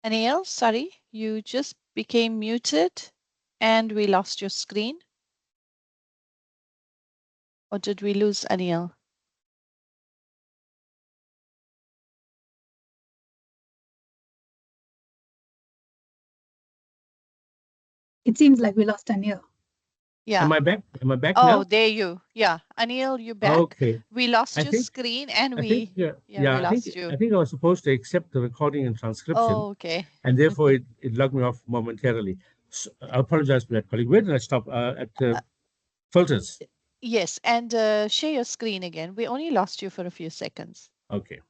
Anil, sorry, you just became muted and we lost your screen. Or did we lose Anil? It seems like we lost Anil. Yeah. Am I back? Am I back Oh, now? there you. Yeah. Anil, you're back. Okay. We lost I your think, screen and yeah, we I lost think, you. I think I was supposed to accept the recording and transcription, Oh, okay. and therefore it logged me off momentarily. So I apologize for that, colleague. Where did I stop? At filters. Yes, and share your screen again. We only lost you for a few seconds. Okay.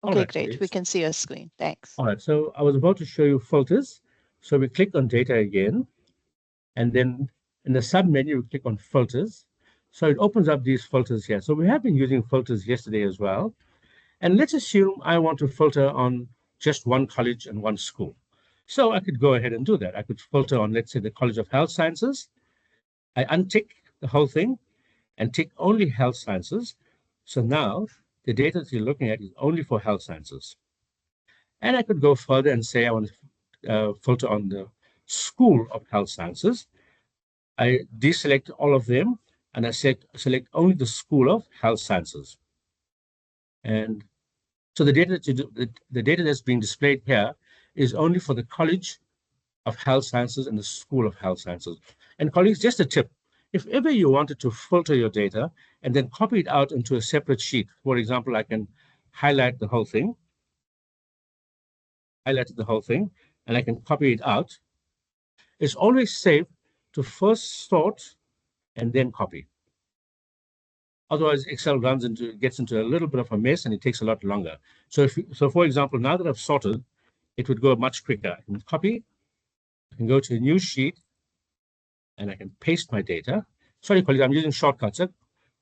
Okay, right, great. We colleagues. can see your screen. Thanks. All right, so I was about to show you filters. So we click on data again, and then in the sub menu, we click on filters. So it opens up these filters here. So we have been using filters yesterday as well. And let's assume I want to filter on just one college and one school. So I could go ahead and do that. I could filter on, let's say, the College of Health Sciences. I untick the whole thing and tick only health sciences. So now the data that you're looking at is only for health sciences. And I could go further and say I want to filter on the School of Health Sciences. I deselect all of them and I select only the School of Health Sciences. And so the data the data that's being displayed here is only for the College of Health Sciences and the School of Health Sciences. And colleagues, just a tip, if ever you wanted to filter your data and then copy it out into a separate sheet, for example, I can highlight the whole thing, and I can copy it out. It's always safe to first sort and then copy. Otherwise, Excel gets into a little bit of a mess and it takes a lot longer. So for example, now that I've sorted, it would go much quicker. I can copy, I can go to a new sheet, and I can paste my data. Sorry, colleagues, I'm using shortcuts.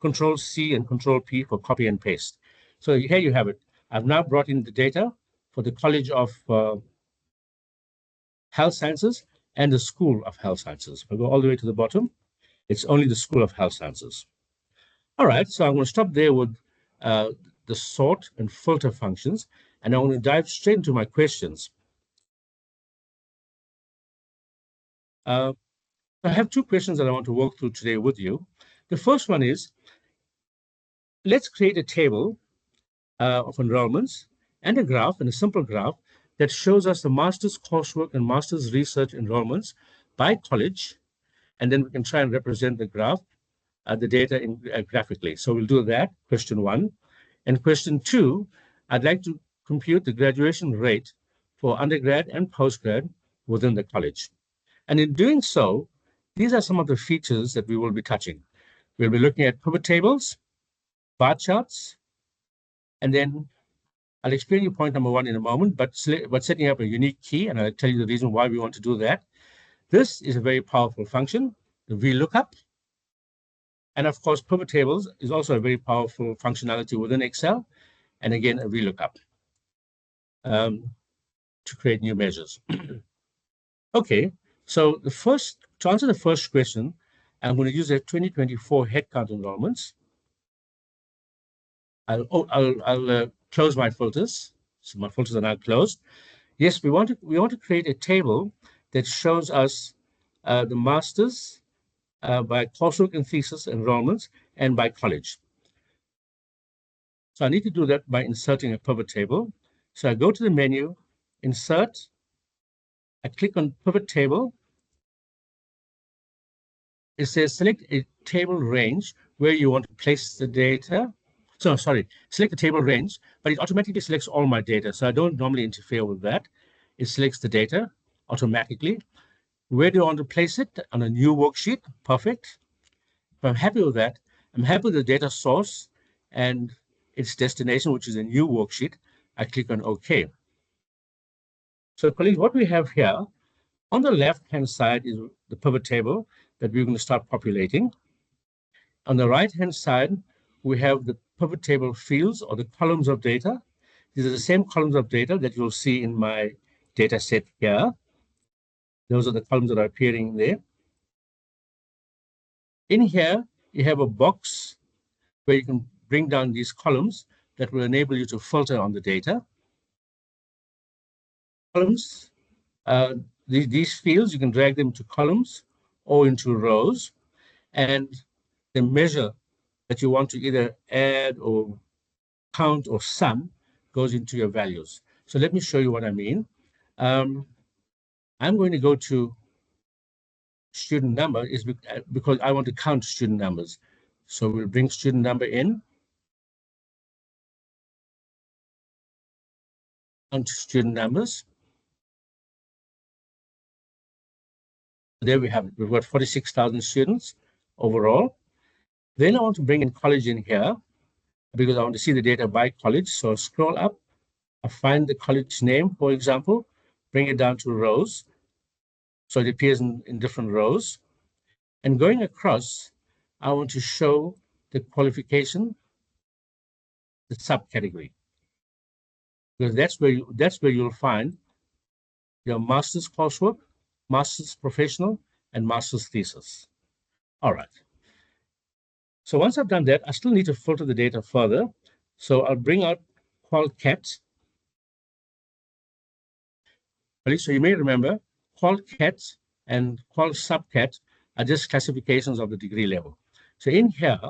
Control C and Control P for copy and paste. So here you have it. I've now brought in the data for the College of Health Sciences and the School of Health Sciences. If I go all the way to the bottom, it's only the School of Health Sciences. All right, so I'm going to stop there with the sort and filter functions, and I want to dive straight into my questions. I have two questions that I want to walk through today with you. The first one is, let's create a table of enrollments and a graph, and a simple graph that shows us the master's coursework and master's research enrollments by college, and then we can try and represent the graph, the data graphically. So we'll do that, question one. And question two, I'd like to compute the graduation rate for undergrad and postgrad within the college. And in doing so, these are some of the features that we will be touching. We'll be looking at pivot tables, bar charts, and then I'll explain you point number one in a moment, but setting up a unique key, and I'll tell you the reason why we want to do that. This is a very powerful function, the VLOOKUP. And of course, pivot tables is also a very powerful functionality within Excel. And again, a VLOOKUP to create new measures. Okay, so to answer the first question, I'm going to use the 2024 headcount enrollments. I'll close my filters. So my filters are now closed. Yes, we want to create a table that shows us the masters by coursework and thesis enrollments and by college. So I need to do that by inserting a pivot table. So I go to the menu, insert, I click on pivot table. It says select a table range where you want to place the data. So sorry, select the table range, but it automatically selects all my data. So I don't normally interfere with that. It selects the data automatically. Where do I want to place it? On a new worksheet. Perfect. If I'm happy with that, I'm happy with the data source and its destination, which is a new worksheet. I click on OK. So colleagues, what we have here, on the left-hand side is the pivot table that we're going to start populating. On the right-hand side, we have the pivot table fields or the columns of data. These are the same columns of data that you'll see in my data set here. Those are the columns that are appearing there. In here, you have a box where you can bring down these columns that will enable you to filter on the data. Columns, these fields, you can drag them to columns or into rows, and the measure that you want to either add or count or sum goes into your values. So let me show you what I mean. I'm going to go to student number because I want to count student numbers. So we'll bring student number in, count student numbers. There we have it. We've got 46,000 students overall. Then I want to bring in college in here because I want to see the data by college. So I'll scroll up, I find the college name, for example, bring it down to rows. So it appears in different rows. And going across, I want to show the qualification, the subcategory, because that's where you'll find your master's coursework, master's professional, and master's thesis. All right. So once I've done that, I still need to filter the data further. So I'll bring out qual-cat. So you may remember qual-cat and qual-subcat are just classifications of the degree level. So in here,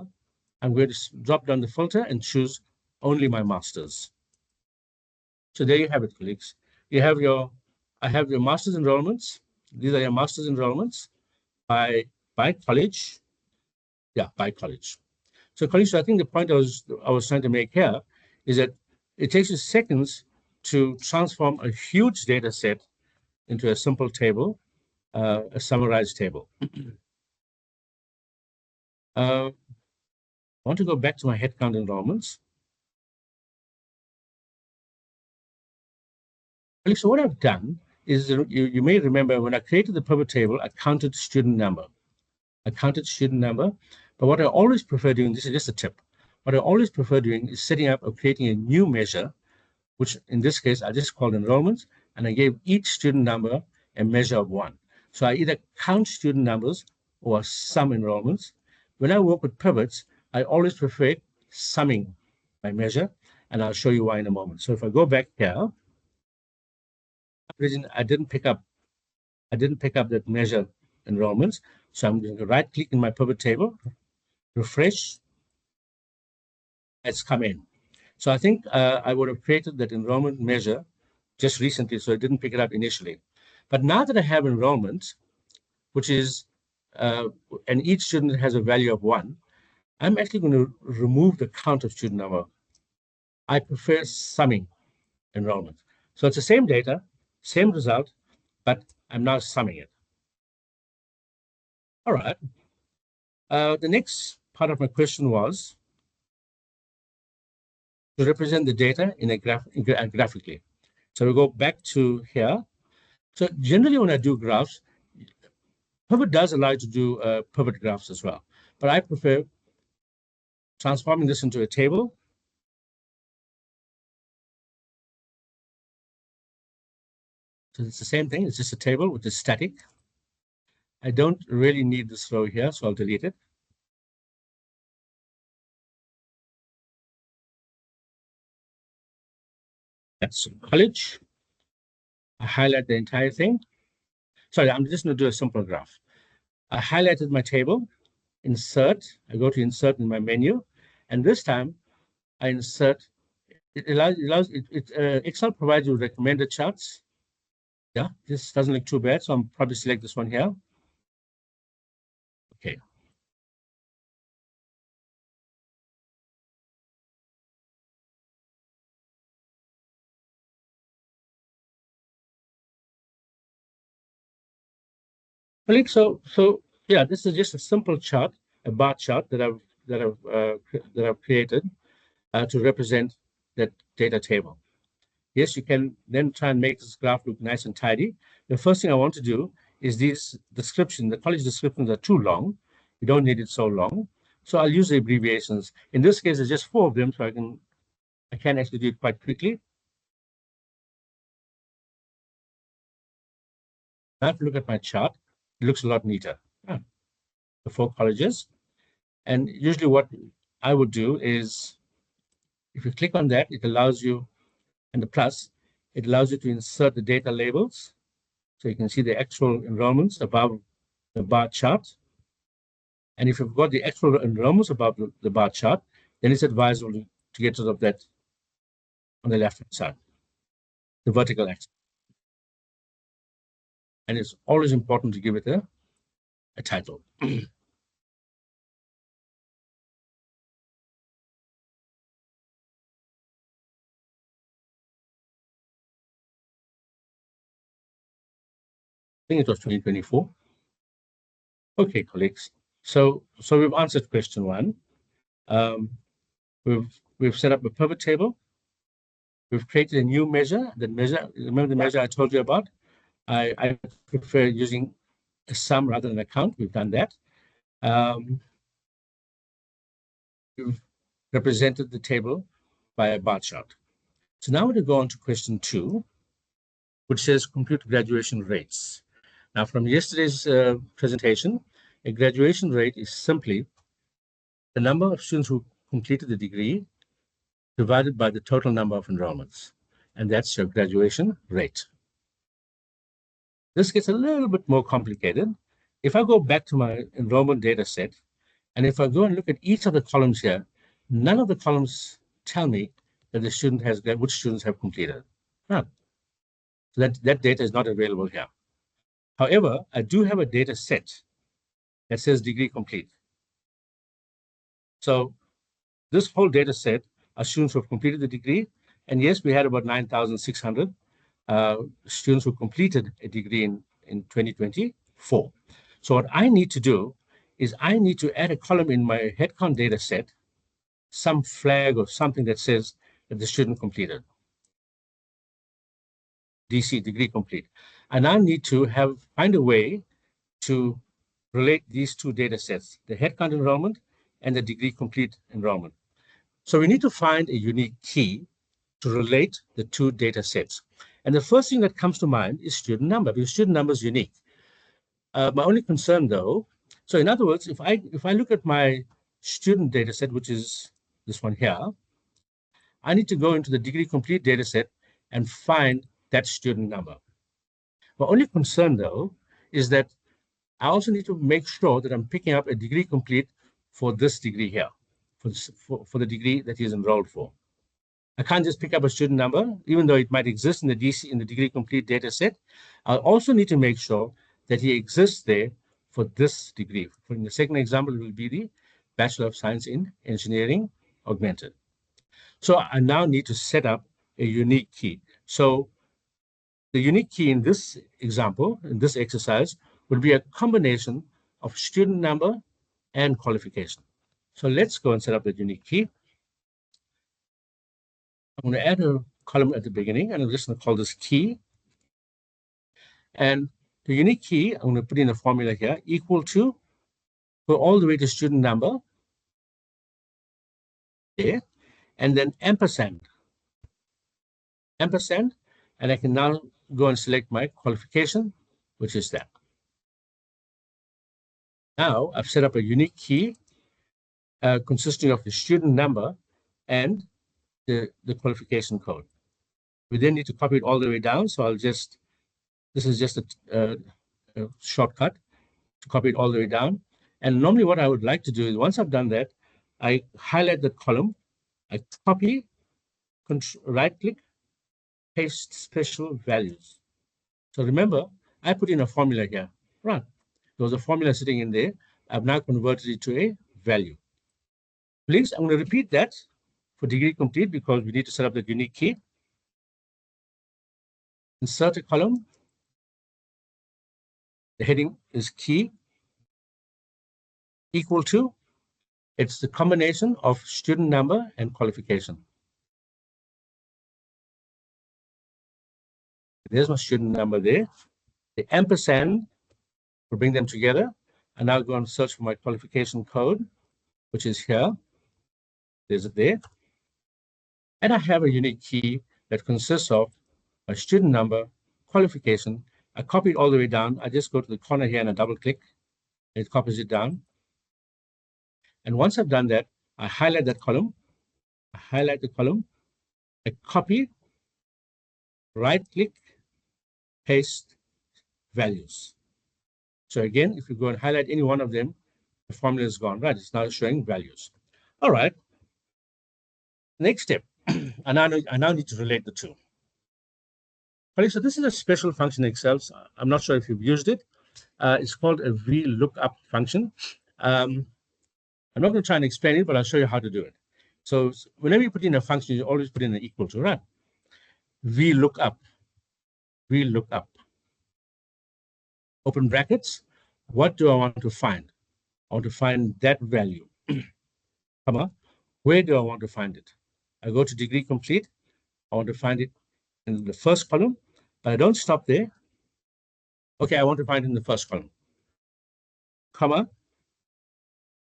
I'm going to drop down the filter and choose only my master's. So there you have it, colleagues. I have your master's enrollments. These are your master's enrollments by college. Yeah, by college. So colleagues, I think the point I was trying to make here is that it takes you seconds to transform a huge data set into a simple table, a summarized table. I want to go back to my headcount enrollments. So what I've done is, you may remember when I created the pivot table, I counted student number. But what I always prefer doing, this is just a tip, what I always prefer doing is setting up or creating a new measure, which in this case, I just called enrollments, and I gave each student number a measure of 1. So I either count student numbers or sum enrollments. When I work with pivots, I always prefer summing my measure, and I'll show you why in a moment. So if I go back here, I didn't pick up that measure enrollments. So I'm going to right click in my pivot table, refresh, it's come in. So I think I would have created that enrollment measure just recently, so I didn't pick it up initially. But now that I have enrollment, which is, and each student has a value of 1, I'm actually going to remove the count of student number. I prefer summing enrollment. So it's the same data, same result, but I'm now summing it. All right. The next part of my question was to represent the data in a graphically. So we go back to here. So generally when I do graphs, Pivot does allow you to do pivot graphs as well, but I prefer transforming this into a table. So it's the same thing, it's just a table which is static. I don't really need this row here, so I'll delete it. That's college. I highlight the entire thing. Sorry, I'm just going to do a simple graph. I highlighted my table, insert. I go to insert in my menu, and this time I insert. Excel provides you recommended charts. Yeah, this doesn't look too bad, so I'm probably select this one here. Okay. So yeah, this is just a simple chart, a bar chart that I've created to represent that data table. Yes, you can then try and make this graph look nice and tidy. The first thing I want to do is these descriptions. The college descriptions are too long. You don't need it so long. So I'll use the abbreviations. In this case, there's just 4 of them, so I can actually do it quite quickly. Now if you look at my chart, it looks a lot neater. The 4 colleges. And usually what I would do is If you click on that, it allows you, and the plus, it allows you to insert the data labels. So you can see the actual enrollments above the bar chart. And if you've got the actual enrollments above the bar chart, then it's advisable to get rid of that on the left-hand side, the vertical axis. And it's always important to give it a title. I think it was 2024. Okay, colleagues. So we've answered question 1. We've set up a pivot table. We've created a new measure. The measure, remember the measure I told you about? I prefer using a sum rather than a count. We've done that. We've represented the table by a bar chart. So now we're going to go on to question 2, which says compute graduation rates. Now, from yesterday's presentation, a graduation rate is simply the number of students who completed the degree divided by the total number of enrollments, and that's your graduation rate. This gets a little bit more complicated. If I go back to my enrollment data set, and if I go and look at each of the columns here, none of the columns tell me that the student has, which students have completed. None. So that data is not available here. However, I do have a data set that says degree complete. So this whole data set are students who have completed the degree. And yes, we had about 9,600 students who completed a degree in 2024. So what I need to do is I need to add a column in my headcount data set, some flag or something that says that the student completed. DC, degree complete. I now need to find a way to relate these two data sets, the headcount enrollment and the degree complete enrollment. So we need to find a unique key to relate the two data sets. And the first thing that comes to mind is student number, because student number is unique. My only concern though, so in other words, if I look at my student data set, which is this one here, I need to go into the degree complete data set and find that student number. My only concern though is that I also need to make sure that I'm picking up a degree complete for this degree here, for the degree that he's enrolled for. I can't just pick up a student number, even though it might exist in the degree complete data set. I'll also need to make sure that he exists there for this degree. In the second example, it will be the Bachelor of Science in Engineering Augmented. So I now need to set up a unique key. So the unique key in this example, in this exercise, would be a combination of student number and qualification. So let's go and set up the unique key. I'm going to add a column at the beginning, and I'm just going to call this key. And the unique key, I'm going to put in a formula here, equal to, go all the way to student number, there, and then ampersand, and I can now go and select my qualification, which is that. Now I've set up a unique key consisting of the student number and the qualification code. We then need to copy it all the way down. So this is just a shortcut to copy it all the way down. And normally what I would like to do is once I've done that, I highlight the column, I copy, right click, paste special values. So remember, I put in a formula here, right? There was a formula sitting in there. I've now converted it to a value. Please, I'm going to repeat that for degree complete because we need to set up the unique key. Insert a column. The heading is key equal to, it's the combination of student number and qualification. There's my student number there. The ampersand will bring them together. And now go and search for my qualification code, which is here. There's it there. And I have a unique key that consists of a student number, qualification. I copy it all the way down. I just go to the corner here and I double click. It copies it down. And once I've done that, I highlight that column, I highlight the column, I copy, right-click, paste values. So again, if you go and highlight any one of them, the formula is gone, right? It's now showing values. All right. Next step, I now need to relate the two. Okay, so this is a special function in Excel. So I'm not sure if you've used it. It's called a VLOOKUP function. I'm not going to try and explain it, but I'll show you how to do it. So whenever you put in a function, you always put in an equal to, right? VLOOKUP, open brackets. What do I want to find? I want to find that value, comma, where do I want to find it? I go to degree complete. I want to find it in the first column, but I don't stop there. Okay, I want to find it in the first column, comma.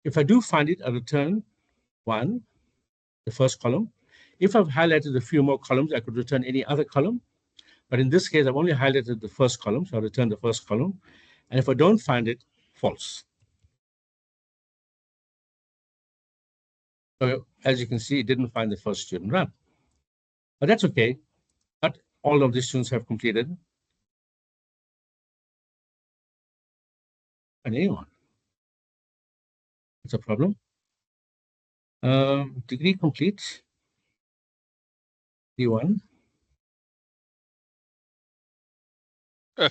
If I do find it, I return 1, the first column. If I've highlighted a few more columns, I could return any other column. But in this case, I've only highlighted the first column, so I'll return the first column. And if I don't find it, false. So as you can see, it didn't find the first student run. But that's okay. Not all of the students have completed. And anyone. It's a problem. Degree complete. D1.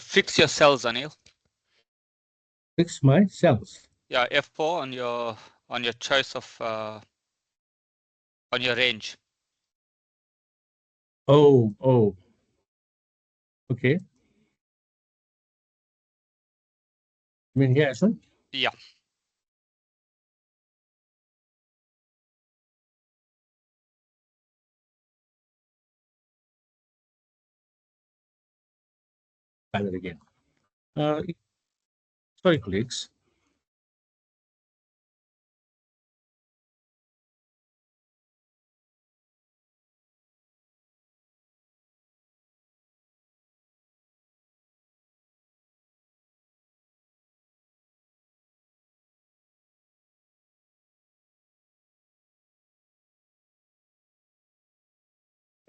Fix your cells, Anil. Fix my cells. Yeah, F4 on your choice of on your range. Oh. Okay. I mean, here, son? Yeah. Find it again. Sorry, colleagues.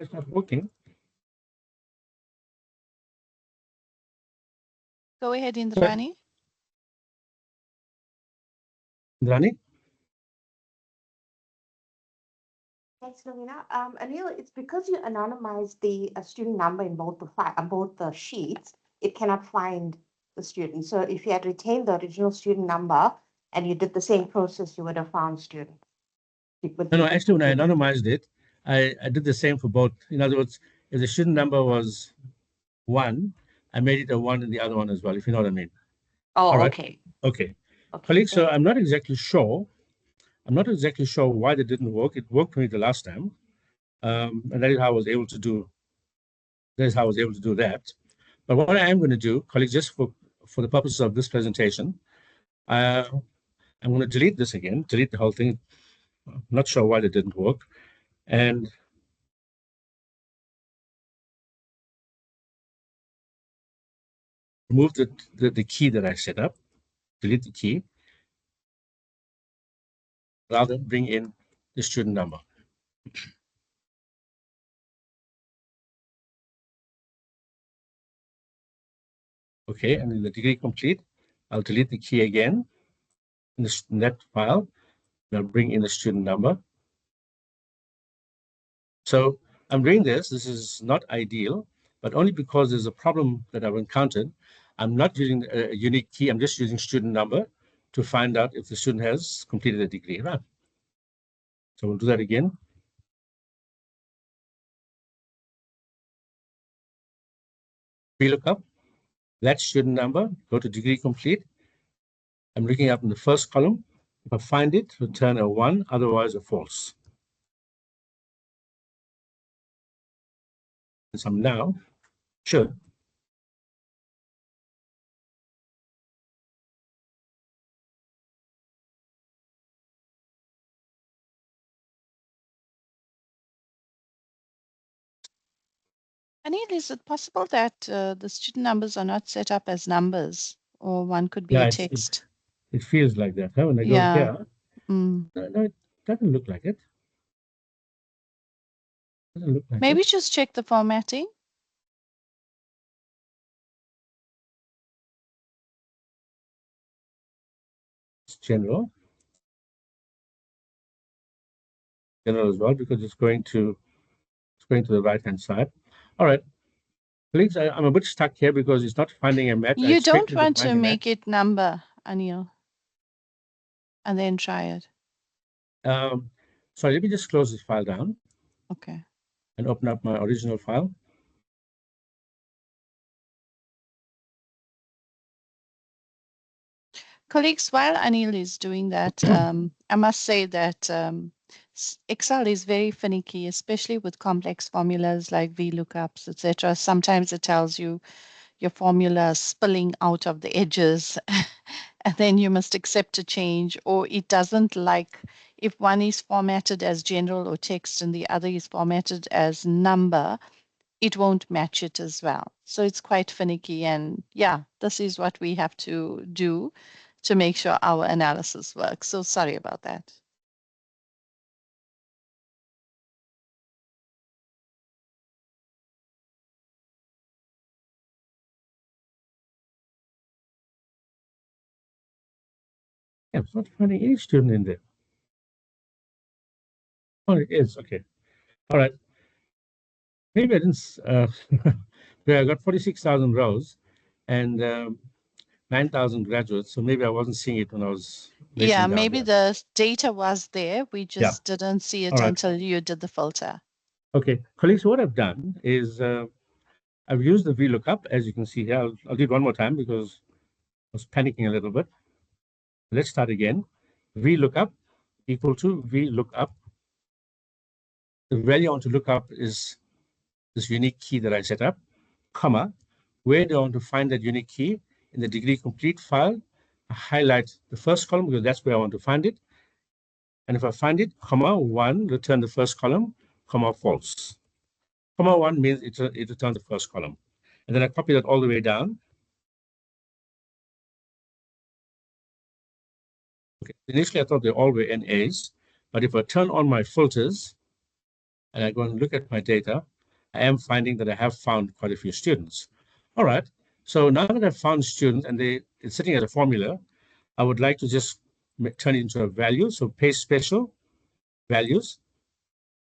It's not working. Go ahead, Indrani. Indrani? Thanks, Lovina. Anil, it's because you anonymized the student number in both the sheets, it cannot find the student. So if you had retained the original student number and you did the same process, you would have found students. No, actually, when I anonymized it, I did the same for both. In other words, if the student number was 1, I made it a 1 in the other one as well, if you know what I mean. Oh, All right. okay. Okay. Okay. Colleagues, so I'm not exactly sure. Why that didn't work. It worked for me the last time. And that is how I was able to do. That is how I was able to do that. But what I am going to do, colleagues, just for the purposes of this presentation, I'm going to delete this again, delete the whole thing. I'm not sure why that didn't work. And remove the key that I set up, delete the key, rather bring in the student number. Okay, and in the degree complete, I'll delete the key again in that file. I'll bring in the student number. So I'm doing this. This is not ideal, but only because there's a problem that I've encountered. I'm not using a unique key. I'm just using student number to find out if the student has completed a degree, right? So we'll do that again. VLOOKUP, that student number, go to degree complete. I'm looking up in the first column. If I find it, return a 1, otherwise a false. So I'm now should Anil, is it possible that the student numbers are not set up as numbers, or one could be yeah, a text? it feels like that. Huh? When I go Yeah. here, no, it doesn't look like it. Doesn't look like Maybe it. just check the formatting. It's general. General as well, because it's going to the right-hand side. All right. Colleagues, I'm a bit stuck here because it's not finding a match. I You don't expected want find to a make match. it number, Anil, and then try it. Sorry, let me just close this file down Okay. and open up my original file. Colleagues, while Anil is doing that, I must say that Excel is very finicky, especially with complex formulas like VLOOKUPs, etc. Sometimes it tells you your formula spilling out of the edges, and then you must accept a change, or it doesn't like if one is formatted as general or text and the other is formatted as number, it won't match it as well. So it's quite finicky. And yeah, this is what we have to do to make sure our analysis works. So sorry about that. Yeah, I'm not finding any student in there. Oh, it is. Okay. All right. Maybe I didn't. Yeah, I got 46,000 rows and 9,000 graduates. So maybe I wasn't seeing it when I was Yeah, measuring down maybe here. the data was there. We Yeah. just didn't see it All right. until you did the filter. Okay, colleagues, what I've done is I've used the VLOOKUP, as you can see here. I'll do it one more time because I was panicking a little bit. Let's start again. VLOOKUP equal to VLOOKUP. The value I want to look up is this unique key that I set up, comma. Where do I want to find that unique key? In the degree complete file, I highlight the first column because that's where I want to find it. And if I find it, comma, 1, return the first column, comma, false. Comma 1 means it returns the first column. And then I copy that all the way down. Okay. Initially, I thought they all were NAs, but if I turn on my filters and I go and look at my data, I am finding that I have found quite a few students. All right. So now that I've found students and it's sitting as a formula, I would like to just turn it into a value. So paste special values.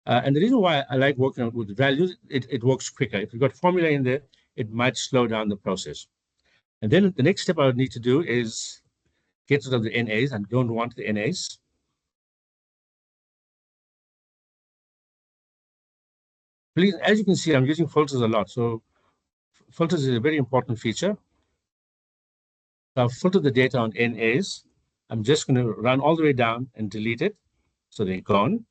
And the reason why I like working with values, it works quicker. If you've got formula in there, it might slow down the process. And then the next step I would need to do is get rid of the NAs. I don't want the NAs. Please, as you can see, I'm using filters a lot. So filters is a very important feature. So I've filtered the data on NAs. I'm just going to run all the way down and delete it. So they're gone.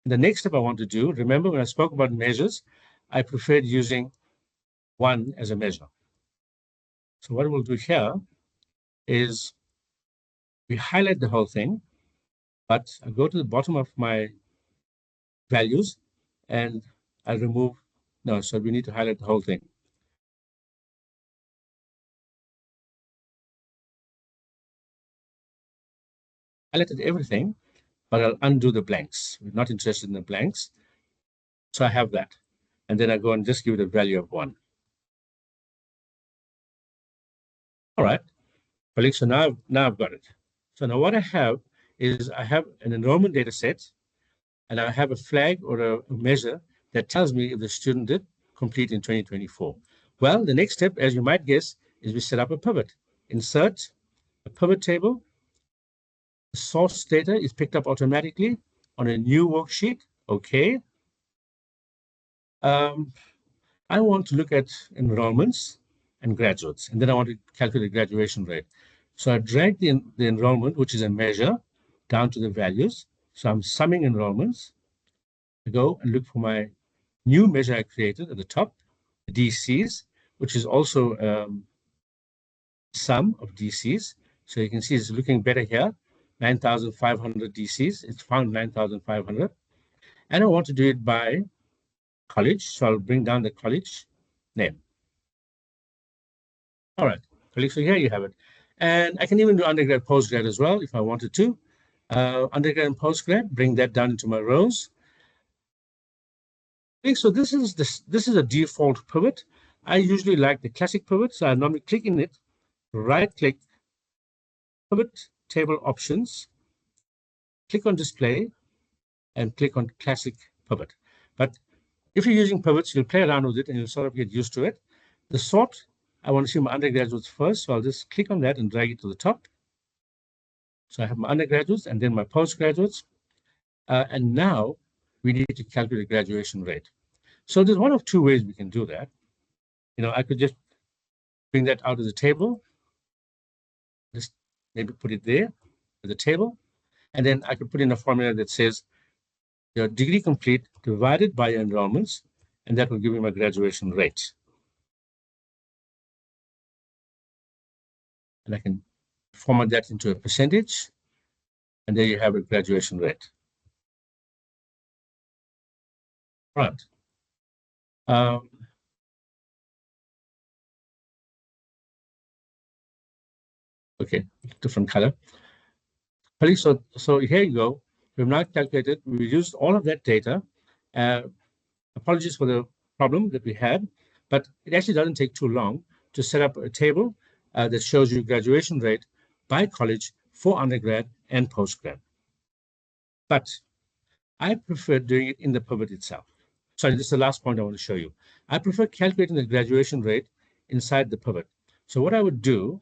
And the next step I want to do, remember when I spoke about measures, I preferred using 1 as a measure. So what we'll do here is we highlight the whole thing, but I go to the bottom of my values and I remove, no, so we need to highlight the whole thing. Highlighted everything, but I'll undo the blanks. We're not interested in the blanks. So I have that. And then I go and just give it a value of 1. All right, colleagues, so now I've got it. So now what I have is I have an enrollment data set, and I have a flag or a measure that tells me if the student did complete in 2024. Well, the next step, as you might guess, is we set up a pivot. Insert a pivot table. The source data is picked up automatically on a new worksheet. Okay. I want to look at enrollments and graduates, and then I want to calculate graduation rate. So I drag the enrollment, which is a measure, down to the values. So I'm summing enrollments. I go and look for my new measure I created at the top, the DCs, which is also sum of DCs. So you can see it's looking better here, 9,500 DCs. It's found 9,500. And I want to do it by college. So I'll bring down the college name. All right, colleagues, so here you have it. And I can even do undergrad, postgrad as well if I wanted to. Undergrad and postgrad, bring that down into my rows. So this is a default pivot. I usually like the classic pivot, so I normally click in it, right-click, pivot table options, click on display, and click on classic pivot. But if you're using pivots, you'll play around with it and you'll sort of get used to it. The sort, I want to see my undergraduates first, so I'll just click on that and drag it to the top. So I have my undergraduates and then my postgraduates. And now we need to calculate the graduation rate. So there's one of two ways we can do that. I could just bring that out of the table, just maybe put it there at the table, and then I could put in a formula that says your degree complete divided by your enrollments, and that will give me my graduation rate. And I can format that into a percentage, and there you have a graduation rate. Right. Okay, different color. So here you go. We've now calculated, we used all of that data. Apologies for the problem that we had, but it actually doesn't take too long to set up a table that shows you graduation rate by college for undergrad and postgrad. But I prefer doing it in the pivot itself. Sorry, this is the last point I want to show you. I prefer calculating the graduation rate inside the pivot. So what I would do,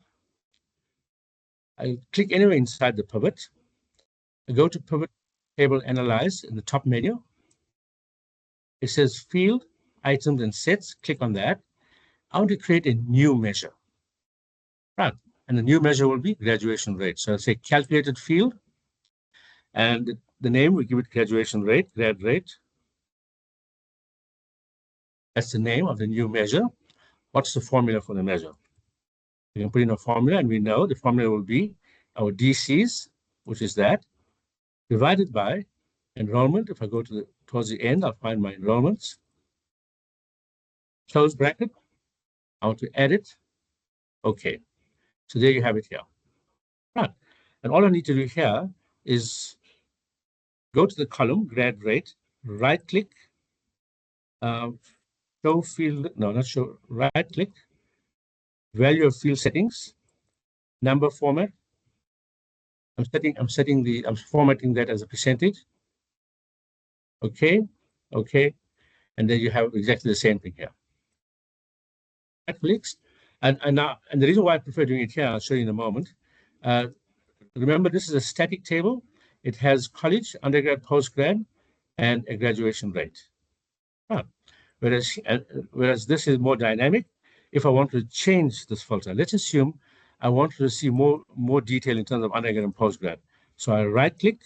I click anywhere inside the pivot, I go to pivot table analyze in the top menu. It says field, items, and sets. Click on that. I want to create a new measure. Right. And the new measure will be graduation rate. So I'll say calculated field. And the name, we give it graduation rate, grad rate. That's the name of the new measure. What's the formula for the measure? We can put in a formula, and we know the formula will be our DCs, which is that, divided by enrollment. If I go towards the end, I'll find my enrollments. Close bracket. I want to add it. Okay. So there you have it here. Right. And all I need to do here is go to the column, grad rate, right-click, show field, no, not show, right-click, value of field settings, number format. I'm formatting that as a percentage. Okay, okay. And then you have exactly the same thing here. Right-clicks. And the reason why I prefer doing it here, I'll show you in a moment. Remember, this is a static table. It has college, undergrad, postgrad, and a graduation rate. Whereas this is more dynamic. If I want to change this filter, let's assume I want to see more detail in terms of undergrad and postgrad. So I right-click,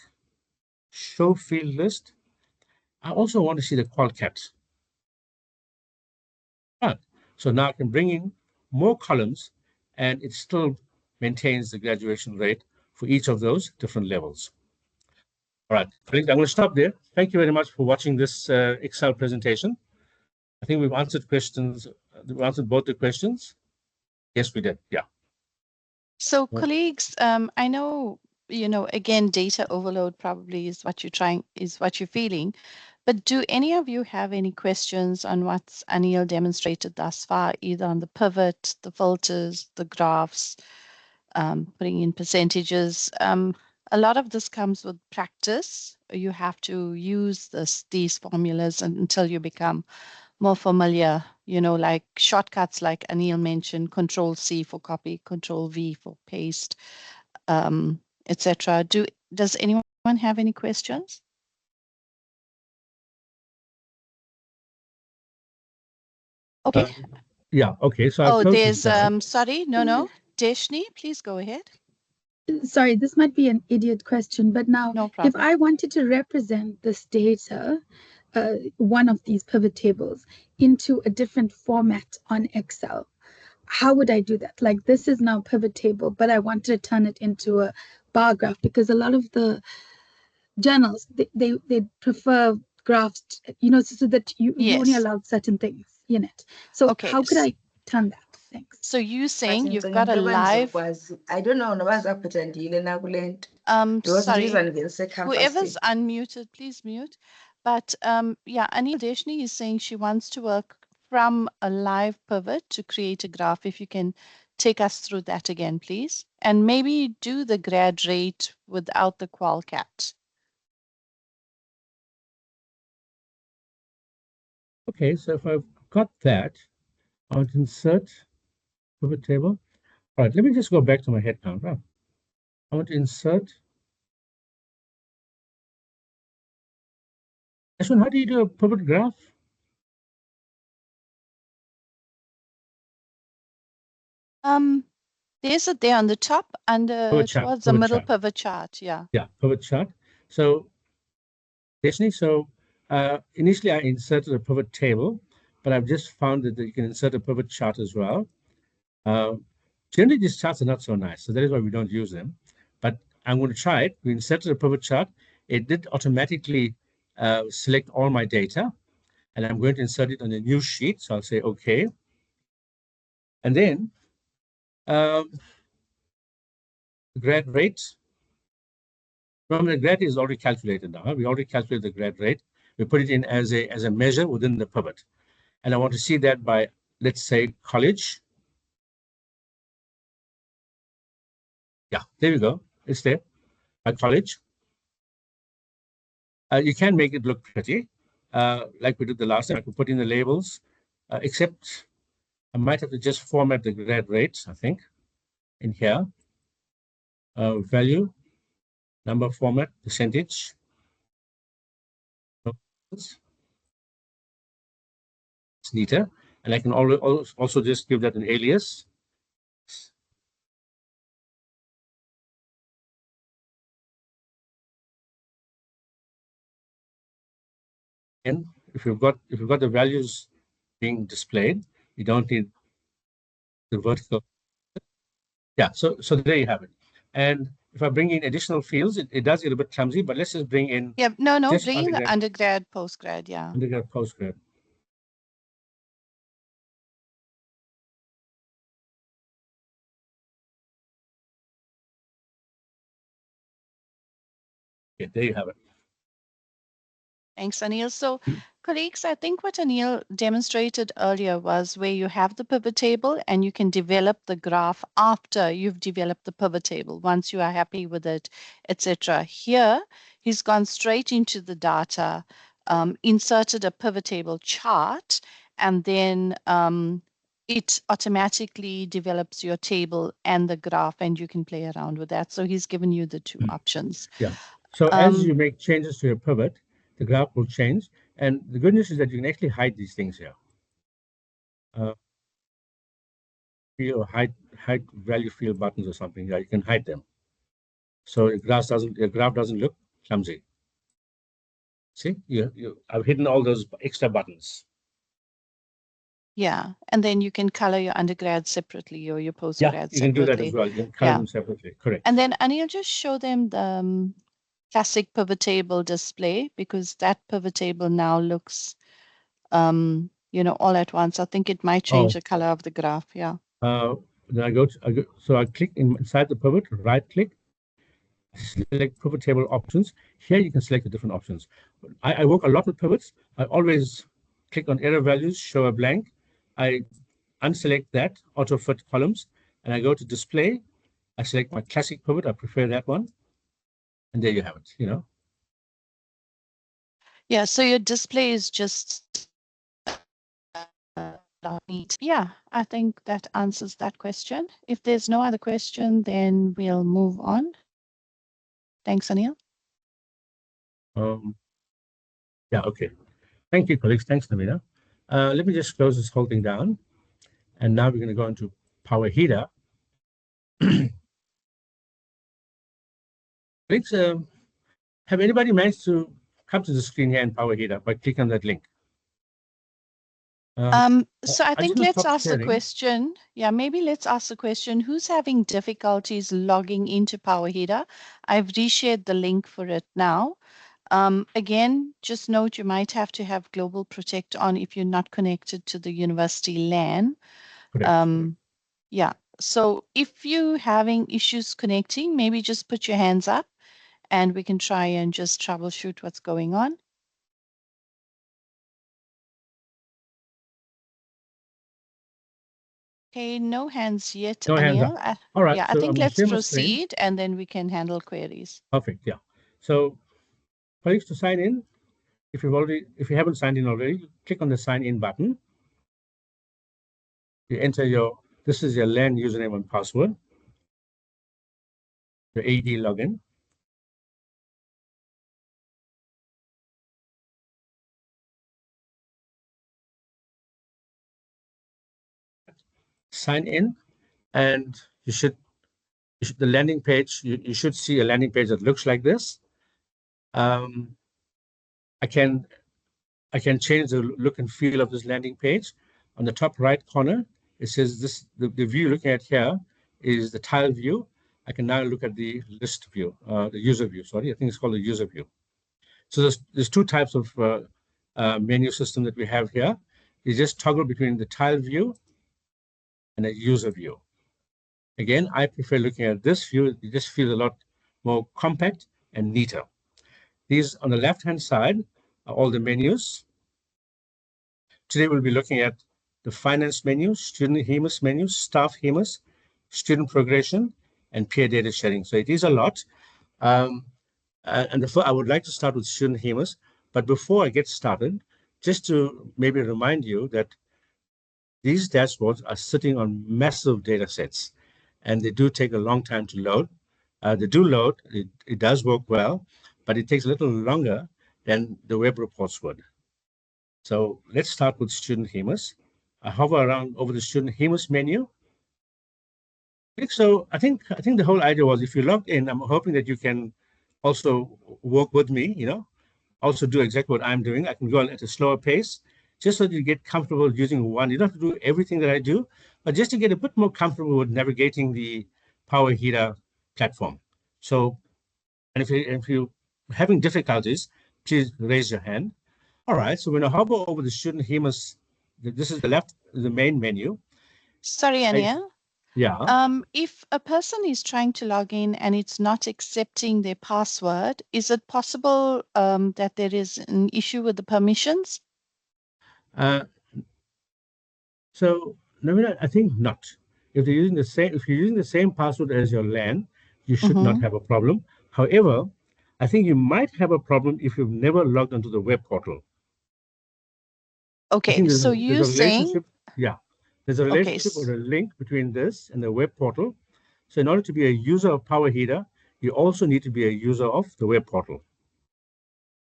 show field list. I also want to see the qual caps. So now I can bring in more columns, and it still maintains the graduation rate for each of those different levels. All right, I'm going to stop there. Thank you very much for watching this Excel presentation. I think we've answered questions. We've answered both the questions. Yes, we did. Yeah. So colleagues, I know, again, data overload probably is what you're feeling. But do any of you have any questions on what Anil demonstrated thus far, either on the pivot, the filters, the graphs, putting in percentages? A lot of this comes with practice. You have to use these formulas until you become more familiar, like shortcuts like Anil mentioned, Control-C for copy, Control-V for paste, etc. Does anyone have any questions? Okay. Yeah, okay. So there's, sorry, no. Deshni, please go ahead. Sorry, this might be an idiot question, but now, No problem. if I wanted to represent this data, one of these pivot tables, into a different format on Excel, how would I do that? Like, this is now pivot table, but I wanted to turn it into a bar graph, because a lot of the journals, they prefer graphs, so that you only allow certain things in it. So Okay. How could I turn that? Thanks. So you saying you've got a live... I don't know. Sorry, whoever's unmuted, please mute. But yeah, Anil Deshni is saying she wants to work from a live pivot to create a graph. If you can take us through that again, please. And maybe do the grad rate without the qualcat. Okay, so if I've got that, I want to insert pivot table. All right, let me just go back to my head count. I want to insert. Ashwin, how do you do a pivot graph? There's it there on the top under Pivot chart, towards the pivot middle chart. pivot chart. Yeah. Yeah, pivot chart. So, Deshni, so initially I inserted a pivot table, but I've just found that you can insert a pivot chart as well. Generally, these charts are not so nice, so that is why we don't use them. But I'm going to try it. We inserted a pivot chart. It did automatically select all my data, and I'm going to insert it on a new sheet. So I'll say OK. And then the grad rate. Remember, the grad is already calculated now. We already calculated the grad rate. We put it in as a measure within the pivot. And I want to see that by, let's say, college. Yeah, there we go. It's there by college. You can make it look pretty, like we did the last time. I could put in the labels, except I might have to just format the grad rates, I think, in here. Value, number format, percentage. It's neater. And I can also just give that an alias. And if you've got the values being displayed, you don't need the vertical. Yeah, so there you have it. And if I bring in additional fields, it does get a bit clumsy, but let's just bring in Yeah. No, just bring in the undergrad, postgrad. Yeah. Undergrad, postgrad. Okay, there you have it. Thanks, Anil. So, colleagues, I think what Anil demonstrated earlier was where you have the pivot table and you can develop the graph after you've developed the pivot table, once you are happy with it, etc. Here, he's gone straight into the data, inserted a pivot table chart, and then it automatically develops your table and the graph, and you can play around with that. So he's given you the two options. Yeah. So as you make changes to your pivot, the graph will change. And the good news is that you can actually hide these things here. Field hide value field buttons or something. Yeah, you can hide them. So your graph doesn't look clumsy. See, I've hidden all those extra buttons. Yeah, and then you can color your undergrad separately or your postgrad Yeah, separately. you can do that as well. You can color them separately. Correct. And then Anil, just show them the classic pivot table display, because that pivot table now looks, all at once. I think it might change the color of the graph. Yeah. Then so I click inside the pivot, right click, select pivot table options. Here you can select the different options. I work a lot with pivots. I always click on error values, show a blank. I unselect that, auto fit columns, and I go to display. I select my classic pivot. I prefer that one. And there you have it, Yeah, so your display is just neat. Yeah, I think that answers that question. If there's no other question, then we'll move on. Thanks, Anil. Yeah, okay. Thank you, colleagues. Thanks, Navina. Let me just close this whole thing down. And now we're going to go into Power Heater. Colleagues, have anybody managed to come to the screen here in Power Heater by clicking on that link? So I think let's ask the question. Yeah, maybe let's ask the question. Who's having difficulties logging into Power Heater? I've reshared the link for it now. Again, just note you might have to have Global Protect on if you're not connected to the university LAN. Yeah, so if you're having issues connecting, maybe just put your hands up and we can try and just troubleshoot what's going on. Okay, no hands yet, No hands Anil. up. All right, Yeah, I so I'm think going to let's share my screen. proceed and then we can handle queries. Perfect, yeah. So colleagues, to sign in, if you haven't signed in already, click on the sign in button. You enter this is your LAN username and password, your AD login. Sign in, and the landing page, you should see a landing page that looks like this. I can change the look and feel of this landing page. On the top right corner, it says the view looking at here is the tile view. I can now look at the list view, the user view, sorry. I think it's called the user view. So there's two types of menu system that we have here. You just toggle between the tile view and a user view. Again, I prefer looking at this view. It just feels a lot more compact and neater. These on the left-hand side are all the menus. Today we'll be looking at the finance menu, student HEMAS menu, staff HEMAS, student progression, and peer data sharing. So it is a lot. And I would like to start with student HEMAS. But before I get started, just to maybe remind you that these dashboards are sitting on massive data sets, and they do take a long time to load. They do load, it does work well, but it takes a little longer than the web reports would. So let's start with student HEMAS. I hover around over the student HEMAS menu. So I think the whole idea was, if you logged in, I'm hoping that you can also work with me, also do exactly what I'm doing. I can go at a slower pace, just so that you get comfortable using one. You don't have to do everything that I do, but just to get a bit more comfortable with navigating the Power Heater platform. So, and if you're having difficulties, please raise your hand. All right, so we're going to hover over the student HEMAS. This is the main menu. Sorry, Anil. Yeah. If a person is trying to log in and it's not accepting their password, is it possible that there is an issue with the permissions? So, Navina, I think not. If you're using the same password as your LAN, you should not have a problem. However, I think you might have a problem if you've never logged onto the web portal. I Okay, think so there's you're a saying, relationship. Yeah, there's a okay, relationship or a link between this and the web portal. So in order to be a user of Power Heater, you also need to be a user of the web portal.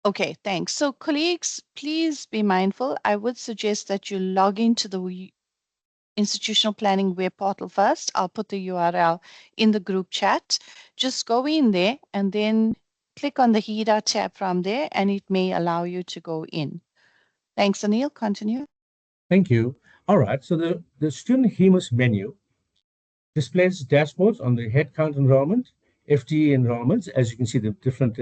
okay, thanks. So colleagues, please be mindful. I would suggest that you log into the institutional planning web portal first. I'll put the URL in the group chat. Just go in there and then click on the HEDA tab from there, and it may allow you to go in. Thanks, Anil. Continue. Thank you. All right, so the student HEMAS menu displays dashboards on the headcount enrollment, FTE enrollments. As you can see, the different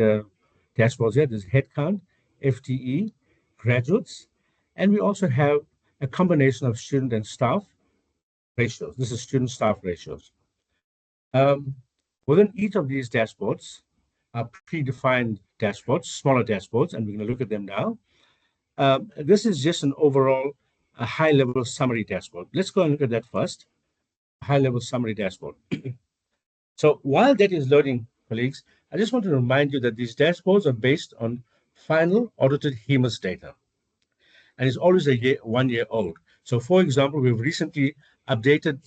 dashboards here. There's headcount, FTE, graduates, and we also have a combination of student and staff ratios. This is student-staff ratios. Within each of these dashboards are predefined dashboards, smaller dashboards, and we're going to look at them now. This is just an overall high-level summary dashboard. Let's go and look at that first. High-level summary dashboard. So while that is loading, colleagues, I just want to remind you that these dashboards are based on final audited HEMAS data, and it's always 1 year old. So, for example, we've recently updated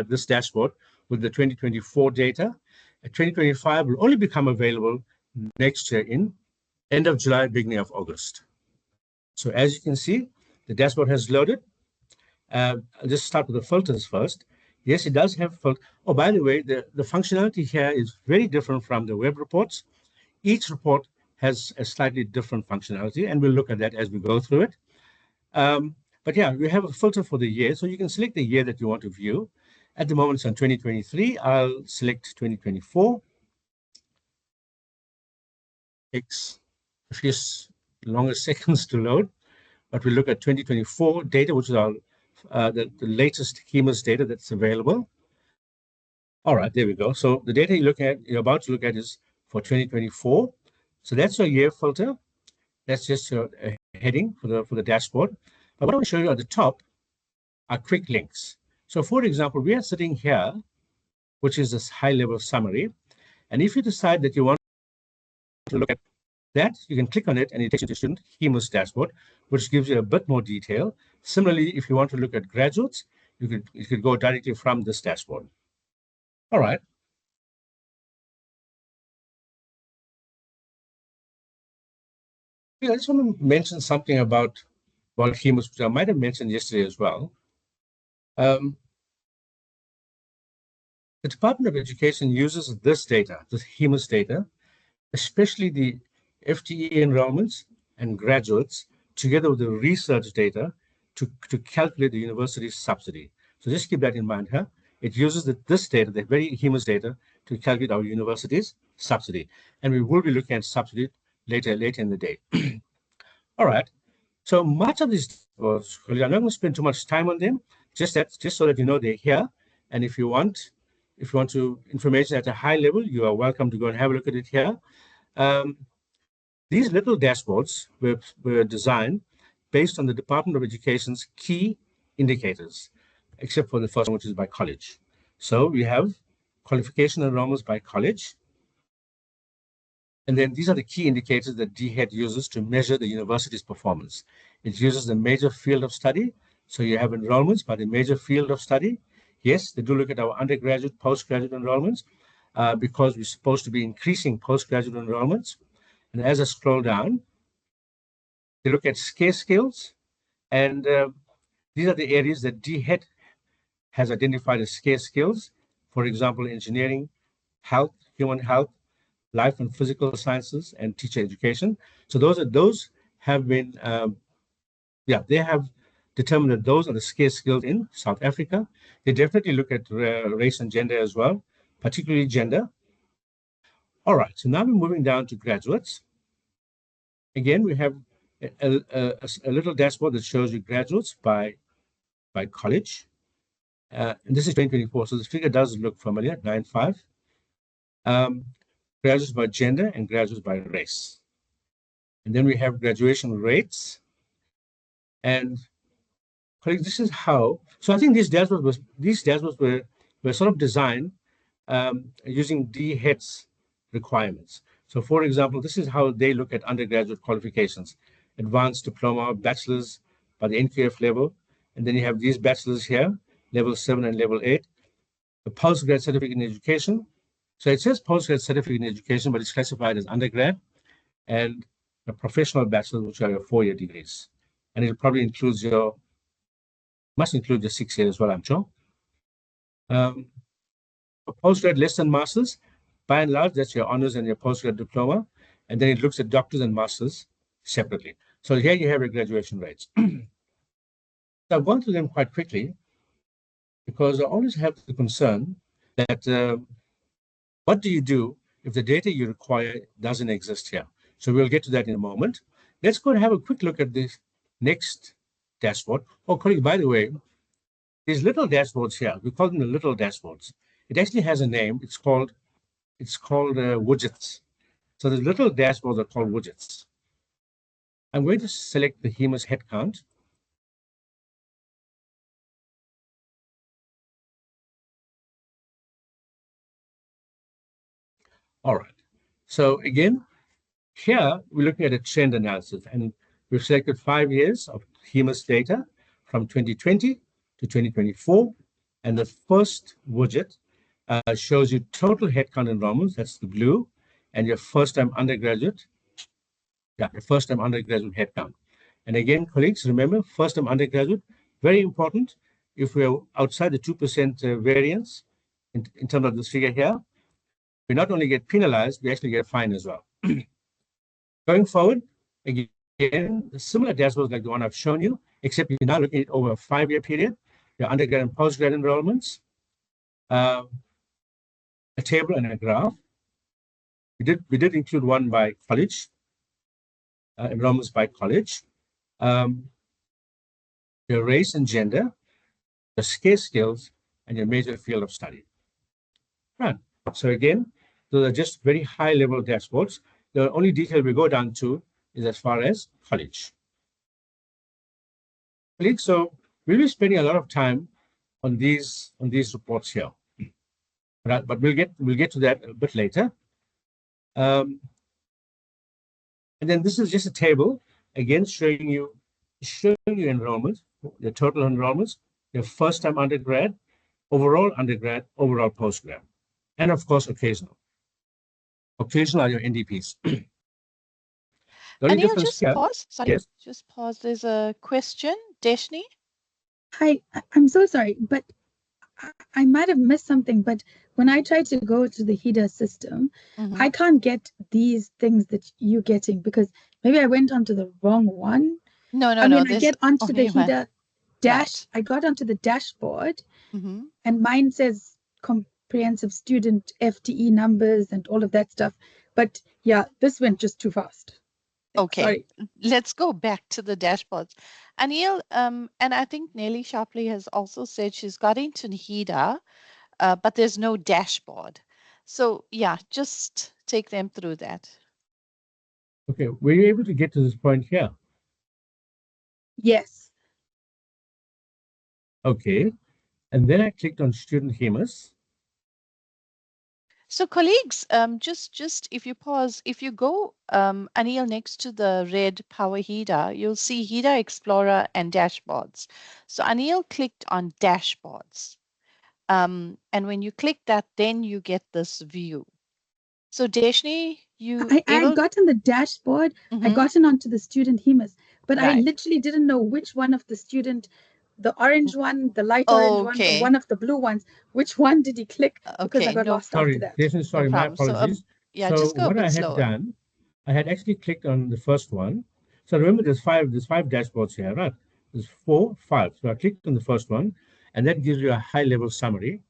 this dashboard with the 2024 data. 2025 will only become available next year in end of July, beginning of August. So as you can see, the dashboard has loaded. I'll just start with the filters first. Yes, it does have filters. Oh, by the way, the functionality here is very different from the web reports. Each report has a slightly different functionality, and we'll look at that as we go through it. But yeah, we have a filter for the year, so you can select the year that you want to view. At the moment, it's on 2023. I'll select 2024. Takes a few longer seconds to load, but we look at 2024 data, which is our the latest HEMAS data that's available. All right, there we go. So the data you're about to look at is for 2024. So that's your year filter. That's just a heading for the dashboard. But what I want to show you at the top are quick links. So for example, we are sitting here, which is this high-level summary. And if you decide that you want to look at that, you can click on it and it takes you to student HEMOS dashboard, which gives you a bit more detail. Similarly, if you want to look at graduates, you could go directly from this dashboard. All right. I just want to mention something about HEMOS, which I might have mentioned yesterday as well. The Department of Education uses this data, this HEMOS data, especially the FTE enrollments and graduates, together with the research data to calculate the university's subsidy. So just keep that in mind, huh? It uses this data, the very HEMOS data, to calculate our university's subsidy. And we will be looking at subsidy later in the day. All right. So much of these, I'm not going to spend too much time on them, just so that you know they're here. And if you want information at a high level, you are welcome to go and have a look at it here. These little dashboards were designed based on the Department of Education's key indicators, except for the first one, which is by college. So we have qualification enrollments by college. And then these are the key indicators that DHET uses to measure the university's performance. It uses the major field of study. So you have enrollments by the major field of study. Yes, they do look at our undergraduate, postgraduate enrollments because we're supposed to be increasing postgraduate enrollments. And as I scroll down, they look at scarce skills. And these are the areas that DHET has identified as scarce skills. For example, engineering, health, human health, life and physical sciences, and teacher education. So those have been, they have determined that those are the scarce skills in South Africa. They definitely look at race and gender as well, particularly gender. All right, so now we're moving down to graduates. Again, we have a little dashboard that shows you graduates by college. And this is 2024, so this figure does look familiar, 9.5. Graduates by gender and graduates by race. And then we have graduation rates. And this is how, so I think these dashboards were sort of designed using DHET's requirements. So for example, this is how they look at undergraduate qualifications: advanced diploma, bachelor's by the NQF level. And then you have these bachelor's here, level 7 and level 8. The postgrad certificate in education. So it says postgrad certificate in education, but it's classified as undergrad, and a professional bachelor's, which are your 4-year degrees. And it probably must include your 6 year as well, I'm sure. Postgrad less than master's, by and large, that's your honors and your postgrad diploma. And then it looks at doctors and masters separately. So here you have your graduation rates. So I've gone through them quite quickly because I always have the concern that what do you do if the data you require doesn't exist here? So we'll get to that in a moment. Let's go and have a quick look at this next dashboard. Oh, colleague, by the way, these little dashboards here, we call them the little dashboards. It actually has a name. It's called widgets. So the little dashboards are called widgets. I'm going to select the HEMOS headcount. All right. So again, here we're looking at a trend analysis, and we've selected 5 years of HEMOS data from 2020 to 2024. And the first widget shows you total headcount enrollments, that's the blue, and your first-time undergraduate, your first-time undergraduate headcount. And again, colleagues, remember, first-time undergraduate, very important. If we're outside the 2% variance in terms of this figure here, we not only get penalized, we actually get fined as well. Going forward, again, similar dashboards like the one I've shown you, except you're now looking at over a 5-year period, your undergrad and postgrad enrollments, a table and a graph. We did include one by college, enrollments by college, your race and gender, your scarce skills, and your major field of study. Right. So again, those are just very high-level dashboards. The only detail we go down to is as far as college. So we'll be spending a lot of time on these reports here, but we'll get to that a bit later. And then this is just a table again showing you enrollment, the total enrollments, your first-time undergrad, overall postgrad, and of course occasional. Occasional are your NDPs. The only Anil, difference just here, pause. Sorry, yes. just pause. There's a question. Deshni? Hi, I'm so sorry, but I might have missed something, but when I try to go to the HEDA system, I can't get these things that you're getting because maybe I went onto the wrong one. No, I mean, I there's get onto the only one. HEDA dash. Right. I got onto the dashboard, and mine says comprehensive student FTE numbers and all of that stuff. But yeah, this went just too fast. Okay, Sorry. let's go back to the dashboards. Anil, and I think Nelly Shapley has also said she's got into HEDA, but there's no dashboard. So yeah, just take them through that. Okay, were you able to get to this point here? Yes. Okay, and then I clicked on student HEMAS. So colleagues, just if you pause, if you go, Anil, next to the red Power HEDA, you'll see HEDA Explorer and dashboards. So Anil clicked on dashboards. And when you click that, then you get this view. So Deshni, I got on the dashboard, I gotten onto the student HEMAS, but I literally didn't know which one of the student, the orange one, the light orange one, or one of the blue ones, which one did he click? Because I got lost after that. Sorry, my apologies. So, yeah, so just go what a bit I had slower. done, I had actually clicked on the first one. So remember, there's five dashboards here, right? There's 4, 5. So I clicked on the first one, and that gives you a high-level summary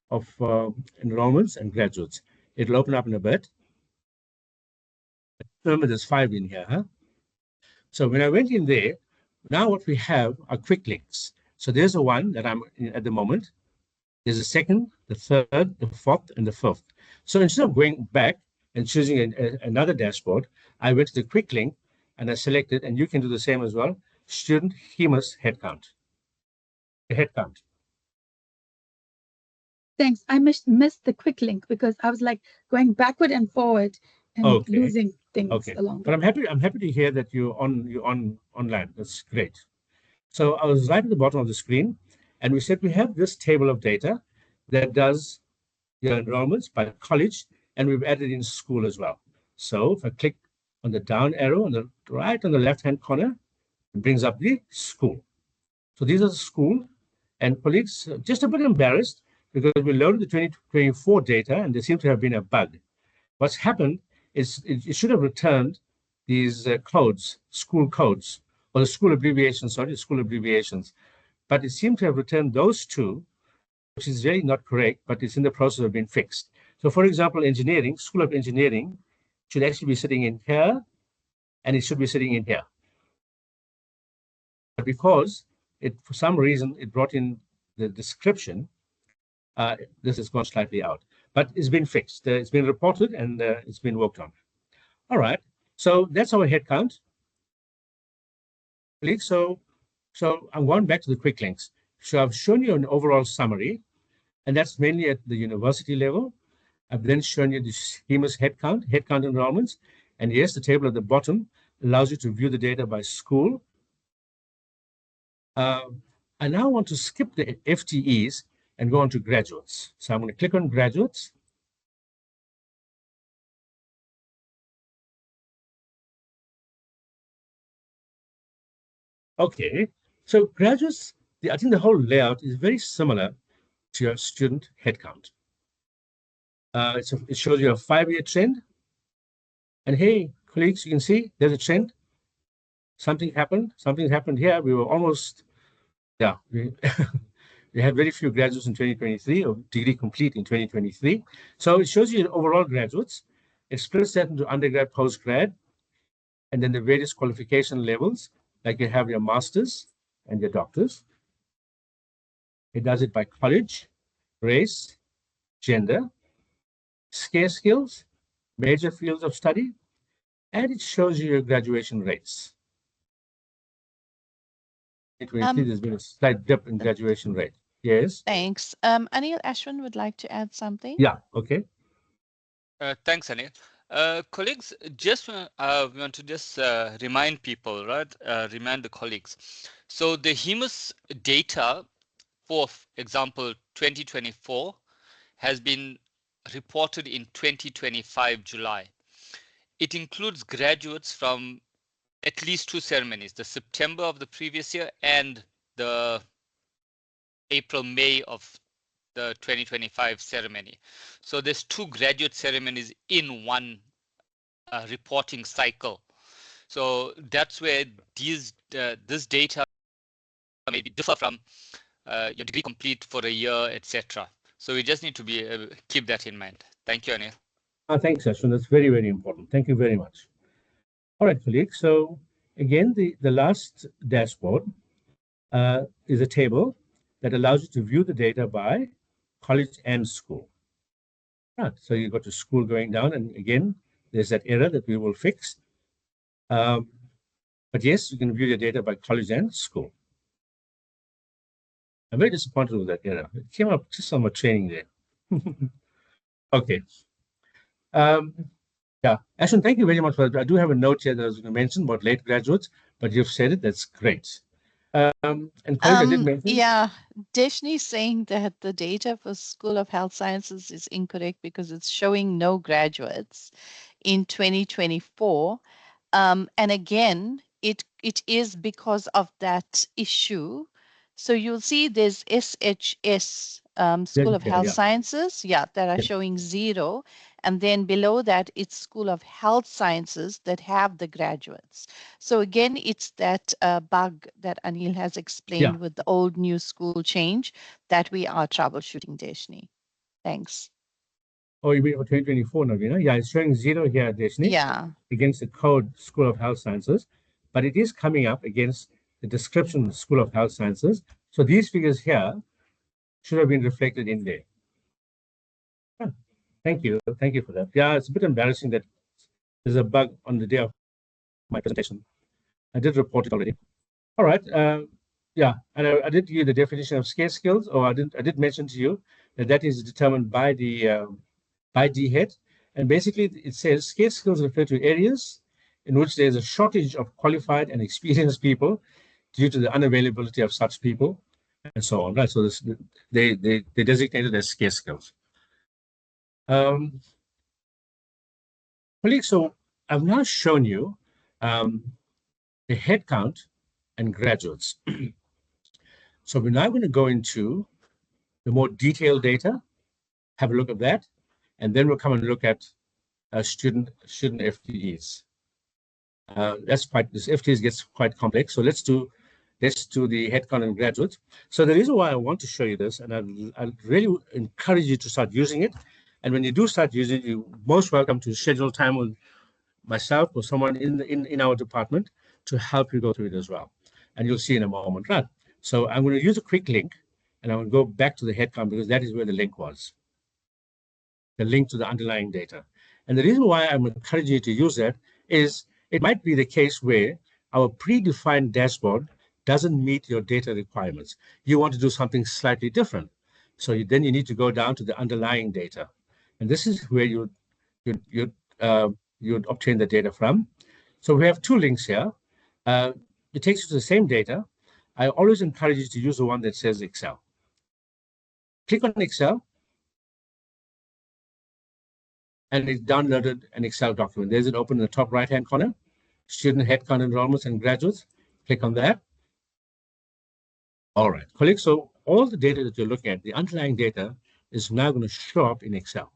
of enrollments and graduates. It'll open up in a bit. Remember, there's 5 in here, huh? So when I went in there, now what we have are quick links. So there's the one that I'm in at the moment. There's a second, the third, the fourth, and the fifth. So instead of going back and choosing another dashboard, I went to the quick link and I selected, and you can do the same as well, student HEMAS headcount. The headcount. Thanks. I missed the quick link because I was like going backward and forward and losing things along. But I'm happy to hear that you're online. That's great. So I was right at the bottom of the screen, and we said we have this table of data that does your enrollments by college, and we've added in school as well. So if I click on the down arrow on the right on the left-hand corner, it brings up the school. So these are the school, and colleagues just a bit embarrassed because we loaded the 2024 data and there seemed to have been a bug. What's happened is it should have returned these codes, school codes, or the school abbreviations, but it seemed to have returned those two, which is really not correct, but it's in the process of being fixed. So for example, engineering, School of Engineering should actually be sitting in here, and it should be sitting in here. But because for some reason, it brought in the description, this has gone slightly out, but it's been fixed. It's been reported and it's been worked on. All right, so that's our head count. So I'm going back to the quick links. So I've shown you an overall summary, and that's mainly at the university level. I've then shown you the HEMAS headcount enrollments, and yes, the table at the bottom allows you to view the data by school. I now want to skip the FTEs and go on to graduates. So I'm going to click on graduates. Okay, so graduates, I think the whole layout is very similar to your student headcount. It shows you a 5-year trend. And hey, colleagues, you can see there's a trend. Something happened here. We were almost, we had very few graduates in 2023 or degree complete in 2023. So it shows you overall graduates. It splits that into undergrad, postgrad, and then the various qualification levels, like you have your masters and your doctors. It does it by college, race, gender, scarce skills, major fields of study, and it shows you your graduation rates. 2023, there's been a slight dip in graduation rate. Yes? Thanks. Anil, Ashwin would like to add something. Yeah, okay. Thanks, Anil. Colleagues, just want to just remind people, right? Remind the colleagues. So the HEMUS data, for example, 2024 has been reported in 2025 July. It includes graduates from at least two ceremonies, the September of the previous year and the April-May of the 2025 ceremony. So there's two graduate ceremonies in one reporting cycle. So that's where this data may differ from your degree complete for a year, etc. So we just need to keep that in mind. Thank you, Anil. Thanks, Ashwin. That's very, very important. Thank you very much. All right, colleagues. So again, the last dashboard is a table that allows you to view the data by college and school. Right, so you go to school going down, and again, there's that error that we will fix. But yes, you can view your data by college and school. I'm very disappointed with that error. It came up just on my training there. Okay. Yeah, Ashwin, thank you very much for that. I do have a note here that I was going to mention about late graduates, but you've said it. That's great. And colleague, I did mention. Yeah, Deshni is saying that the data for School of Health Sciences is incorrect because it's showing no graduates in 2024. And again, it is because of that issue. So you'll see there's SHS, School of Health Sciences, that are showing 0. And then below that, it's School of Health Sciences that have the graduates. So again, it's that bug that Anil has explained with the old new school change that we are troubleshooting, Deshni. Thanks. Oh, you mean for 2024, Navina? Yeah, it's showing 0 here, Deshni. Yeah. Against the code School of Health Sciences, but it is coming up against the description School of Health Sciences. So these figures here should have been reflected in there. Thank you. Thank you for that. Yeah, it's a bit embarrassing that there's a bug on the day of my presentation. I did report it already. All right. Yeah, and I did give you the definition of scarce skills, or I did mention to you that is determined by the by DHEAD. And basically, it says scarce skills refer to areas in which there's a shortage of qualified and experienced people due to the unavailability of such people, and so on. Right. So they designated as scarce skills. Colleagues, so I've now shown you the headcount and graduates. So we're now going to go into the more detailed data, have a look at that, and then we'll come and look at student FTEs. This FTEs gets quite complex. So let's do the headcount and graduates. So the reason why I want to show you this, and I really encourage you to start using it. And when you do start using it, you're most welcome to schedule time with myself or someone in our department to help you go through it as well. And you'll see in a moment, right? So I'm going to use a quick link, and I'm going to go back to the headcount because that is where the link was. The link to the underlying data. And the reason why I'm encouraging you to use that is it might be the case where our predefined dashboard doesn't meet your data requirements. You want to do something slightly different. So then you need to go down to the underlying data. And this is where you'd obtain the data from. So we have two links here. It takes you to the same data. I always encourage you to use the one that says Excel. Click on Excel, and it's downloaded an Excel document. There's it open in the top right-hand corner. Student headcount enrollments and graduates. Click on that. All right, colleagues, so all the data that you're looking at, the underlying data, is now going to show up in Excel.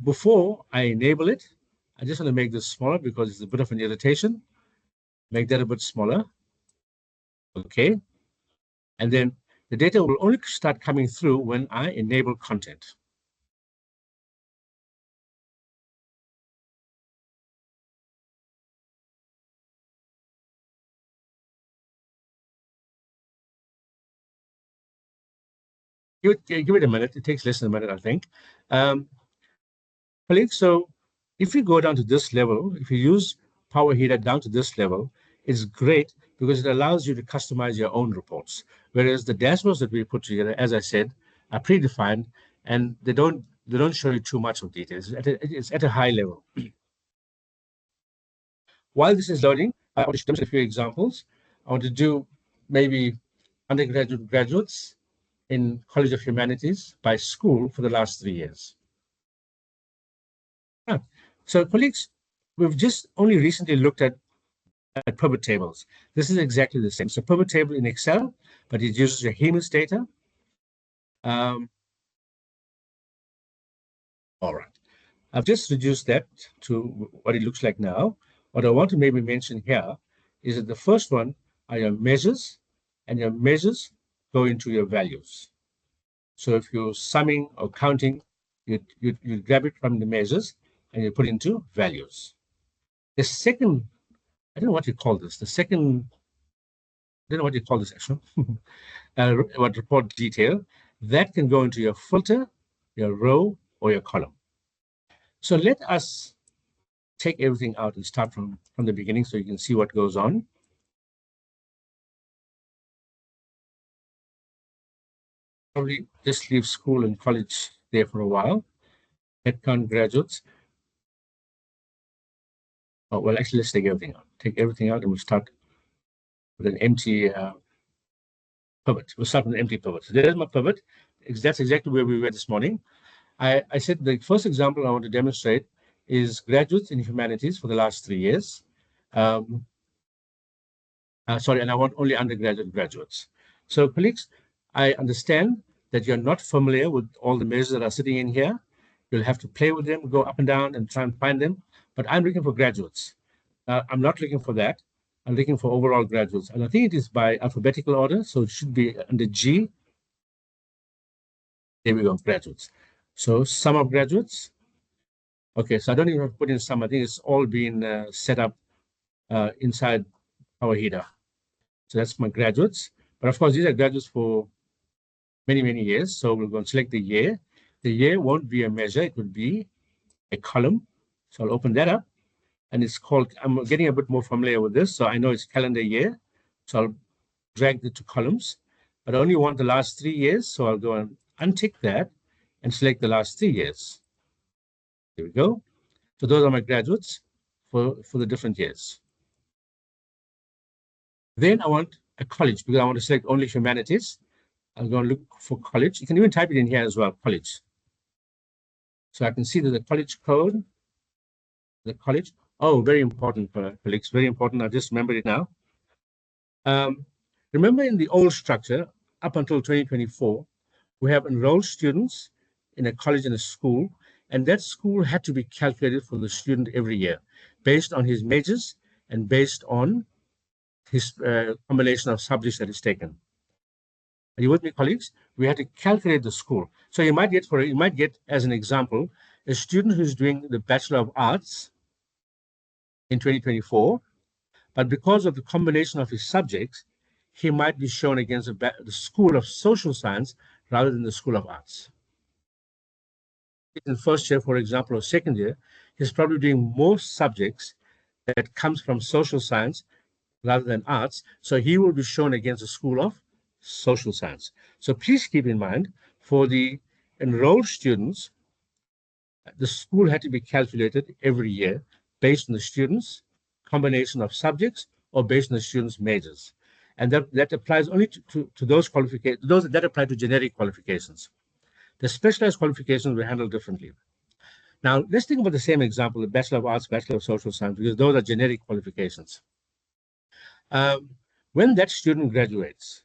Before I enable it, I just want to make this smaller because it's a bit of an irritation. Make that a bit smaller. Okay. And then the data will only start coming through when I enable content. Give it a minute. It takes less than a minute, I think. Colleagues, so if you go down to this level, if you use Power Header down to this level, it's great because it allows you to customize your own reports. Whereas the dashboards that we put together, as I said, are predefined, and they don't show you too much of details. It's at a high level. While this is loading, I want to demonstrate a few examples. I want to do maybe undergraduate, graduates in College of Humanities by school for the last 3 years. So colleagues, we've just only recently looked at pivot tables. This is exactly the same. So pivot table in Excel, but it uses your HEMIS data. All right. I've just reduced that to what it looks like now. What I want to maybe mention here is that the first one are your measures, and your measures go into your values. So if you're summing or counting, you grab it from the measures and you put it into values. The second, I don't know what you call this. The second, I don't know what you call this actually. What report detail, that can go into your filter, your row, or your column. So let us take everything out and start from the beginning so you can see what goes on. Probably just leave school and college there for a while. Headcount graduates. Oh, well, actually, let's take everything out. Take everything out and we'll start with an empty pivot. We'll start with an empty pivot. So there's my pivot. That's exactly where we were this morning. I said the first example I want to demonstrate is graduates in humanities for the last 3 years. Sorry, and I want only undergraduate graduates. So colleagues, I understand that you're not familiar with all the measures that are sitting in here. You'll have to play with them, go up and down and try and find them. But I'm looking for graduates. I'm not looking for that. I'm looking for overall graduates. And I think it is by alphabetical order. So it should be under G. There we go, graduates. So sum of graduates. Okay, so I don't even have to put in sum. I think it's all been set up inside our header. So that's my graduates. But of course, these are graduates for many, many years. So we're going to select the year. The year won't be a measure. It would be a column. So I'll open that up. And it's called, I'm getting a bit more familiar with this. So I know it's calendar year. So I'll drag it to columns. But I only want the last 3 years. So I'll go and untick that and select the last 3 years. There we go. So those are my graduates for the different years. Then I want a college because I want to select only humanities. I'm going to look for college. You can even type it in here as well, college. So I can see that the college code, the college. Oh, very important, colleagues, very important. I just remembered it now. Remember in the old structure, up until 2024, we have enrolled students in a college and a school, and that school had to be calculated for the student every year based on his majors and based on his combination of subjects that is taken. Are you with me, colleagues? We had to calculate the school. So you might get, as an example, a student who's doing the Bachelor of Arts in 2024, but because of the combination of his subjects, he might be shown against the School of Social Science rather than the School of Arts. In first year, for example, or second year, he's probably doing more subjects that comes from social science rather than arts, so he will be shown against the School of Social Science. So please keep in mind, for the enrolled students, the school had to be calculated every year based on the students' combination of subjects or based on the students' majors. And that applies only to those qualifications, those that apply to generic qualifications. The specialized qualifications were handled differently. Now, let's think about the same example, the Bachelor of Arts, Bachelor of Social Science, because those are generic qualifications. When that student graduates,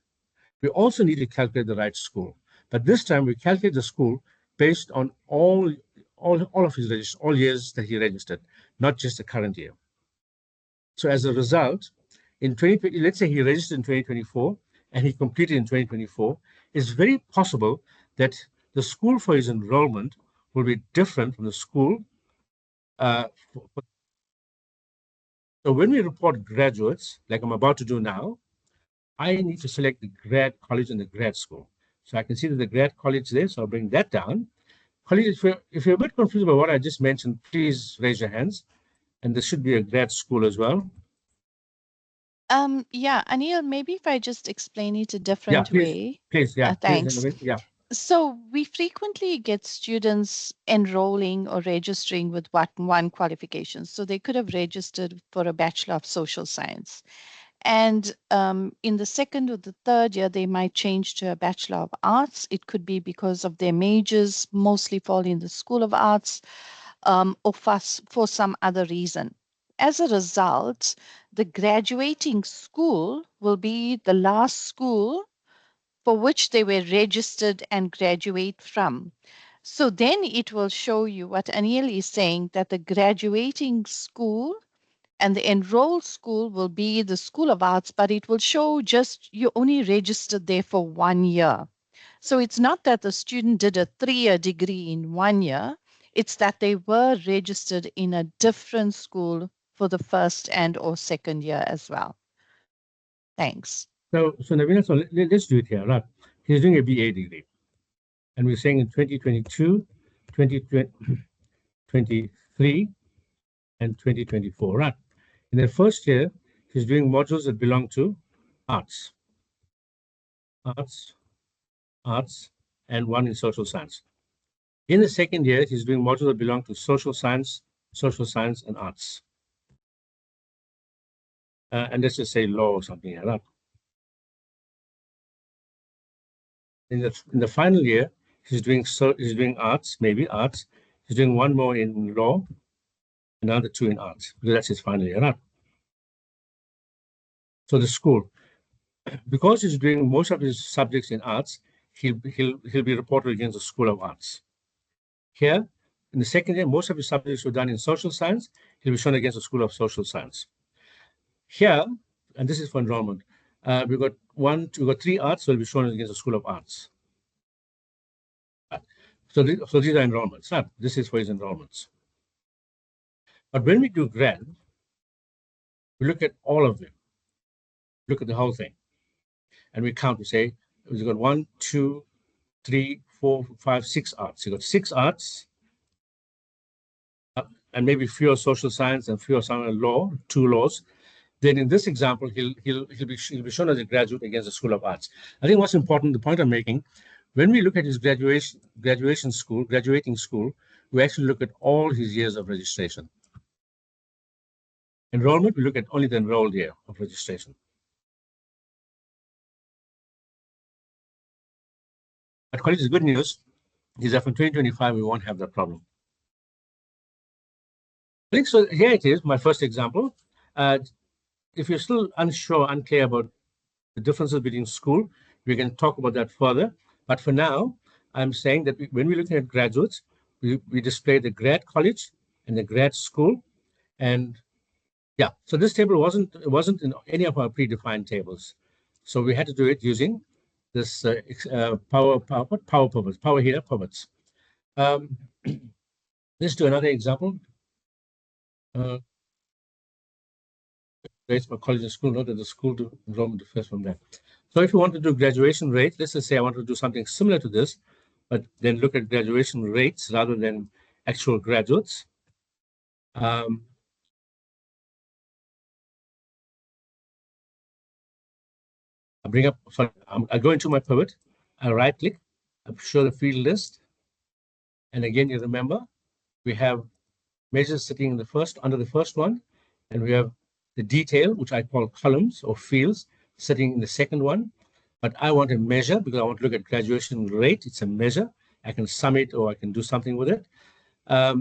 we also need to calculate the right school. But this time we calculate the school based on all of his all years that he registered, not just the current year. So as a result, in 2020, let's say he registered in 2024 and he completed in 2024, it's very possible that the school for his enrollment will be different from the school. So when we report graduates, like I'm about to do now, I need to select the grad college and the grad school. So I can see that the grad college there, so I'll bring that down. Colleagues, if you're a bit confused about what I just mentioned, please raise your hands. And there should be a grad school as well. Yeah, Anil, maybe if I just explain it a Yeah, different please, way. please, yeah, please, Thanks. yeah. So we frequently get students enrolling or registering with one qualification. So they could have registered for a Bachelor of Social Science. And in the second or the third year, they might change to a Bachelor of Arts. It could be because of their majors mostly fall in the School of Arts, or for some other reason. As a result, the graduating school will be the last school for which they were registered and graduate from. So then it will show you what Anil is saying, that the graduating school and the enrolled school will be the School of Arts, but it will show just you only registered there for 1 year. So it's not that the student did a 3-year degree in 1 year, it's that they were registered in a different school for the first and or second year as well. Thanks. So Navina, so let's do it here, right? He's doing a BA degree, and we're saying in 2022, 2023, and 2024, right? In the first year, he's doing modules that belong to arts, arts, arts, and one in social science. In the second year, he's doing modules that belong to social science, and arts. And let's just say law or something like that. In the final year, he's doing arts, maybe arts. He's doing one more in law, another 2 in arts, because that's his final year, right? So the school, because he's doing most of his subjects in arts, he'll be reported against the School of Arts. Here, in the second year, most of his subjects were done in social science. He'll be shown against the School of Social Science. Here, and this is for enrollment, we've got 3 arts, so he'll be shown against the School of Arts. So these are enrollments. This is for his enrollments. But when we do grad, we look at all of them, look at the whole thing, and we count. We say we've got 1, 2, 3, 4, 5, 6 arts. You've got 6 arts, and maybe fewer social science and fewer some law, 2 laws. Then in this example, he'll be shown as a graduate against the School of Arts. I think what's important, the point I'm making, when we look at his graduating school, we actually look at all his years of registration. Enrollment, we look at only the enrolled year of registration. But colleagues, the good news is that from 2025, we won't have that problem. So here it is, my first example. If you're still unclear about the differences between school, we can talk about that further. But for now, I'm saying that when we're looking at graduates, we display the grad college and the grad school. And yeah, so this table wasn't in any of our predefined tables. So we had to do it using this power header pivots. Let's do another example. Rates for college and school, note that the school to enrollment differs from that. So if you want to do graduation rate, let's just say I want to do something similar to this, but then look at graduation rates rather than actual graduates. I go into my pivot, I right click, I show the field list. And again, you remember, we have measures sitting in under the first one, and we have the detail, which I call columns or fields, sitting in the second one. But I want a measure because I want to look at graduation rate. It's a measure. I can sum it or I can do something with it. I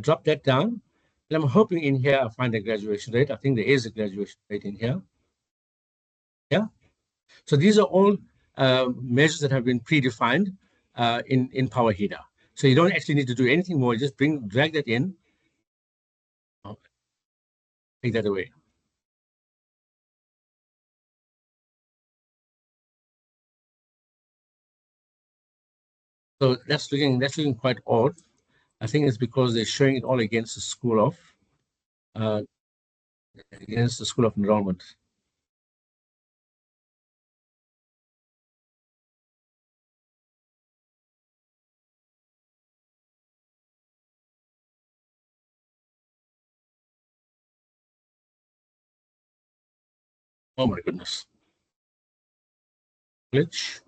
drop that down, and I'm hoping in here I find a graduation rate. I think there is a graduation rate in here. Yeah. So these are all measures that have been predefined in Power Header. So you don't actually need to do anything more. You just drag that in, take that away. So that's looking quite odd. I think it's because they're showing it all against the School of Enrollment. Oh my goodness. Glitch.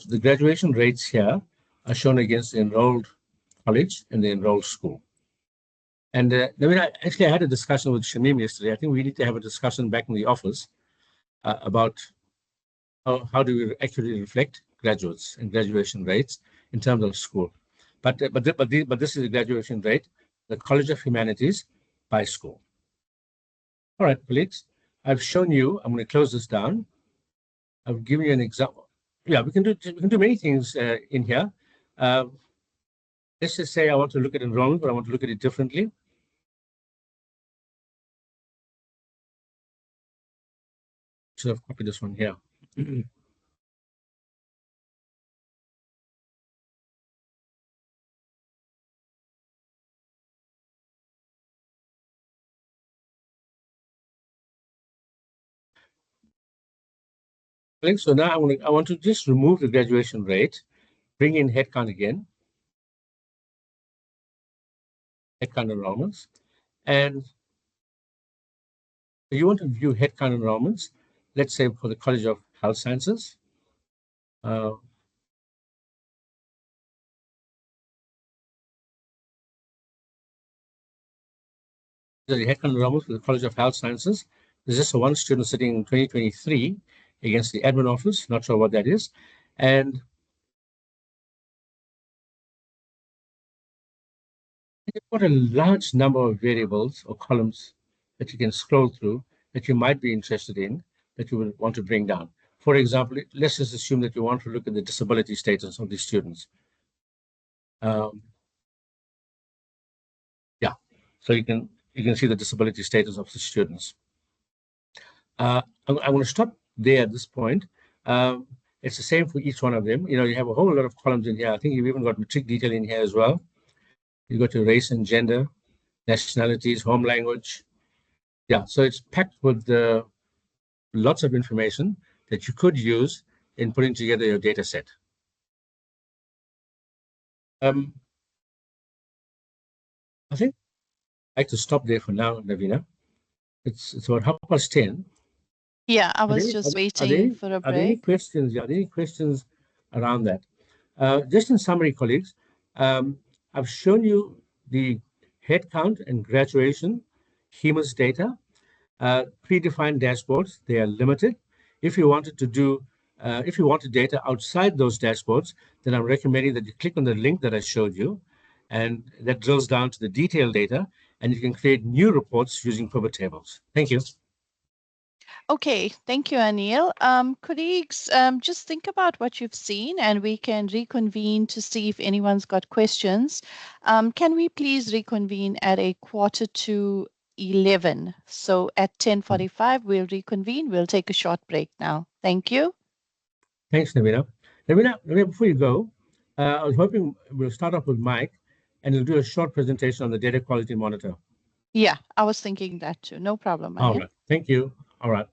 The graduation rates here are shown against the enrolled college and the enrolled school. And actually, I had a discussion with Shamim yesterday. I think we need to have a discussion back in the office about how do we actually reflect graduates and graduation rates in terms of school. But this is a graduation rate, the College of Humanities by school. All right, colleagues, I've shown you. I'm going to close this down. I've given you an example. Yeah, we can do many things in here. Uh, let's just say I want to look at enrollment, but I want to look at it differently. Should have copied this one here. So now I want to just remove the graduation rate, bring in headcount again, headcount enrollments, and you want to view headcount enrollments, let's say for the College of Health Sciences. The headcount enrollments for the College of Health Sciences. There's just one student sitting in 2023 against the admin office, not sure what that is. And you've got a large number of variables or columns that you can scroll through that you might be interested in, that you would want to bring down. For example, let's just assume that you want to look at the disability status of the students. Yeah, so you can see the disability status of the students. I'm going to stop there at this point. It's the same for each one of them. You have a whole lot of columns in here. I think you've even got matric detail in here as well. You've got your race and gender, nationalities, home language. Yeah, so it's packed with lots of information that you could use in putting together your data set. I think I'd like to stop there for now, Navina. It's about 10:30. Yeah, I was just waiting for a Are there any break. questions? Yeah, are there any questions around that? Just in summary, colleagues, I've shown you the headcount and graduation HEMAS data, predefined dashboards. They are limited. If you wanted to do, if you wanted data outside those dashboards, then I'm recommending that you click on the link that I showed you, and that drills down to the detailed data, and you can create new reports using pivot tables. Thank you. Okay, thank you, Anil. Colleagues, just think about what you've seen and we can reconvene to see if anyone's got questions. Can we please reconvene at 11:15? So at 10:45, we'll reconvene. We'll take a short break now. Thank you. Thanks, Navina. Navina, before you go, I was hoping we'll start off with Mike, and he'll do a short presentation on the data quality monitor. Yeah, I was thinking that too. No problem, All Anil. right. Thank you. All right.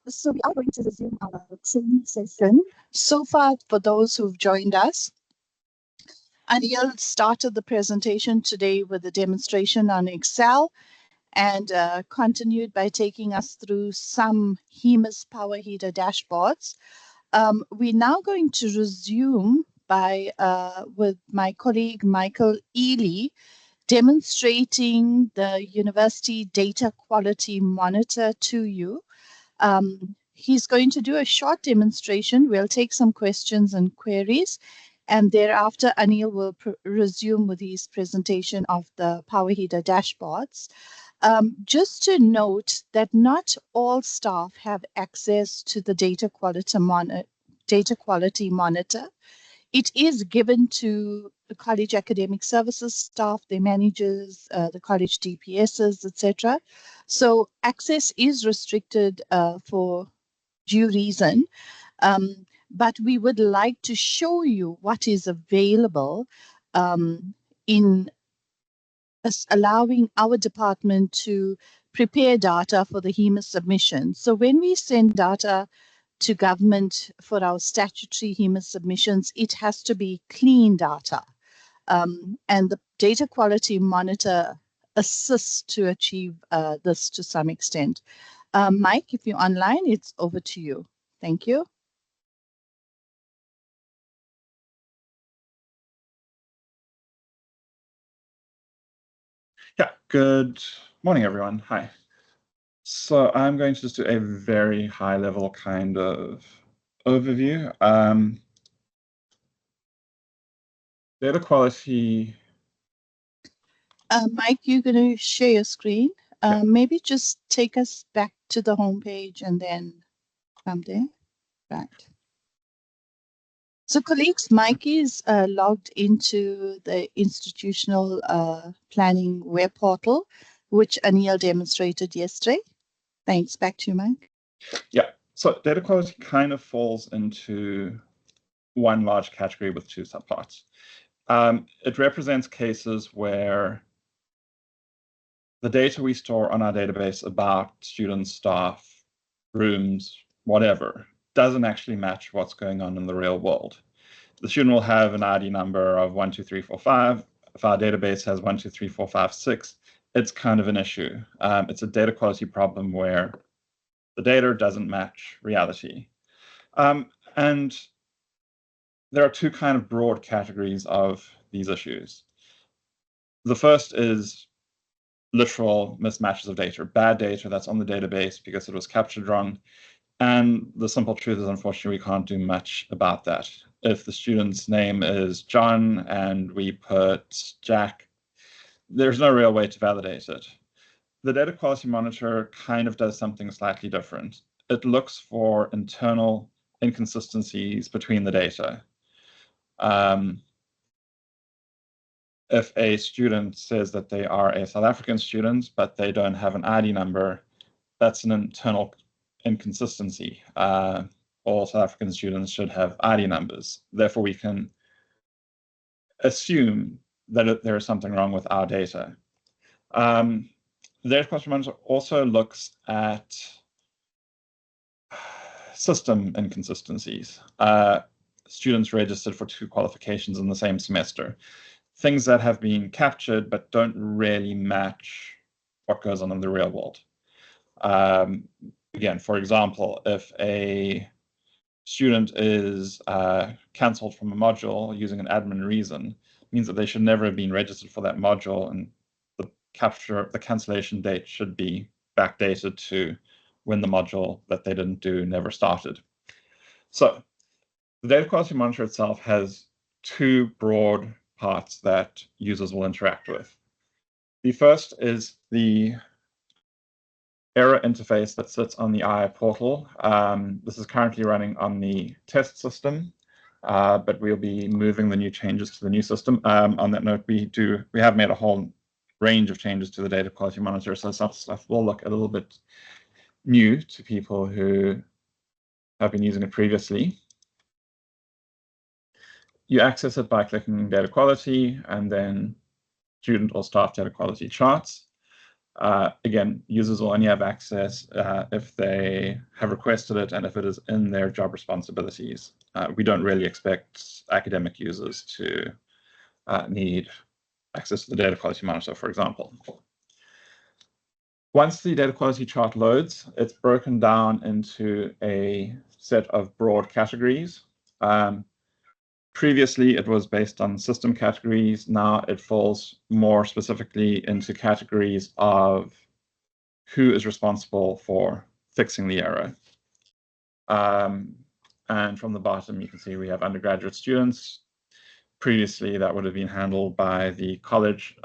So we are going to resume our training session. So far, for those who've joined us, Anil started the presentation today with a demonstration on Excel and continued by taking us through some HEMIS power heater dashboards. We're now going to resume by with my colleague Michael Ely demonstrating the University Data Quality Monitor to you. He's going to do a short demonstration. We'll take some questions and queries, and thereafter Anil will resume with his presentation of the power heater dashboards. Just to note that not all staff have access to the data quality monitor. It is given to the college academic services staff, their managers, the college DPSs, etc. So access is restricted for due reason. But we would like to show you what is available in allowing our department to prepare data for the HEMA submission. So when we send data to government for our statutory HEMA submissions, it has to be clean data. And the data quality monitor assists to achieve this to some extent. Mike, if you're online, it's over to you. Thank you. Yeah, good morning, everyone. Hi. So I'm going to just do a very high level kind of overview. Data quality. Mike, you're going to share your screen. Yeah. Maybe just take us back to the home page and then come there. Right. So colleagues, Mike is logged into the institutional planning web portal, which Anil demonstrated yesterday. Thanks. Back to you, Mike. Yeah, so data quality kind of falls into one large category with two subparts. It represents cases where the data we store on our database about students, staff, rooms, whatever, doesn't actually match what's going on in the real world. The student will have an ID number of 1, 2, 3, 4, 5. If our database has 1, 2, 3, 4, 5, 6, it's kind of an issue. It's a data quality problem where the data doesn't match reality. And there are two kind of broad categories of these issues. The first is literal mismatches of data, bad data that's on the database because it was captured wrong. And the simple truth is, unfortunately, we can't do much about that. If the student's name is John and we put Jack, there's no real way to validate it. The data quality monitor kind of does something slightly different. It looks for internal inconsistencies between the data. If a student says that they are a South African student, but they don't have an ID number, that's an internal inconsistency. All South African students should have ID numbers. Therefore, we can assume that there is something wrong with our data. The data quality monitor also looks at system inconsistencies. Students registered for 2 qualifications in the same semester. Things that have been captured but don't really match what goes on in the real world. Again, for example, if a student is cancelled from a module using an admin reason, it means that they should never have been registered for that module, and the cancellation date should be backdated to when the module that they didn't do never started. So the data quality monitor itself has 2 broad parts that users will interact with. The first is the error interface that sits on the II portal. This is currently running on the test system, but we'll be moving the new changes to the new system. On that note, we have made a whole range of changes to the data quality monitor, so some stuff will look a little bit new to people who have been using it previously. You access it by clicking data quality and then student or staff data quality charts. Again, users will only have access if they have requested it and if it is in their job responsibilities. We don't really expect academic users to need access to the data quality monitor, for example. Once the data quality chart loads, it's broken down into a set of broad categories. Previously, it was based on system categories. Now it falls more specifically into categories of who is responsible for fixing the error. And from the bottom, you can see we have undergraduate students. Previously, that would have been handled by the college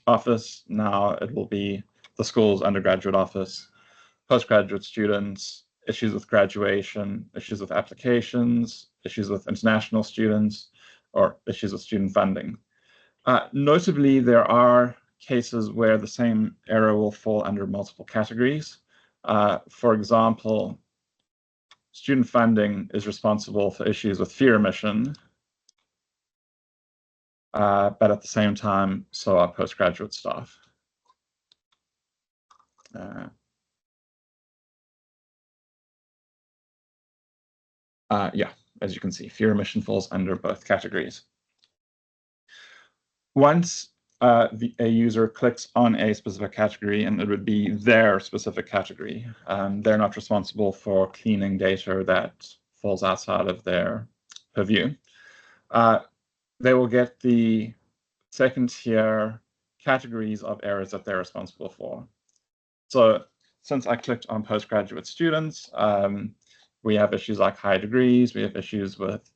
office. Now it will be the school's undergraduate office. Postgraduate students, issues with graduation, issues with applications, issues with international students, or issues with student funding. Notably, there are cases where the same error will fall under multiple categories. For example, student funding is responsible for issues with fee remission, but at the same time, so are postgraduate staff. Yeah, as you can see, fee remission falls under both categories. Once a user clicks on a specific category, and it would be their specific category, they're not responsible for cleaning data that falls outside of their purview. They will get the second tier categories of errors that they're responsible for. So since I clicked on postgraduate students, we have issues like high degrees, we have issues with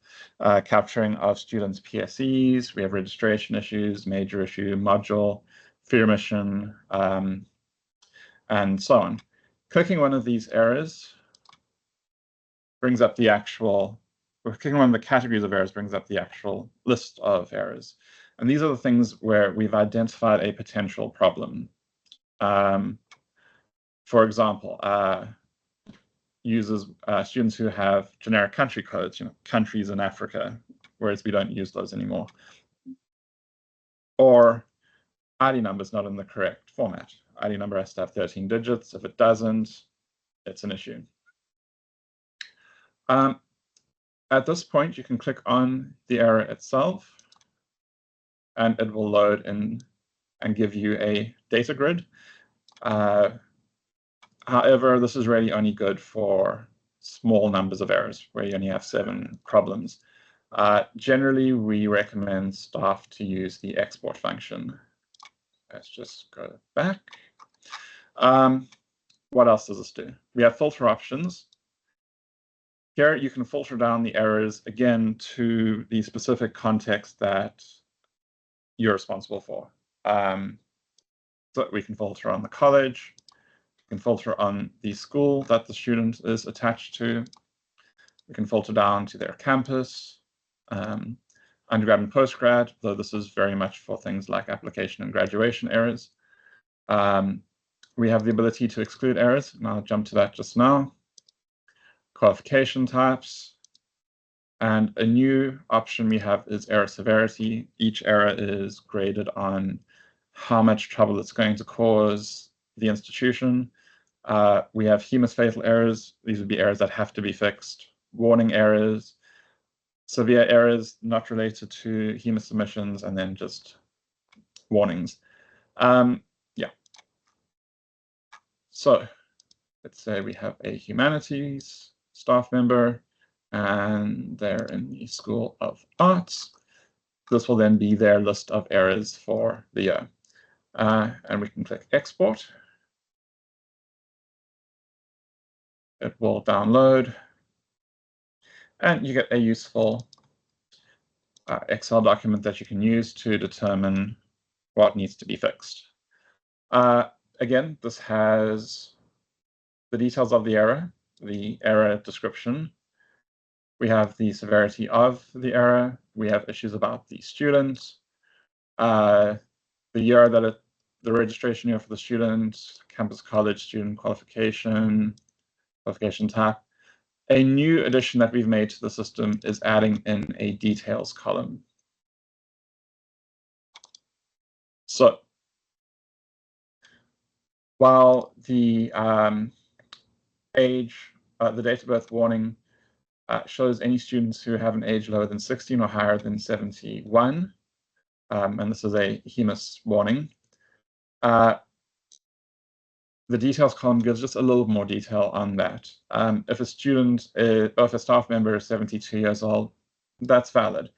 capturing of students' PSEs, we have registration issues, major issue, module, fee remission, and so on. Clicking one of these errors brings up the actual, or clicking one of the categories of errors brings up the actual list of errors. And these are the things where we've identified a potential problem. For example, students who have generic country codes, countries in Africa, whereas we don't use those anymore. Or ID numbers not in the correct format. ID number has to have 13 digits. If it doesn't, it's an issue. At this point, you can click on the error itself, and it will load in and give you a data grid. However, this is really only good for small numbers of errors, where you only have 7 problems. Generally, we recommend staff to use the export function. Let's just go back. What else does this do? We have filter options. Here, you can filter down the errors, again, to the specific context that you're responsible for. So we can filter on the college, we can filter on the school that the student is attached to. We can filter down to their campus, undergrad and postgrad, though this is very much for things like application and graduation errors. We have the ability to exclude errors, and I'll jump to that just now. Qualification types, and a new option we have is error severity. Each error is graded on how much trouble it's going to cause the institution. We have humus fatal errors. These would be errors that have to be fixed. Warning errors, severe errors not related to humus submissions, and then just warnings. Yeah. So let's say we have a humanities staff member, and they're in the School of Arts. This will then be their list of errors for the year. And we can click export. It will download, and you get a useful Excel document that you can use to determine what needs to be fixed. Again, this has the details of the error description. We have the severity of the error. We have issues about the student, the year that the registration year for the student, campus college student qualification type. A new addition that we've made to the system is adding in a details column. So while the age, the date of birth warning shows any students who have an age lower than 16 or higher than 71, and this is a HEMIS warning. The details column gives just a little more detail on that. If a student, or if a staff member is 72 years old, that's valid.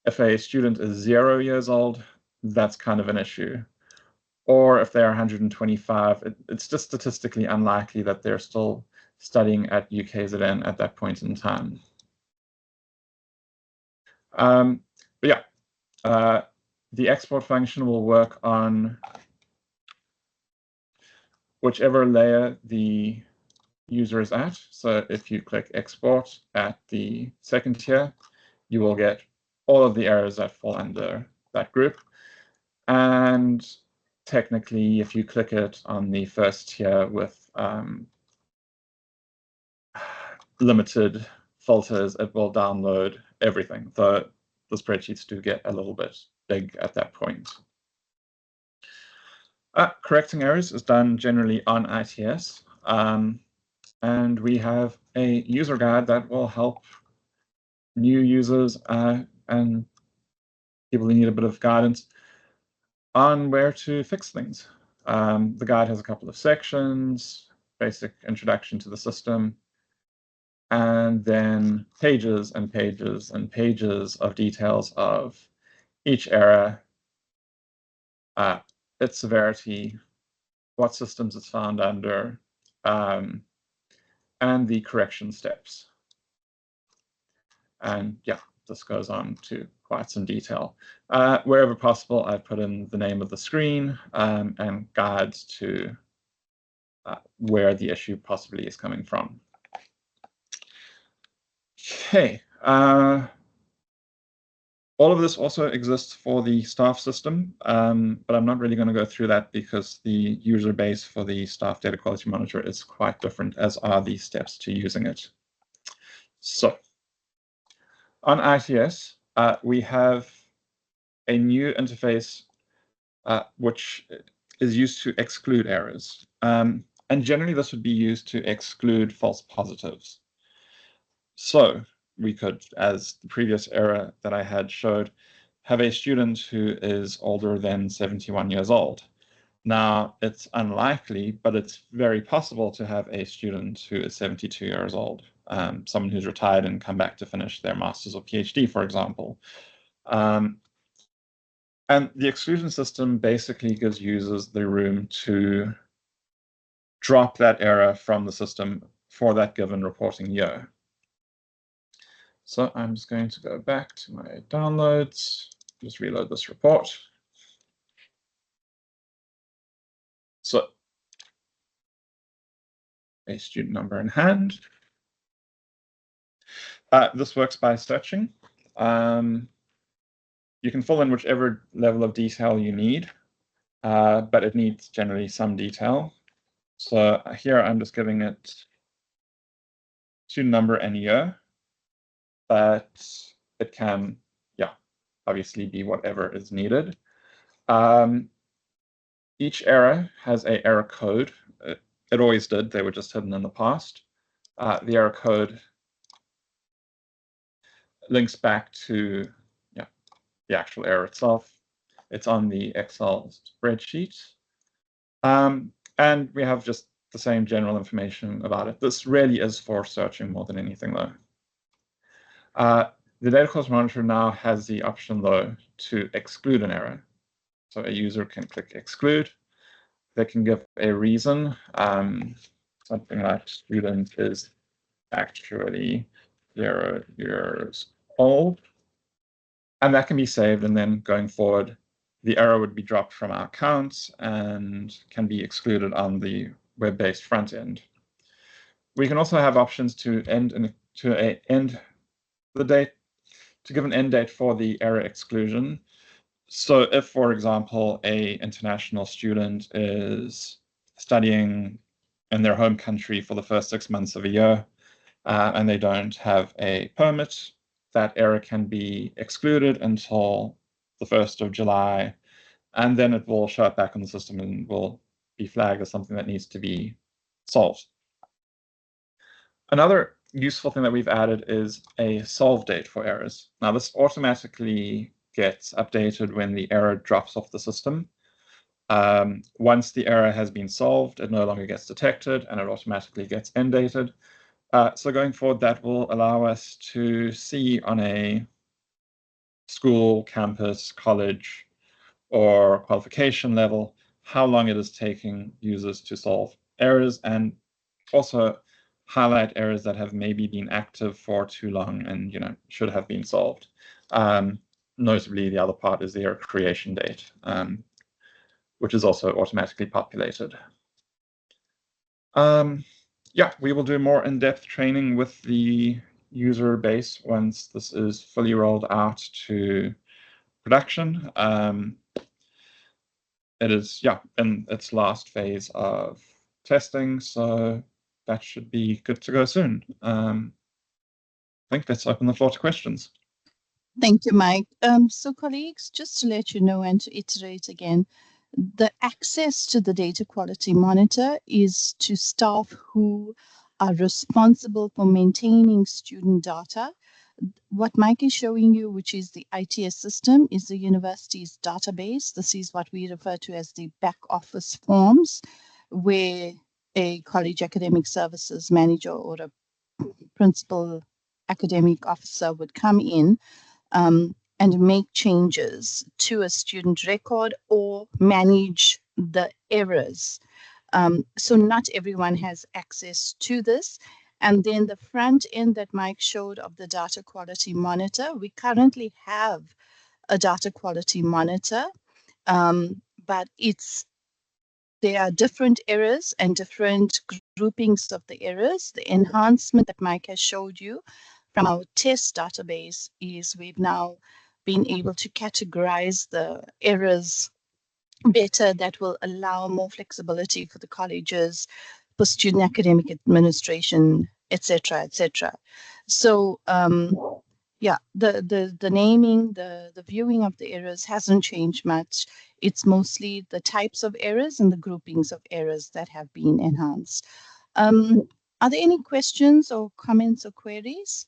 If a student is 0 years old, that's kind of an issue. Or if they're 125, it's just statistically unlikely that they're still studying at UKZN at that point in time. But yeah, the export function will work on whichever layer the user is at. So if you click export at the second tier, you will get all of the errors that fall under that group. And technically, if you click it on the first tier with limited filters, it will download everything. The spreadsheets do get a little bit big at that point. Correcting errors is done generally on ITS. And we have a user guide that will help new users and people who need a bit of guidance on where to fix things. The guide has a couple of sections, basic introduction to the system, and then pages and pages and pages of details of each error, its severity, what systems it's found under, and the correction steps. And yeah, this goes on to quite some detail. Wherever possible, I put in the name of the screen and guides to where the issue possibly is coming from. Okay. All of this also exists for the staff system, but I'm not really going to go through that because the user base for the staff data quality monitor is quite different, as are the steps to using it. So on ITS, we have a new interface which is used to exclude errors. And generally, this would be used to exclude false positives. So we could, as the previous error that I had showed, have a student who is older than 71 years old. Now, it's unlikely, but it's very possible to have a student who is 72 years old, someone who's retired and come back to finish their master's or PhD, for example. And the exclusion system basically gives users the room to drop that error from the system for that given reporting year. So I'm just going to go back to my downloads, just reload this report. So a student number in hand. This works by searching. You can fill in whichever level of detail you need, but it needs generally some detail. So here I'm just giving it student number and year, but it can, yeah, obviously be whatever is needed. Each error has an error code. It always did. They were just hidden in the past. The error code links back to the actual error itself. It's on the Excel spreadsheet. And we have just the same general information about it. This really is for searching more than anything, though. The data quality monitor now has the option, though, to exclude an error. So a user can click exclude. They can give a reason, something like student is actually 0 years old. And that can be saved, and then going forward, the error would be dropped from our accounts and can be excluded on the web-based front end. We can also have options to give an end date for the error exclusion. So if, for example, an international student is studying in their home country for the first 6 months of a year, and they don't have a permit, that error can be excluded until the 1st of July, and then it will show up back on the system and will be flagged as something that needs to be solved. Another useful thing that we've added is a solve date for errors. Now, this automatically gets updated when the error drops off the system. Once the error has been solved, it no longer gets detected and it automatically gets end dated. So going forward, that will allow us to see on a school, campus, college, or qualification level how long it is taking users to solve errors, and also highlight errors that have maybe been active for too long and should have been solved. Notably, the other part is the error creation date, which is also automatically populated. Yeah, we will do more in-depth training with the user base once this is fully rolled out to production. It is, in its last phase of testing, so that should be good to go soon. I think let's open the floor to questions. Thank you, Mike. So colleagues, just to let you know and to iterate again, the access to the data quality monitor is to staff who are responsible for maintaining student data. What Mike is showing you, which is the ITS system, is the university's database. This is what we refer to as the back office forms, where a college academic services manager or a principal academic officer would come in and make changes to a student record or manage the errors. So not everyone has access to this. And then the front end that Mike showed of the data quality monitor, we currently have a data quality monitor, but there are different errors and different groupings of the errors. The enhancement that Mike has showed you from our test database is we've now been able to categorize the errors better. That will allow more flexibility for the colleges, for student academic administration, etc., etc. So yeah, the naming, the viewing of the errors hasn't changed much. It's mostly the types of errors and the groupings of errors that have been enhanced. Are there any questions or comments or queries?